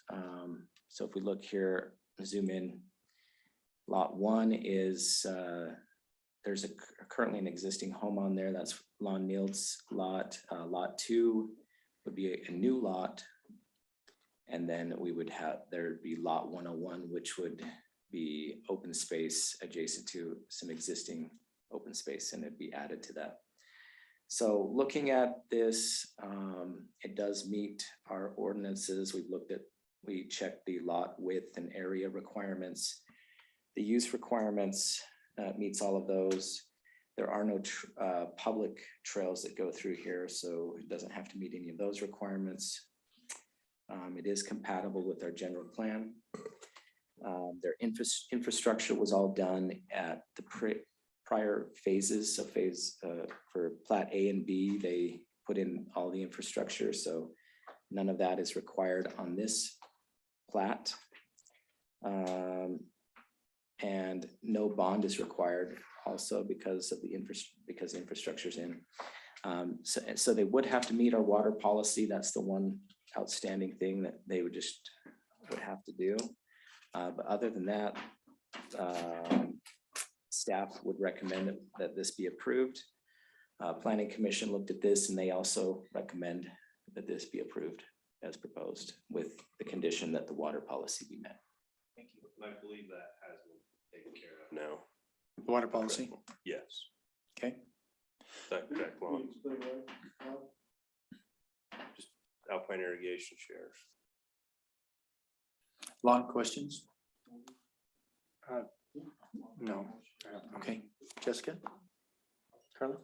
So if we look here, zoom in, lot 1 is, there's currently an existing home on there. That's Lon Neal's lot. Lot 2 would be a new lot. And then we would have, there'd be lot 101, which would be open space adjacent to some existing open space, and it'd be added to that. So looking at this, it does meet our ordinances. We checked the lot width and area requirements. The use requirements meets all of those. There are no public trails that go through here, so it doesn't have to meet any of those requirements. It is compatible with our general plan. Their infrastructure was all done at the prior phases. So phase for plat A and B, they put in all the infrastructure. So none of that is required on this plat. And no bond is required also because of the infrastructure's in. So they would have to meet our water policy. That's the one outstanding thing that they would have to do. But other than that, staff would recommend that this be approved. Planning Commission looked at this and they also recommend that this be approved as proposed with the condition that the water policy be met. Thank you. I believe that has been taken care of now. The water policy? Yes. Okay. Is that correct, Lon? Just Alpine irrigation shares. Long questions? No. Okay. Jessica? Carla?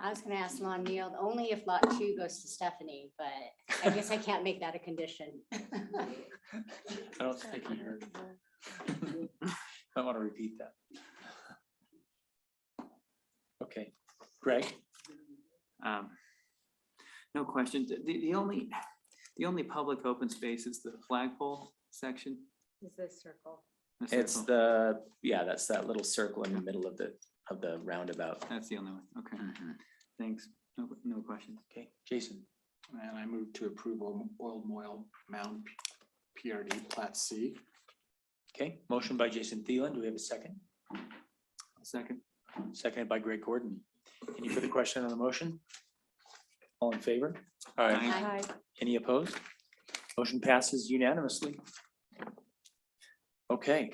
I was gonna ask Lon Neal, only if lot 2 goes to Stephanie, but I guess I can't make that a condition. I don't think you heard. I want to repeat that. Okay, Greg? No questions. The only public open space is the flagpole section. Is this circle? The It's circle. that's that little circle in the middle of the roundabout. That's the only one. Okay, Mhm. thanks. No questions. Okay, Jason? And I move to approve Old Moyle Mound PRD Plat C. Okay, motion by Jason Thielen. Do we have a second? Second. seconded by Greg Gordon. Any further question on the motion? All in favor? Aye. Hi. Any opposed? Motion passes unanimously. Okay.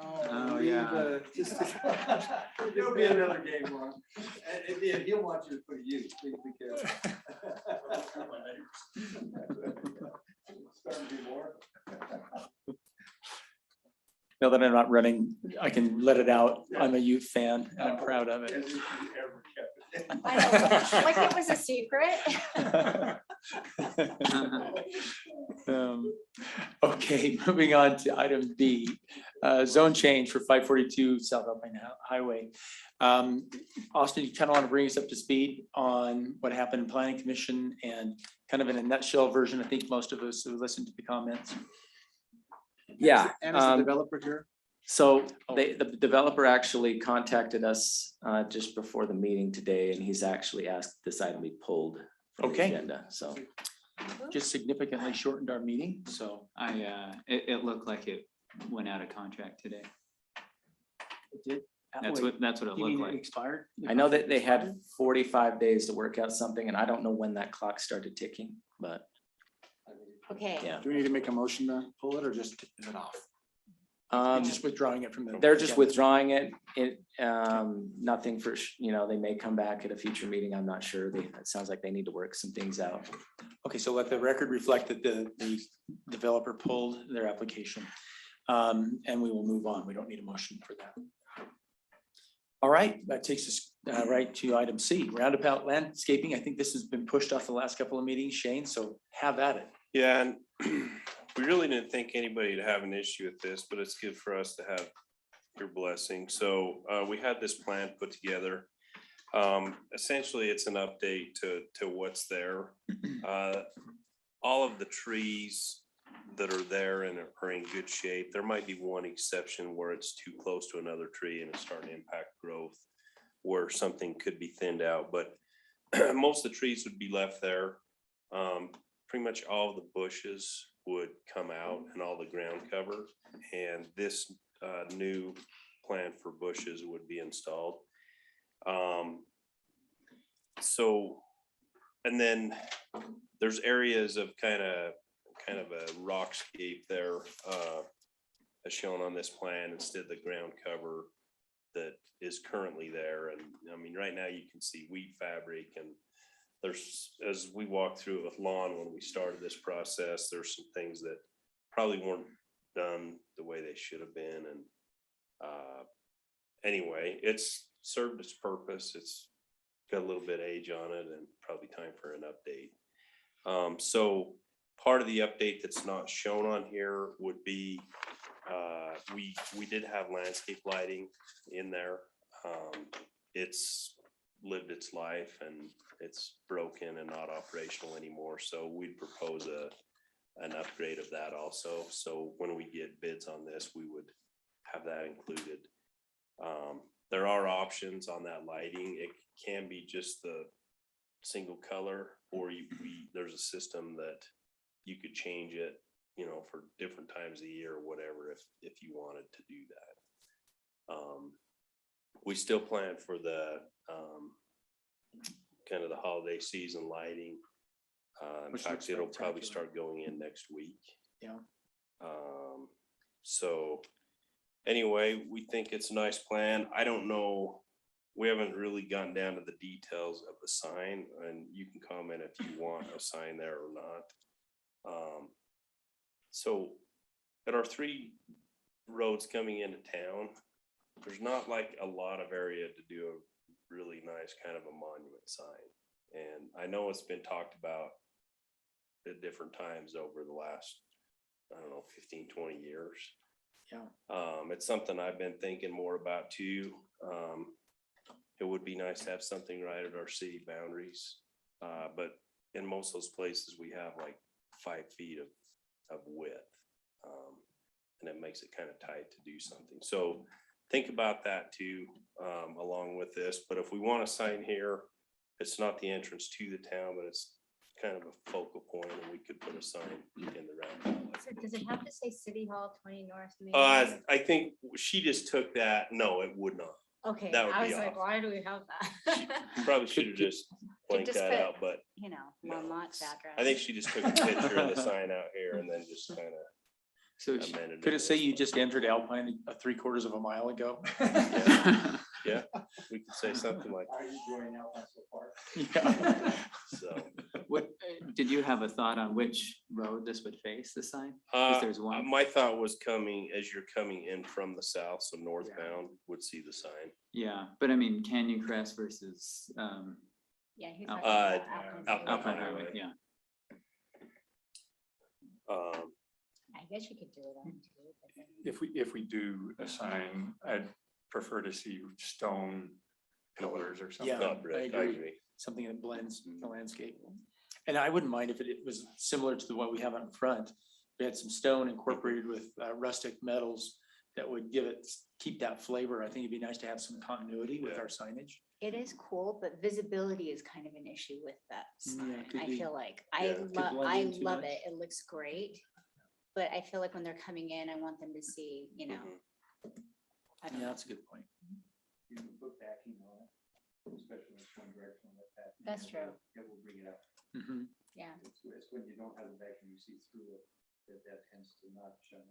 Oh, yeah. There'll be another game on. And he'll want you to put you. Please be careful. Starting to be more. Now that I'm not running, I can let it out. I'm a youth fan and I'm proud of it. I know, like it was a secret. Okay, moving on to item B, zone change for 542 South Alpine Highway. Austin, you kind of want to bring us up to speed on what happened in Planning Commission and kind of in a nutshell version. I think most of us who listened to the comments. Yeah, And is the developer here? so the developer actually contacted us just before the meeting today, and he's actually asked this item be pulled from the Okay. agenda, so. Just significantly shortened our meeting, so. It looked like it went out of contract today. It did. That's what it You looked mean it like. expired? I know that they had 45 days to work out something, and I don't know when that clock started ticking, but Okay. yeah. Do we need to make a motion to pull it or just is it off? You're just withdrawing it from the. They're just withdrawing it. Nothing for, they may come back at a future meeting. I'm not sure. It sounds like they need to work some things out. Okay, so let the record reflect that the developer pulled their application. And we will move on. We don't need a motion for that. All right, that takes us right to item C, roundabout landscaping. I think this has been pushed off the last couple of meetings, Shane, so have at it. Yeah, and we really didn't think anybody would have an issue with this, but it's good for us to have your blessing. So we had this plan put together. Essentially, it's an update to what's there. All of the trees that are there and are in good shape. There might be one exception where it's too close to another tree and it's starting to impact growth, where something could be thinned out, but most of the trees would be left there. Pretty much all of the bushes would come out and all the ground cover, and this new plan for bushes would be installed. And then there's areas of kind of a rockscape there, as shown on this plan, instead of the ground cover that is currently there. And I mean, right now you can see wheat fabric, and there's, as we walked through it with Lon when we started this process, there's some things that probably weren't done the way they should have been. And anyway, it's served its purpose. It's got a little bit of age on it and probably time for an update. So part of the update that's not shown on here would be, we did have landscape lighting in there. It's lived its life and it's broken and not operational anymore. So we'd propose an upgrade of that also. So when we get bids on this, we would have that included. There are options on that lighting. It can be just the single color, or there's a system that you could change it, for different times of the year or whatever, if you wanted to do that. We still plan for the kind of the holiday season lighting. In Which fact, looks it'll probably spectacular. start going in next week. Yeah. So anyway, we think it's a nice plan. I don't know, we haven't really gotten down to the details of the sign, and you can comment if you want a sign there or not. So at our 3 roads coming into town, there's not like a lot of area to do a really nice kind of a monument sign. And I know it's been talked about at different times over the last, 15, 20 years. Yeah. It's something I've been thinking more about too. It would be nice to have something right at our city boundaries. But in most of those places, we have like 5 feet of width. And it makes it kind of tight to do something. So think about that too, along with this. But if we want a sign here, it's not the entrance to the town, but it's kind of a focal point and we could put a sign in the roundabout. So does it have to say City Hall 20 North Main? I think she just took that, no, it would not. Okay, that would I be was like, off. why do we have that? Probably should have just blanked just that put- out, but You know, No, Longmont's address. I think she just took a picture of the sign out here and then just kind of So amended. Could it say you just entered Alpine 3/4 of a mile ago? Yeah, we could say something like, Are you going out so far? Yeah. so. what, did you have a thought on which road this would face, the sign? Because there's one. My thought was coming, as you're coming in from the south, so northbound would see the sign. Yeah, but I mean, Canyon Crest versus Yeah, he's Alpine. talking about Alpine Alpine Highway. Highway, yeah. I guess you could do it on two. but then- If we do a sign, I'd prefer to see stone pillars or something. Yeah, Not brick, I agree. Something that blends the landscape. And I wouldn't mind if it was similar to what we have out in front. We had some stone incorporated with rustic metals that would keep that flavor. I think it'd be nice to have some continuity with Yeah. our signage. It is cool, but visibility is kind of an issue with that sign. could I be. feel like, Yeah. Could blend I in too love much. it. It looks great. But I feel like when they're coming in, I want them to see, you know. I don't Yeah, know. that's a good point. You can put backing on it, especially in one direction like that. That's true. It will bring it out. Mhm. Yeah. It's when you don't have the backing, you see through it, that tends to not shine.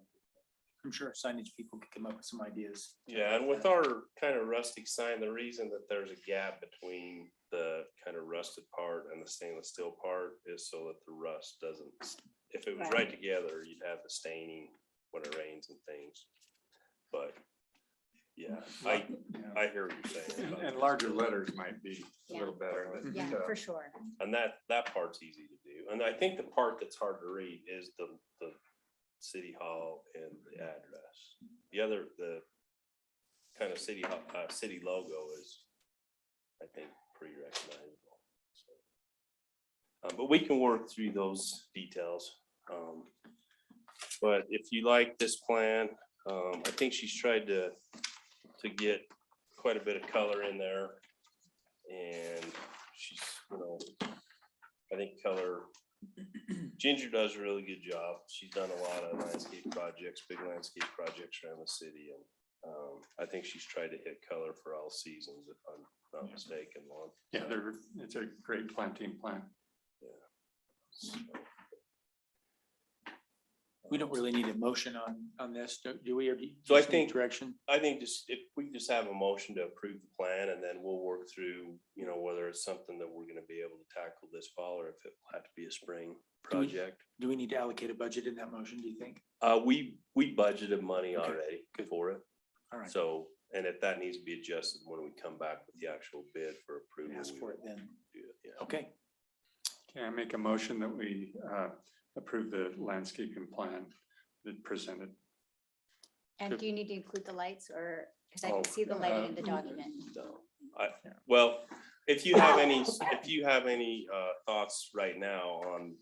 I'm sure signage people could come up with some ideas. Yeah, and with our kind of rustic sign, the reason that there's a gap between the kind of rusted part and the stainless steel part is so that the rust doesn't, if it was right together, you'd have the staining when it rains and things. But, yeah, I hear what you're saying. about And larger letters might be a little better. but, Yeah, for sure. And that part's easy to do. And I think the part that's hard to read is the city hall and the address. The kind of city logo is, I think, pretty recognizable. So, but we can work through those details. But if you like this plan, I think she's tried to get quite a bit of color in there. And she's, I think color, Ginger does a really good job. She's done a lot of landscape projects, big landscape projects around the city. And I think she's tried to hit color for all seasons, if I'm not mistaken, Lon. Yeah, it's a great planting plan. So, We don't really need a motion on this, do we? Or do you So I just need think- direction. I think if we just have a motion to approve the plan and then we'll work through, whether it's something that we're gonna be able to tackle this fall or if it will have to be a spring project. Do we need to allocate a budget in that motion, do you think? We budgeted money Okay, already good. for it. All right, So, and if that needs to be adjusted when we come back with the actual bid for approval. ask we for it will then. do it, yeah. Okay, Can I make a motion that we approve the landscaping plan that presented? And do you need to include the lights or, because I Oh, can see the lighting in the document. No, well, if you have any thoughts right now on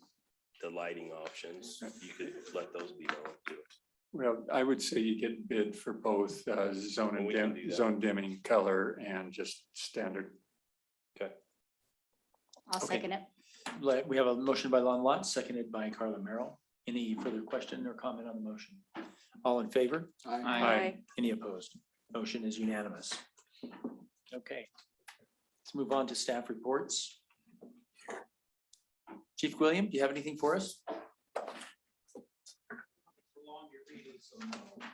the lighting options, you could let those be known to us. Well, I would say you get bid for both zone And we can do that. zone dimming, color, and just standard. I'll Okay. second it. we have a motion by Lon Lott, seconded by Carla Merrill. Any further question or comment on the motion? All in favor? Aye. Any opposed? Motion is unanimous. Okay. Let's move on to staff reports. Chief William, do you have anything for us?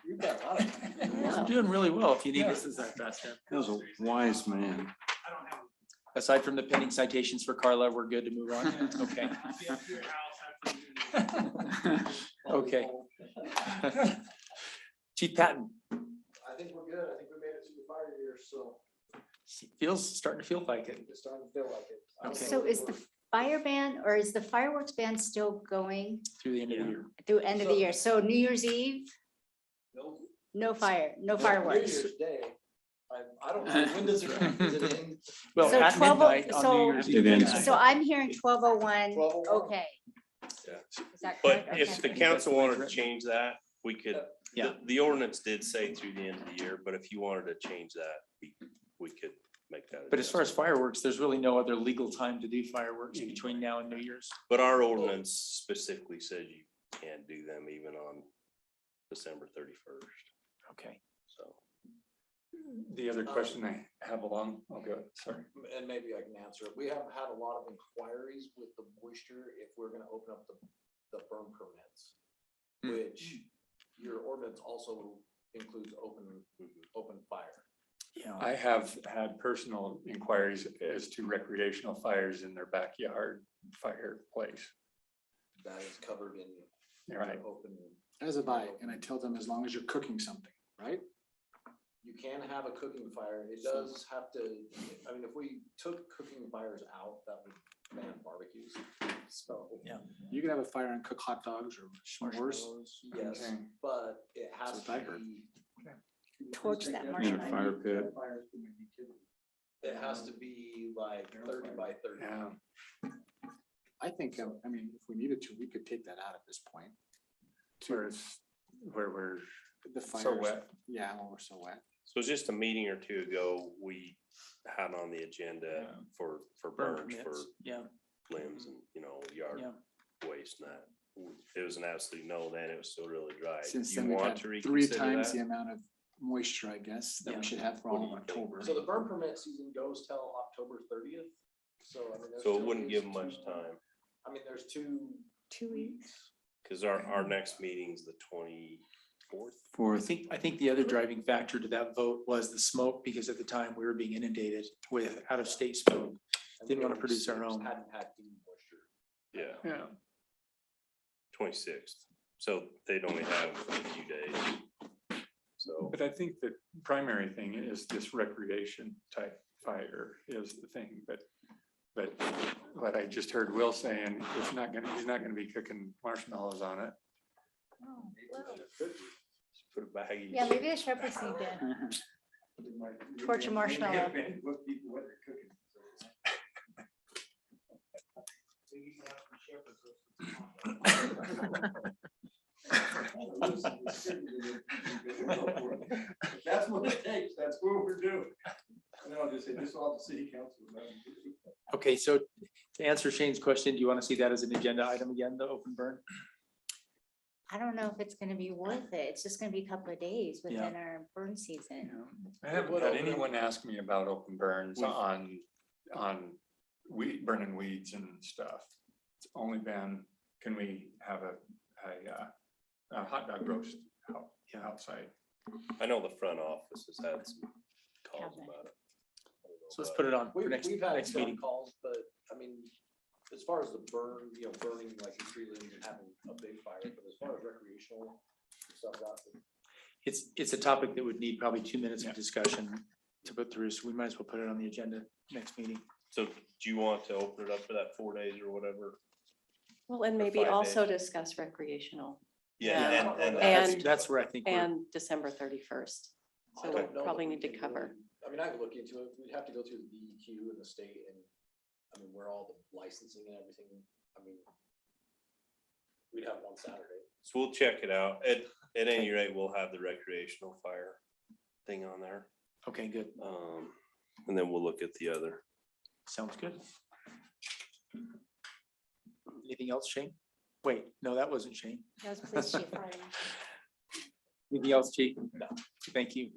You're doing really well if you need this. That was a wise man. Aside from the pending citations for Carla, we're good to move on. Okay. Okay. Chief Patton, I think we're good. I think we made it through the fire year, so starting to feel like it. it's starting to feel like it. Okay. So is the fire ban or is the fireworks ban still going Through the end of the year. through end of the year? So New Year's Eve, no fireworks. Day. I don't know, when does it end? Is it in? Well, So at 12 midnight on so- New Year's It Eve. ends. So I'm hearing 12:01. 12:01. Okay. Yeah. Is that But correct? if the Okay. council wanted to change that, we could, Yeah. the ordinance did say through the end of the year, but if you wanted to change that, we could make that. But as far as adjustment. fireworks, there's really no other legal time to do fireworks between now and New Year's. But our ordinance specifically says you can't do them even on December 31st, Okay. so. The other question I have along, oh, go ahead, sorry. And maybe I can answer it. We have had a lot of inquiries with the moisture if we're gonna open up the burn permits, which your ordinance also includes open fire. Yeah. I have had personal inquiries as to recreational fires in their backyard fireplace. That is covered in Right. open. As have I, and I tell them as long as you're cooking something, right? You can have a cooking fire. It does have to, I mean, if we took cooking fires out, that would ban barbecues. So, Yeah. You can have a fire and cook hot dogs or s'mores. yes, Okay. but it has That's what I to heard. be, Torch that In a marshmallow. fire pit. it has to be like 30 by 30. Yeah, I think, I mean, if we needed to, we could take that out at this point. where we're The so fires, wet. yeah, when we're so wet. So just a meeting or two ago, we had on the agenda Yeah. for Burn burns, for permits. Yeah. limbs and, yard Yeah. waste and that. It was an absolute no, then it was still really dry. Since Do then, you we've want had to 3 reconsider times the that? amount of moisture, I guess, that Yeah. we should have for all of October. So the burn permit season goes till October 30th. So I mean. there's So it still wouldn't at give them least much 2 time, I mean, there's 2 weeks. because our next meeting's the 24th. I 4th. think the other driving factor to that vote was the smoke, because at the time we were being inundated with out-of-state smoke. and Didn't want to we produce our just own. Hadn't had deep moisture. Yeah, Yeah, 26th. So they'd only have a few days. So, but I think the primary thing is this recreation type fire is the thing, but what I just heard Will saying, he's not gonna be cooking marshmallows on it. just put a baggie. Yeah, maybe the Shepherd's seed then. Torch a marshmallow. That's what it takes, that's what we're doing. And I'll just say, this all the city council. Okay, so to answer Shane's question, do you want to see that as an agenda item again, the open burn? I don't know if it's gonna be worth it. It's just gonna be a couple of days Yeah. within our burn season. I haven't had anyone ask me about open burns on burning weeds and stuff. It's only been, can we have a hot dog roast outside? I know the front office has had some calls Kevin. about it. So let's put it on for next We've had next some meeting. calls, but I mean, as far as the burn, burning like the tree limbs and having a big fire, but as far as recreational stuff, It's a topic that would need probably 2 minutes Yeah. of discussion to put through, so we might as well put it on the agenda next meeting. So do you want to open it up for that 4 days or whatever? Well, and For maybe 5 also days. discuss recreational Yeah, And- That's where I think we're, and December 31st. I So we don't know that probably we need to can cover. really- I mean, I can look into it. We'd have to go through the DEQ and the state and, I mean, where all the licensing and everything, I mean, we'd have one Saturday. so we'll check it out. At any rate, we'll have the recreational fire thing on there. okay, good. And then we'll look at the other. Sounds good. Anything else, Shane? Wait, no, that wasn't Shane. That was police chief Friday. Anything else, Chief? No. Thank you.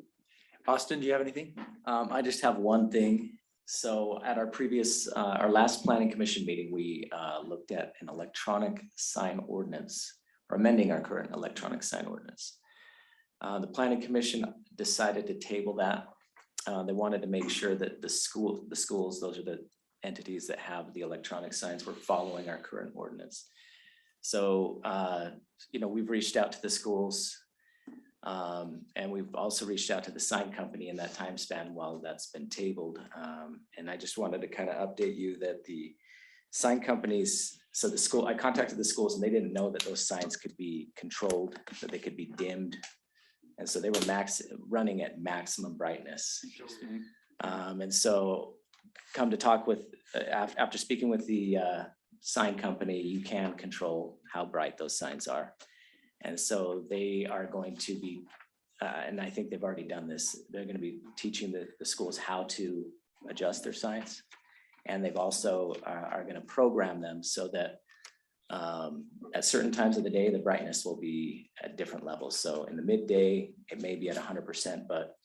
Austin, do you have anything? I just have one thing. So at our our last planning commission meeting, we looked at an electronic sign ordinance, or amending our current electronic sign ordinance. The planning commission decided to table that. They wanted to make sure that the schools, those are the entities that have the electronic signs, were following our current ordinance. So, we've reached out to the schools. And we've also reached out to the sign company in that time span while that's been tabled. And I just wanted to kind of update you that the sign companies, I contacted the schools and they didn't know that those signs could be controlled, that they could be dimmed. And so they were running at maximum brightness. And so come to talk with, after speaking with the sign company, you can control how bright those signs are. And so they are going to be, and I think they've already done this, they're going to be teaching the schools how to adjust their signs. And they've also are gonna program them so that at certain times of the day, the brightness will be at different levels. So in the midday, it may be at 100%, but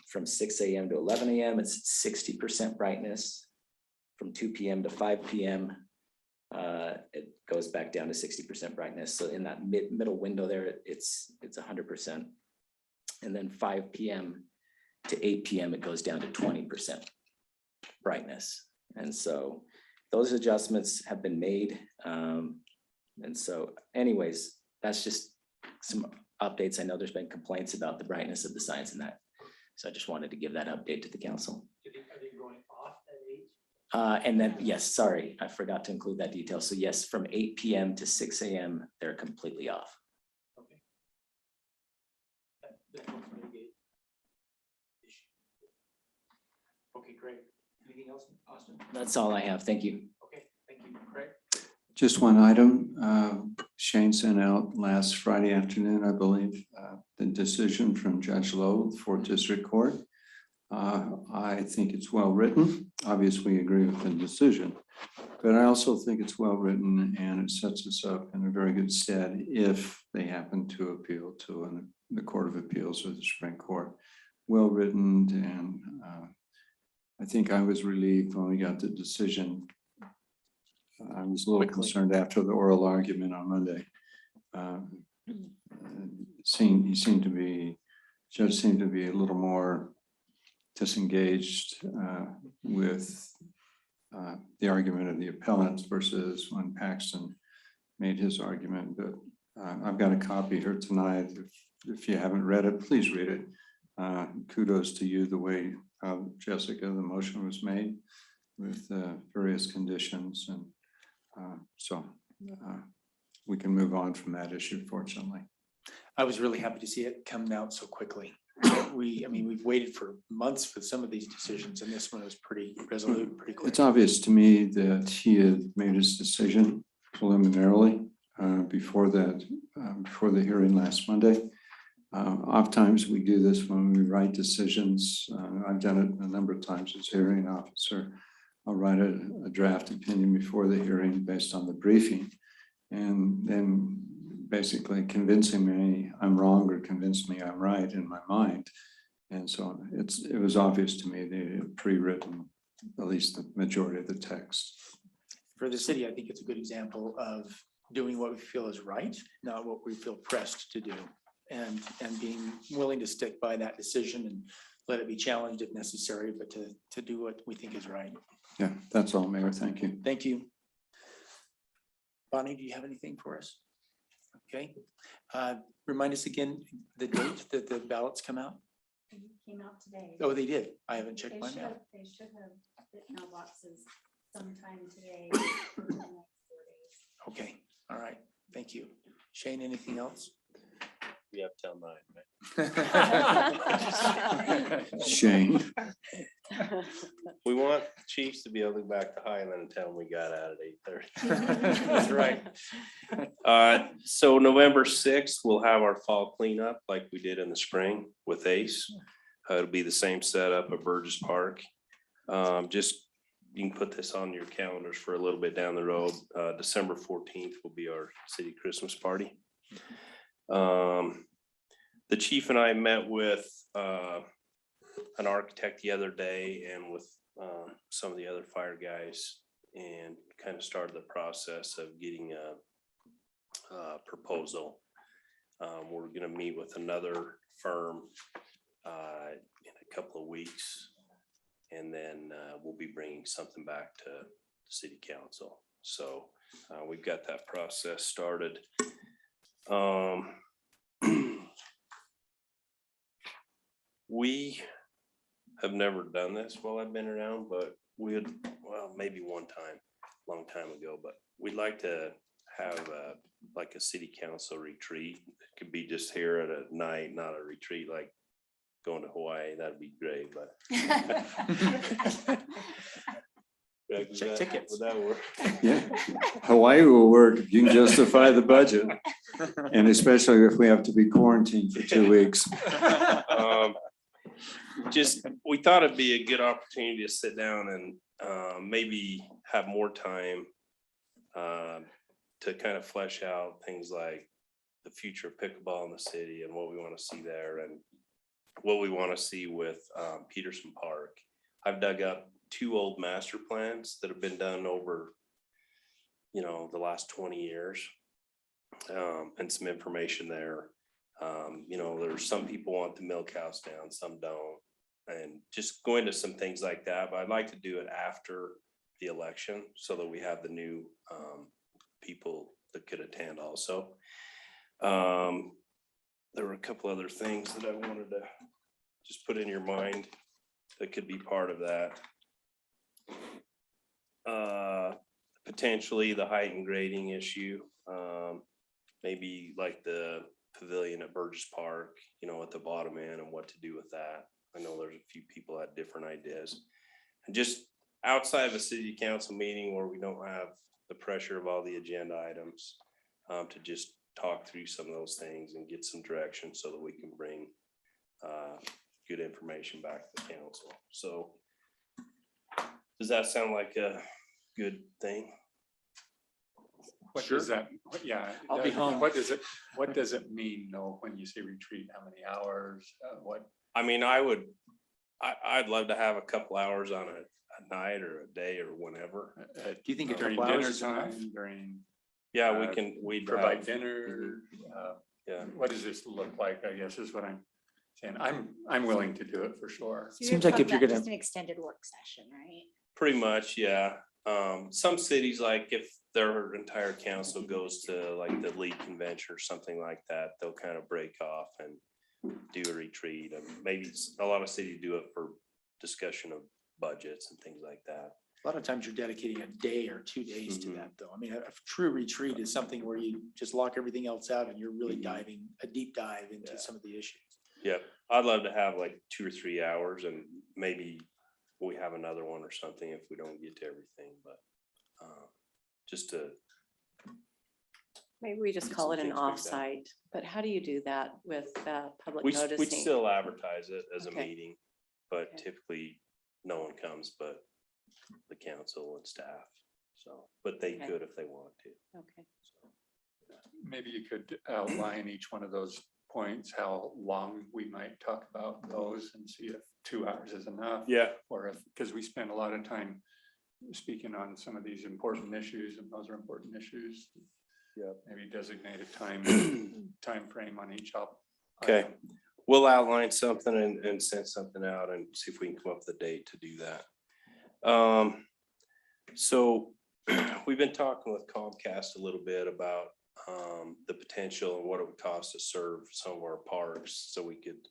from 6 a.m. to 11 a.m., it's 60% brightness. From 2 p.m. to 5 p.m., it goes back down to 60% brightness. So in that middle window there, it's 100%. And then 5 p.m. to 8 p.m., it goes down to 20% brightness. And so those adjustments have been made. And so anyways, that's just some updates. I know there's been complaints about the brightness of the signs and that. So I just wanted to give that update to the council. Are they going off at 8? And then, yes, sorry, I forgot to include that detail. So yes, from 8 p.m. to 6 a.m., they're completely off. Okay. That helps mitigate issue. Okay, great. Anything else, Austin? That's all I have. Thank you. Okay, thank you, Craig. Just one item. Shane sent out last Friday afternoon, I believe, the decision from Judge Lowe, 4th District Court. I think it's well written. Obviously, agree with the decision, but I also think it's well written and it sets us up in a very good stead if they happen to appeal to the Court of Appeals or the Supreme Court. Well written, and I think I was relieved when we got the decision. I was a little concerned after the oral argument on Monday. Judge seemed to be a little more disengaged with the argument of the appellants versus when Paxton made his argument. But I've got a copy here tonight. If you haven't read it, please read it. Kudos to you, the way Jessica, the motion was made with various conditions, and so we can move on from that issue, fortunately. I was really happy to see it come out so quickly. We've waited for months for some of these decisions, and this one was pretty resolute, pretty quick. It's obvious to me that he had made his decision preliminarily before the hearing last Monday. Oftentimes we do this when we write decisions. I've done it a number of times as hearing officer. I'll write a draft opinion before the hearing based on the briefing, and then basically convincing me I'm wrong or convince me I'm right in my mind. And so it was obvious to me they had pre-written at least the majority of the text. For the city, I think it's a good example of doing what we feel is right, not what we feel pressed to do, and being willing to stick by that decision and let it be challenged if necessary, but to do what we think is right. Yeah, that's all, Mayor. Thank you. Thank you. Bonnie, do you have anything for us? Okay. Remind us again the date that the ballots come out. Came out today. Oh, they did. I haven't checked They my should mail. have, they should have hit mailboxes sometime today. in the next 4 days. Okay. All right. Thank you. Shane, anything else? We have till 9, right? Shane. We want chiefs to be able to go back to Highland and tell them we got out at 8:30. That's right. So November 6th, we'll have our fall cleanup like we did in the spring with Ace. It'll be the same setup at Burgess Park. Just, you can put this on your calendars for a little bit down the road. December 14th will be our city Christmas party. The chief and I met with an architect the other day and with some of the other fire guys, and kind of started the process of getting a proposal. We're going to meet with another firm in a couple of weeks, and then we'll be bringing something back to the city council. So we've got that process started. We have never done this while I've been around, but well, maybe one time, long time ago, but we'd like to have like a city council retreat. It could be just here at a night, not a retreat like going to Hawaii. That'd be great, but. Check tickets. Would that work? Yeah, Hawaii will work if you can justify the budget, and especially if we have to be quarantined for 2 weeks. just, we thought it'd be a good opportunity to sit down and maybe have more time to kind of flesh out things like the future of pickleball in the city and what we want to see there and what we want to see with Peterson Park. I've dug up 2 old master plans that have been done over, you know, the last 20 years, and some information there. You know, there's some people want the milk house down, some don't, and just going to some things like that. But I'd like to do it after the election so that we have the new people that could attend also. There were a couple other things that I wanted to just put in your mind that could be part of that. Potentially the height and grading issue, maybe like the pavilion at Burgess Park, you know, at the bottom end and what to do with that. I know there's a few people that had different ideas. And just outside of a city council meeting where we don't have the pressure of all the agenda items, to just talk through some of those things and get some direction so that we can bring good information back to the council. So does that sound like a good thing? What does that, yeah. I'll be home. What does it mean though, when you say retreat, how many hours, what? I mean, I'd love to have a couple hours on a night or a day or whenever. Do you think a During couple hours dinner is enough? time, during, Yeah, we'd provide have- dinner? Yeah. What does this look like, I guess is what I'm saying. I'm willing to do it for sure. So you're Seems like talking if you're about gonna- just an extended work session, right? Pretty much, yeah. Some cities, like if their entire council goes to like the league convention or something like that, they'll kind of break off and do a retreat. And maybe a lot of cities do it for discussion of budgets and things like that. A lot of times you're dedicating a day or 2 days to Mhm. that, though. I mean, a true retreat is something where you just lock everything else out and you're really Mhm. diving a deep dive into Yeah. some of the issues. Yep, I'd love to have like 2 or 3 hours and maybe we have another one or something if we don't get to everything, but just to, Maybe we just Get call some it an things figured out. offsite, but how do you do that with public we'd noticing? still advertise it as a Okay. meeting, but Okay. typically no one comes but the council and staff. So, but they Okay. could if they want to. Okay. Maybe you could outline each one of those points, how long we might talk about those and see if 2 hours is enough. Yeah, Or if, because we spend a lot of time speaking on some of these important issues and those are important issues. Yeah. Maybe designate a time frame on each. okay. item. We'll outline something and send something out and see if we can come up with a date to do that. So we've been talking with Comcast a little bit about the potential and what it would cost to serve some of our parks so we could,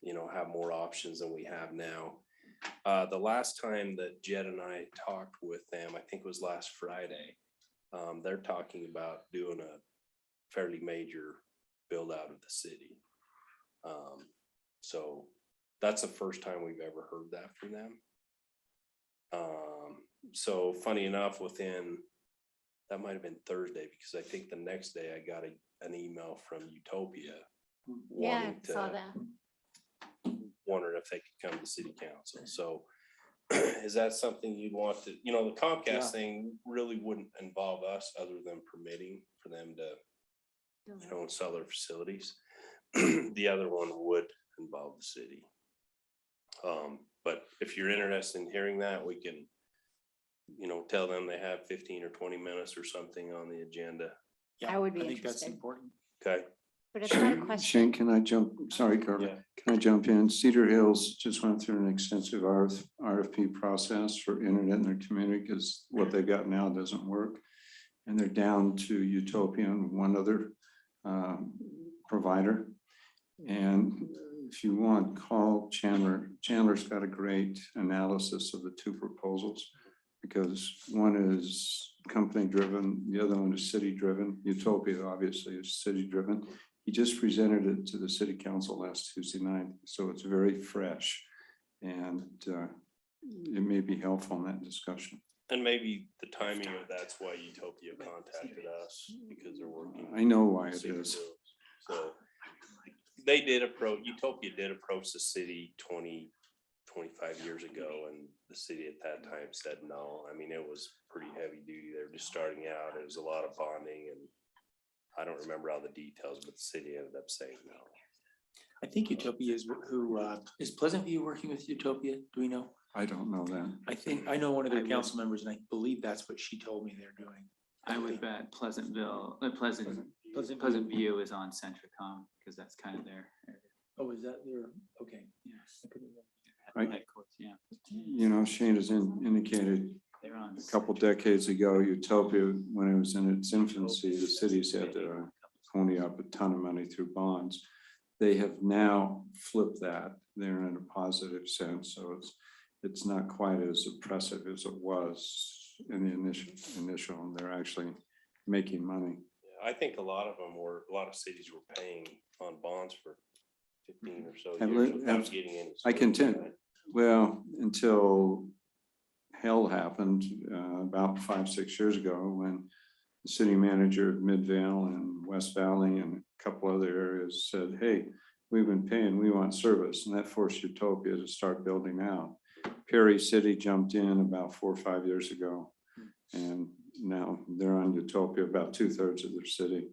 you know, have more options than we have now. The last time that Jed and I talked with them, I think it was last Friday, they're talking about doing a fairly major build out of the city. So that's the first time we've ever heard that from them. So funny enough, that might have been Thursday, because I think the next day I got an email from Utopia. Yeah, wanting I saw to- that. Wondering if they could come to city council. So is that something you'd want to, you know, the Comcast thing really wouldn't involve us other than permitting for them to, you know, sell their facilities. The other one would involve the city. But if you're interested in hearing that, we can, you know, tell them they have 15 or 20 minutes or something on the agenda. Yeah, I would be think that's interested. important. Okay. But it's not a question. Shane, can I jump? Sorry, Carla. Yeah. Can I jump in? Cedar Hills just went through an extensive RFP process for internet in their community because what they've got now doesn't work. And they're down to Utopia and one other provider. And if you want, call Chandler. Chandler's got a great analysis of the two proposals because one is company driven, the other one is city driven. Utopia obviously is city driven. He just presented it to the city council last Tuesday night, so it's very fresh. And it may be helpful in that discussion. And maybe the timing of that's why Utopia contacted us, because they're working. I know why it Cedar is. Hills. So they did Utopia did approach the city 25 years ago, and the city at that time said no. I mean, it was pretty heavy duty. They were just starting out. It was a lot of bonding, and I don't remember all the details, but the city ended up saying no. I think Utopia is who, is Pleasant View working with Utopia? Do we know? I don't know that. I think, I know one of their I would- council members and I believe that's what she told me they're doing. I would bet Pleasantville, Pleasant View is on Centricom, because that's kind of their area. Oh, is that their, okay. Yes. I couldn't remember. Right. Headquarters, yeah. You know, Shane has indicated They're on. a couple decades ago, Utopia, when it was in its infancy, the cities had to pony up a ton of money through bonds. They have now flipped that. They're in a positive sense, so it's not quite as oppressive as it was in the initial, and they're actually making money. Yeah, I think a lot of cities were paying on bonds for 15 or so I years li- without getting any. I contend, well, until hell happened about 5-6 years ago, when the city manager of Midvale and West Valley and a couple other areas said, hey, we've been paying, we want service. And that forced Utopia to start building out. Perry City jumped in about 4 or 5 years ago. And now they're on Utopia, about 2/3 of their city.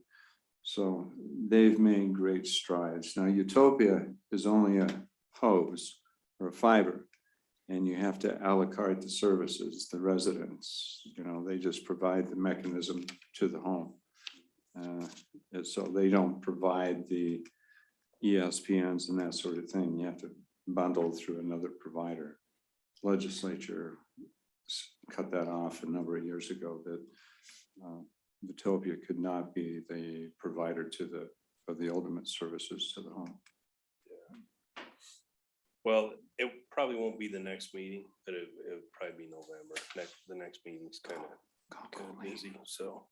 So they've made great strides. Now Utopia is only a hose or a fiber, and you have to a la carte the services, the residents, you know, they just provide the mechanism to the home. And so they don't provide the ESPNs and that sort of thing. You have to bundle through another provider. Legislature cut that off a number of years ago, that Utopia could not be the provider of the ultimate services to the home. Well, it probably won't be the next meeting, but it'll probably be November. The next meeting's kind of busy, so.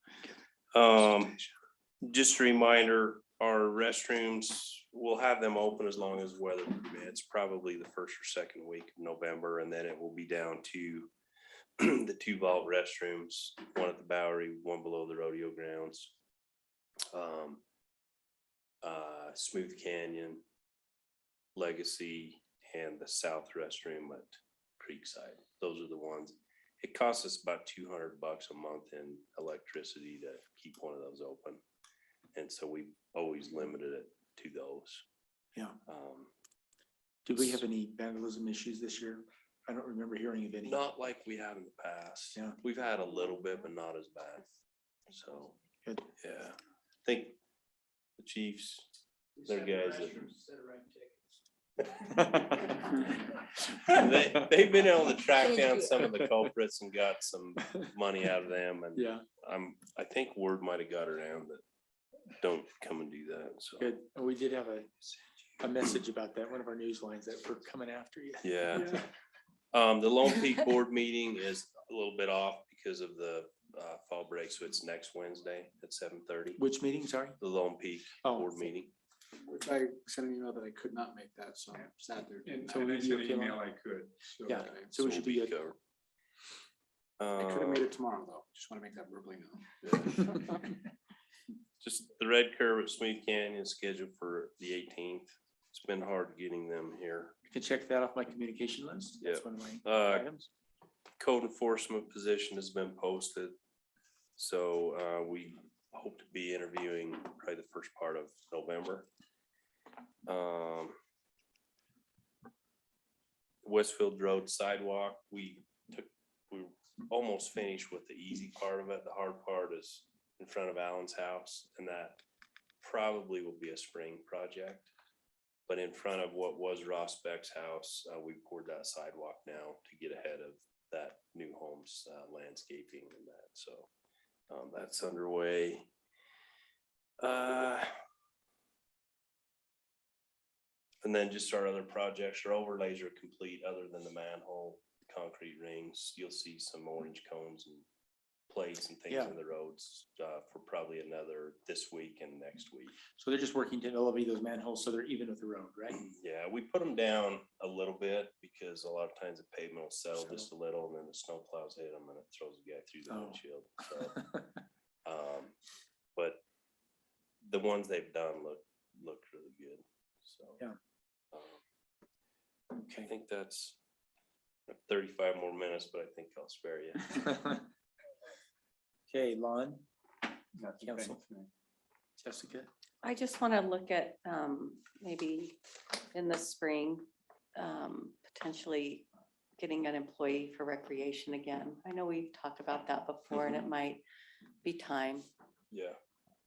Just a reminder, our restrooms, we'll have them open as long as weather permits, probably the first or second week of November, and then it will be down to the 2 vault restrooms, one at the Bowery, one below the rodeo grounds. Smooth Canyon, Legacy, and the south restroom at Creekside. Those are the ones. It costs us about $200 a month in electricity to keep one of those open. And so we've always limited it to those. Yeah. Did we have any vandalism issues this year? I don't remember hearing of any. Not like we have in the past. Yeah. We've had a little bit, but not as bad. So, Good. yeah. I think the Chiefs, they're guys that they've been able to track down some of the culprits and got some money out of them. And Yeah. I think word might have got around that don't come and do that. So Good. And we did have a message about that, one of our news lines, that we're coming after you. yeah. The Lone Peak board meeting is a little bit off because of the fall break, so it's next Wednesday at 7:30. Which meeting, sorry? The Lone Peak board meeting. Which I sent an email that I could not make that, so I'm sad there. And So I we sent be an okay on email that? I could. So Yeah. So we should be good. covered. I could have made it tomorrow, though. Just want to make that verbally known. Just the red curve at Smooth Canyon is scheduled for the 18th. It's been hard getting them here. You can check that off my communication list. That's one of my items. Code enforcement position has been posted. So we hope to be interviewing probably the first part of November. Westfield Road sidewalk, we almost finished with the easy part of it. The hard part is in front of Alan's house, and that probably will be a spring project. But in front of what was Ross Beck's house, we poured that sidewalk now to get ahead of that new home's landscaping and that. So that's underway. And then just our other projects, our overlays are complete other than the manhole, concrete rings. You'll see some orange cones and plates and things Yeah. in the roads for probably another this week and next week. So they're just working to elevate those manholes so they're even with the road, right? Yeah, we put them down a little bit because a lot of times the pavement will settle just a little and then the snow plows hit them and it throws the guy through the windshield. So, but the ones they've done look really good. So Yeah. I think that's 35 more minutes, but I think I'll spare you. Okay, Lon, That's Council. Jessica, I just want to look at maybe in the spring, potentially getting an employee for recreation again. I know we've talked about that before and it might be time Yeah,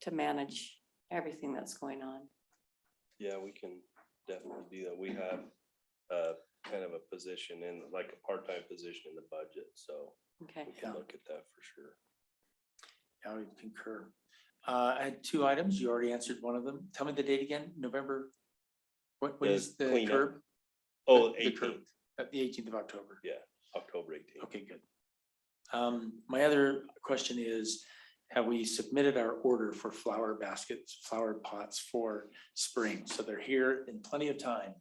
to manage everything that's going on. yeah, we can definitely do that. We have kind of a position in, like a part-time position in the budget, so Okay. we can look at that for sure. I would concur. I had 2 items. You already answered one of them. Tell me the date again, November. What The is the cleanup. curb? Oh, The curb. 18th, The 18th of October. October 18th. Okay, good. My other question is, have we submitted our order for flower baskets, flower pots for spring? So they're here in plenty of time.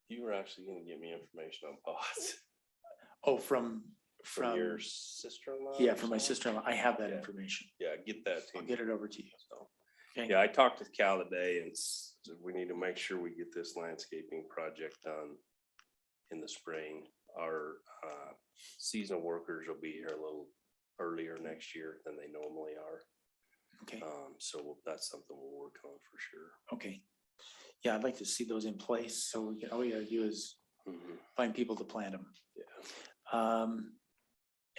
You were actually gonna give me information on pots Oh, from from your sister-in-law? yeah, or from my something? sister-in-law. I have that Yeah. information. Yeah, get that to I'll me. get it over to you. So, Okay. yeah, I talked with Cal today and we need to make sure we get this landscaping project done in the spring. Our seasonal workers will be here a little earlier next year than they normally are. Okay. So that's something we'll work on for sure. Okay. Yeah, I'd like to see those in place. So we can, all we gotta do is find people to plant them. Yeah.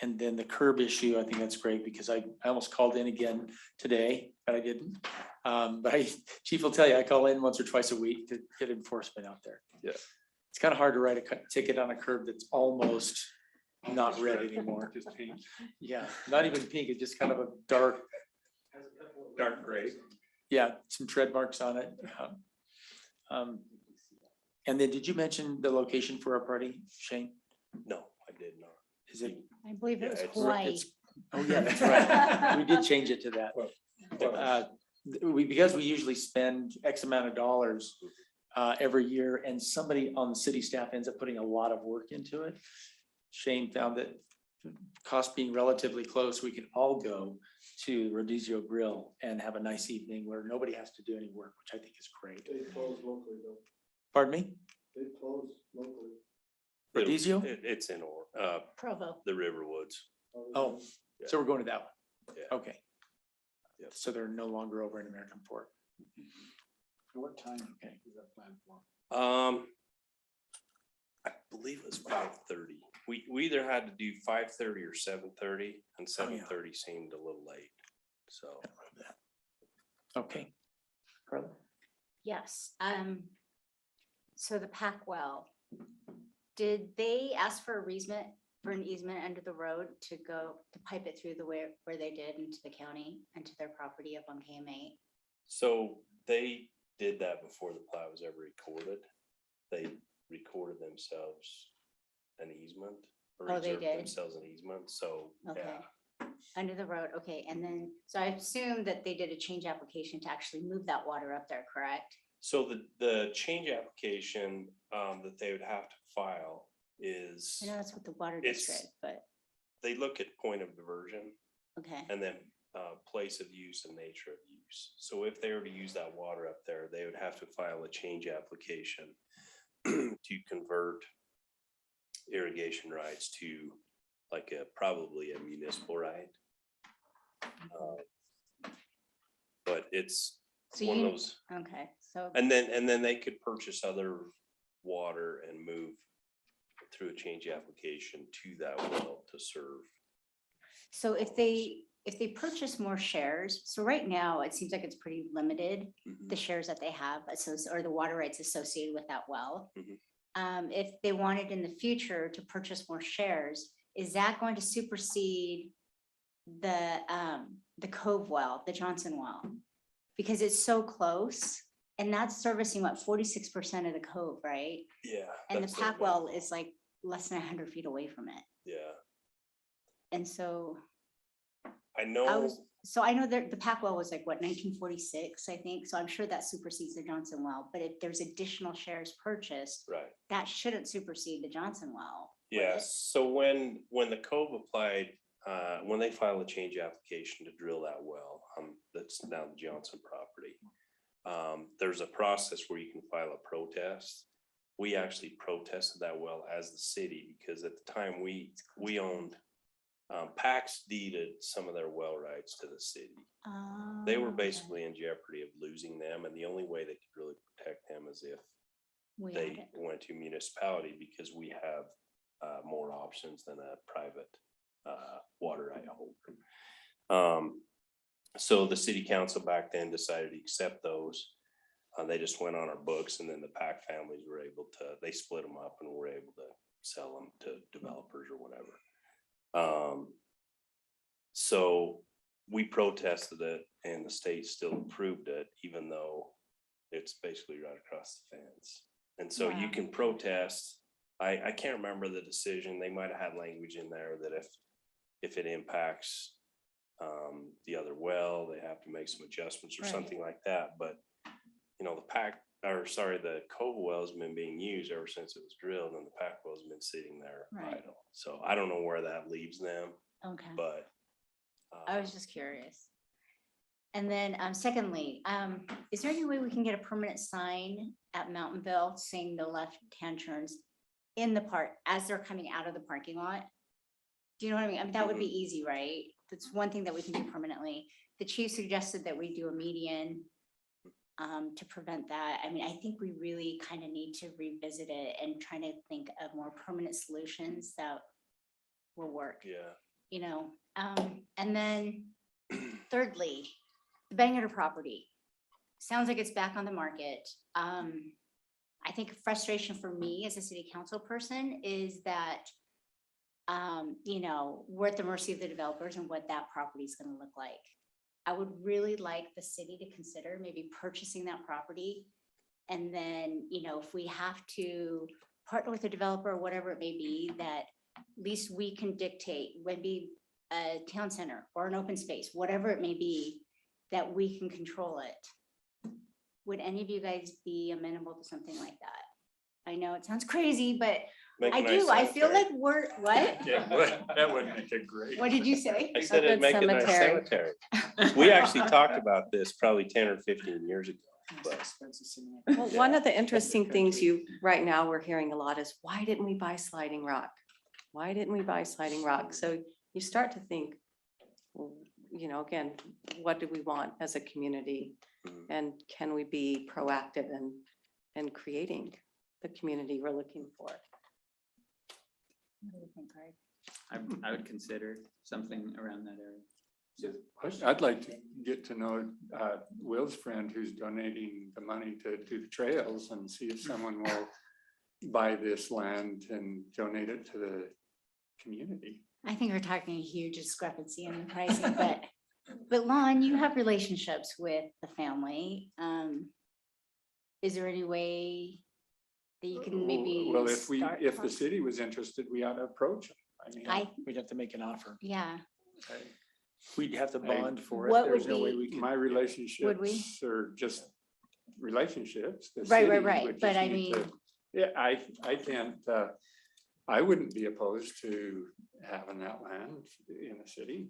And then the curb issue, I think that's great because I almost called in again today, but I didn't. But Chief will tell you, I call in once or twice a week to get enforcement out there. Yeah. It's kind of hard to write a ticket on a curb that's almost not red anymore. Just pink, Yeah, not even pink, it's just kind of a dark, dark gray. yeah, some tread marks on it. And then did you mention the location for our party, Shane? No, I did not. Is it? I believe Yeah, it was it's- Hawaii. it's- Oh, yeah, that's right. We did change it to that. Because we usually spend X amount of dollars every year and somebody on the city staff ends up putting a lot of work into it. Shane found that cost being relatively close, we can all go to Rodizio Grill and have a nice evening where nobody has to do any work, which I think is great. They close locally though. Pardon me? They close locally. Rodizio? It's in Provo. the Riverwoods. Oh, so we're going to that one. Yeah. Okay. Yep. So they're no longer over in American Fork. What time Okay. is that planned for? I believe it was 5:30. We either had to do 5:30 or 7:30, and 7:30 seemed a little late. So Okay. Carla? Yes, so the pack well, did they ask for an easement under the road to go, to pipe it through the where they did into the county, into their property up on KM8? So they did that before the plat was ever recorded. They recorded themselves an easement. Or Oh, they reserved did? themselves an easement, so, Okay. yeah. Under the road, okay, and then, so I assume that they did a change application to actually move that water up there, correct? So the change application that they would have to file is, I know that's what the water It's- district, but, they look at point of diversion okay, and then place of use and nature of use. So if they were to use that water up there, they would have to file a change application to convert irrigation rights to like probably a municipal right. But it's So one of you- those, okay, so, and then they could purchase other water and move through a change application to that well to serve. so if they purchase more shares, so right now, it seems like it's pretty limited, the shares that they have, or the water rights associated with that well. Mhm. If they wanted in the future to purchase more shares, is that going to supersede the Cove well, the Johnson well? Because it's so close, and that's servicing what, 46% of the Cove, right? Yeah. And the that's their pack main well goal. is like less than 100 feet away from it. Yeah, And so I I know, was, so I know that the pack well was like, what, 1946, I think, so I'm sure that supersedes the Johnson well, but if there's additional shares purchased, right. that shouldn't supersede the Johnson well. would Yeah, it? so when the Cove applied, when they filed a change application to drill that well, that's now the Johnson property. There's a process where you can file a protest, we actually protested that well as the city, because at the time we owned, PAX deeded some of their well rights to the city. They were basically in jeopardy of losing them, and the only way they could really protect them is if they went to municipality, because we have more options than a private water right holder. So the city council back then decided to accept those. They just went on our books, and then the PAC families were able to, they split them up and were able to sell them to developers or whatever. So we protested it, and the state still approved it, even though it's basically right across the fence. And so you can protest. I can't remember the decision. They might have had language in there that if it impacts the other well, they have to make some adjustments or something like that. But you know, the Cove well has been being used ever since it was drilled, and the PAC well has been sitting there idle. So I don't know where that leaves them. Okay. But I was just curious. And then secondly, is there any way we can get a permanent sign at Mountainville saying the left-hand turns in the park as they're coming out of the parking lot? Do you know what I mean? I mean, that would be easy, right? That's one thing that we can do permanently. The chief suggested that we do a median to prevent that. I mean, I think we really kind of need to revisit it and try to think of more permanent solutions that will work. yeah. You know, and then thirdly, the Bangor property. Sounds like it's back on the market. I think frustration for me as a city council person is that, you know, we're at the mercy of the developers and what that property is going to look like. I would really like the city to consider maybe purchasing that property. And then, you know, if we have to partner with a developer or whatever it may be, that at least we can dictate, maybe a town center or an open space, whatever it may be, that we can control it. Would any of you guys be amenable to something like that? I know it sounds crazy, but Make a I nice do, I feel cemetery. like we're, what? Yeah, that would make it great. What did you say? I said it'd good make a nice cemetery. cemetery. We actually talked about this probably 10 or 15 years ago. But Well, one of the interesting things right now we're hearing a lot is, why didn't we buy Sliding Rock? Why didn't we buy Sliding Rock? So you start to think, well, you know, again, what do we want as a community? And can we be proactive in creating the community we're looking for? What do you think, Greg? I would consider something around that area. I'd like to get to know Will's friend who's donating the money to do the trails, and see if someone will buy this land and donate it to the community. I think we're talking a huge discrepancy in the pricing, but Lon, you have relationships with the family. Is there any way that you can maybe? Well, start if the city was interested, we ought to approach them. I mean, We'd have to make an offer. Yeah, We'd have to bond for it. What There's would no way be- we can. my relationships are just relationships. The Right, city right. would But just I need to- mean- Yeah, I can't, I wouldn't be opposed to having that land in the city.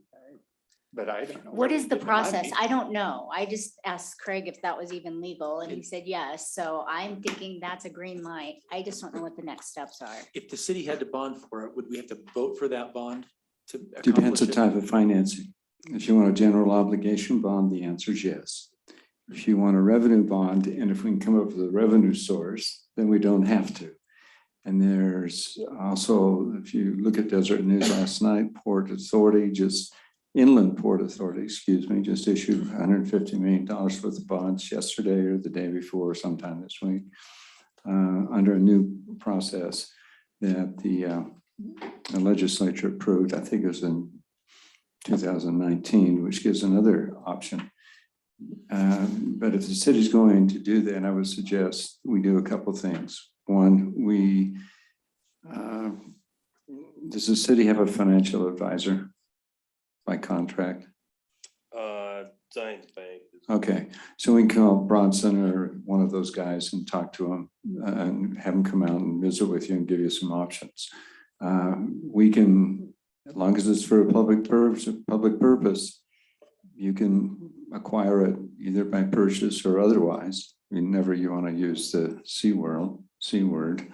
But I don't know. what where is they the get process? money. I don't know. I just asked Craig if that was even legal and he said yes. So I'm thinking that's a green light. I just don't know what the next steps are. If the city had to bond for it, would we have to vote for that bond to Depends accomplish the it? type of financing. If you want a general obligation bond, the answer is yes. If you want a revenue bond, and if we can come up with a revenue source, then we don't have to. And there's also, if you look at Desert News last night, Inland Port Authority, just issued $150 million worth of bonds yesterday or the day before, sometime this week, under a new process that the legislature approved. I think it was in 2019, which gives another option. But if the city's going to do that, I would suggest we do a couple of things. One, does the city have a financial advisor by contract? Zions Bank. Okay, so we can call Bronson or one of those guys and talk to them and have them come out and visit with you and give you some options. We can, as long as it's for a public purpose, you can acquire it either by purchase or otherwise. Whenever you want to use the SeaWorld C word,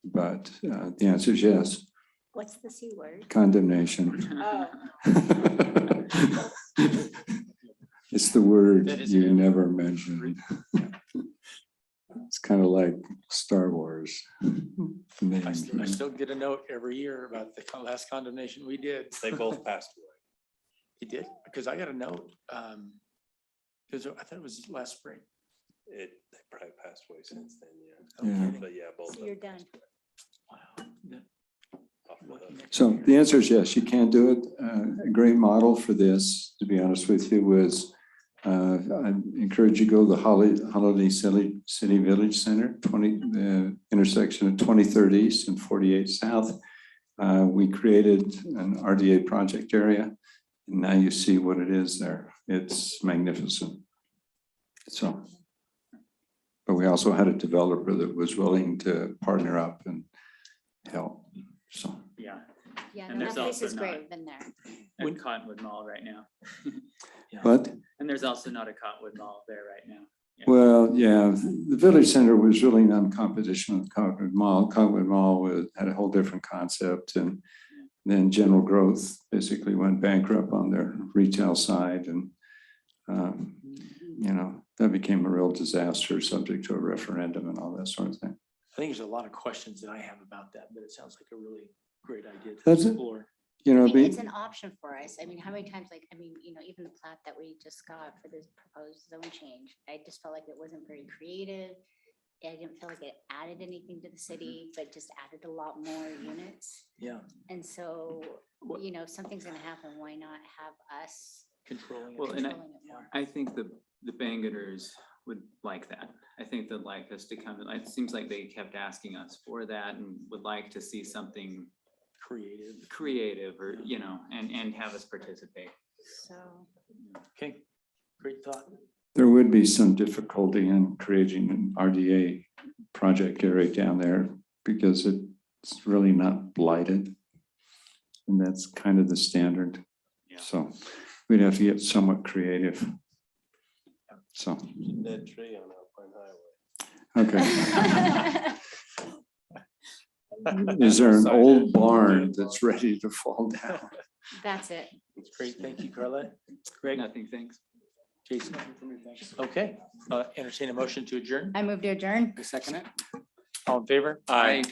but the answer is yes, What's the C word? condemnation. Oh. It's the word That is you an- never mentioned. It's kind of like Star Wars. I still get a note every year about the last condemnation we did. They both passed away. He did, because I got a note. Because I thought it was last spring. They probably passed away since then, yeah. Yeah. But yeah, both. So of you're them done. passed away off the hook. So the answer is yes, you can do it. A great model for this, to be honest with you, was I encourage you to go to the Holiday City Village Center, the intersection of 23rd East and 48 South. We created an RDA project area, and now you see what it is there. It's magnificent. So, but we also had a developer that was willing to partner up and help, so. Yeah, Yeah, And no, there's that place also is great. not- I've been there. and Cottonwood Mall right now. But, And there's also not a Cottonwood Mall there right now. well, yeah, the Village Center was really not in competition with Cottonwood Mall. Cottonwood Mall had a whole different concept, and then General Growth basically went bankrupt on their retail side, and that became a real disaster, subject to a referendum and all that sort of thing. I think there's a lot of questions that I have about that, but it sounds like a really great idea to That's it. explore. You know, I mean, be, it's an option for us. I mean, how many times, even the plat that we just got for this proposed zone change, I just felt like it wasn't very creative. I didn't feel like it added anything to the city, but just added a lot more units. Yeah, And so, if something's gonna happen, why not have us controlling Well, it. and controlling it more? I think the Bangaters would like that. I think they'd like us to come, it seems like they kept asking us for that and would like to see something creative or, and have us participate. So, Okay, great thought. there would be some difficulty in creating an RDA project area down there because it's really not blighted. And that's kind of the standard. Yeah. So we'd have to get somewhat creative. So, Dead tree on Alpine Highway. okay. Is there an old barn that's ready to fall down? that's it. That's great. Thank you, Carla. Greg, Nothing, thanks. Jason. Okay, entertain a motion to adjourn. I moved to adjourn. I second it. All in favor? Aye.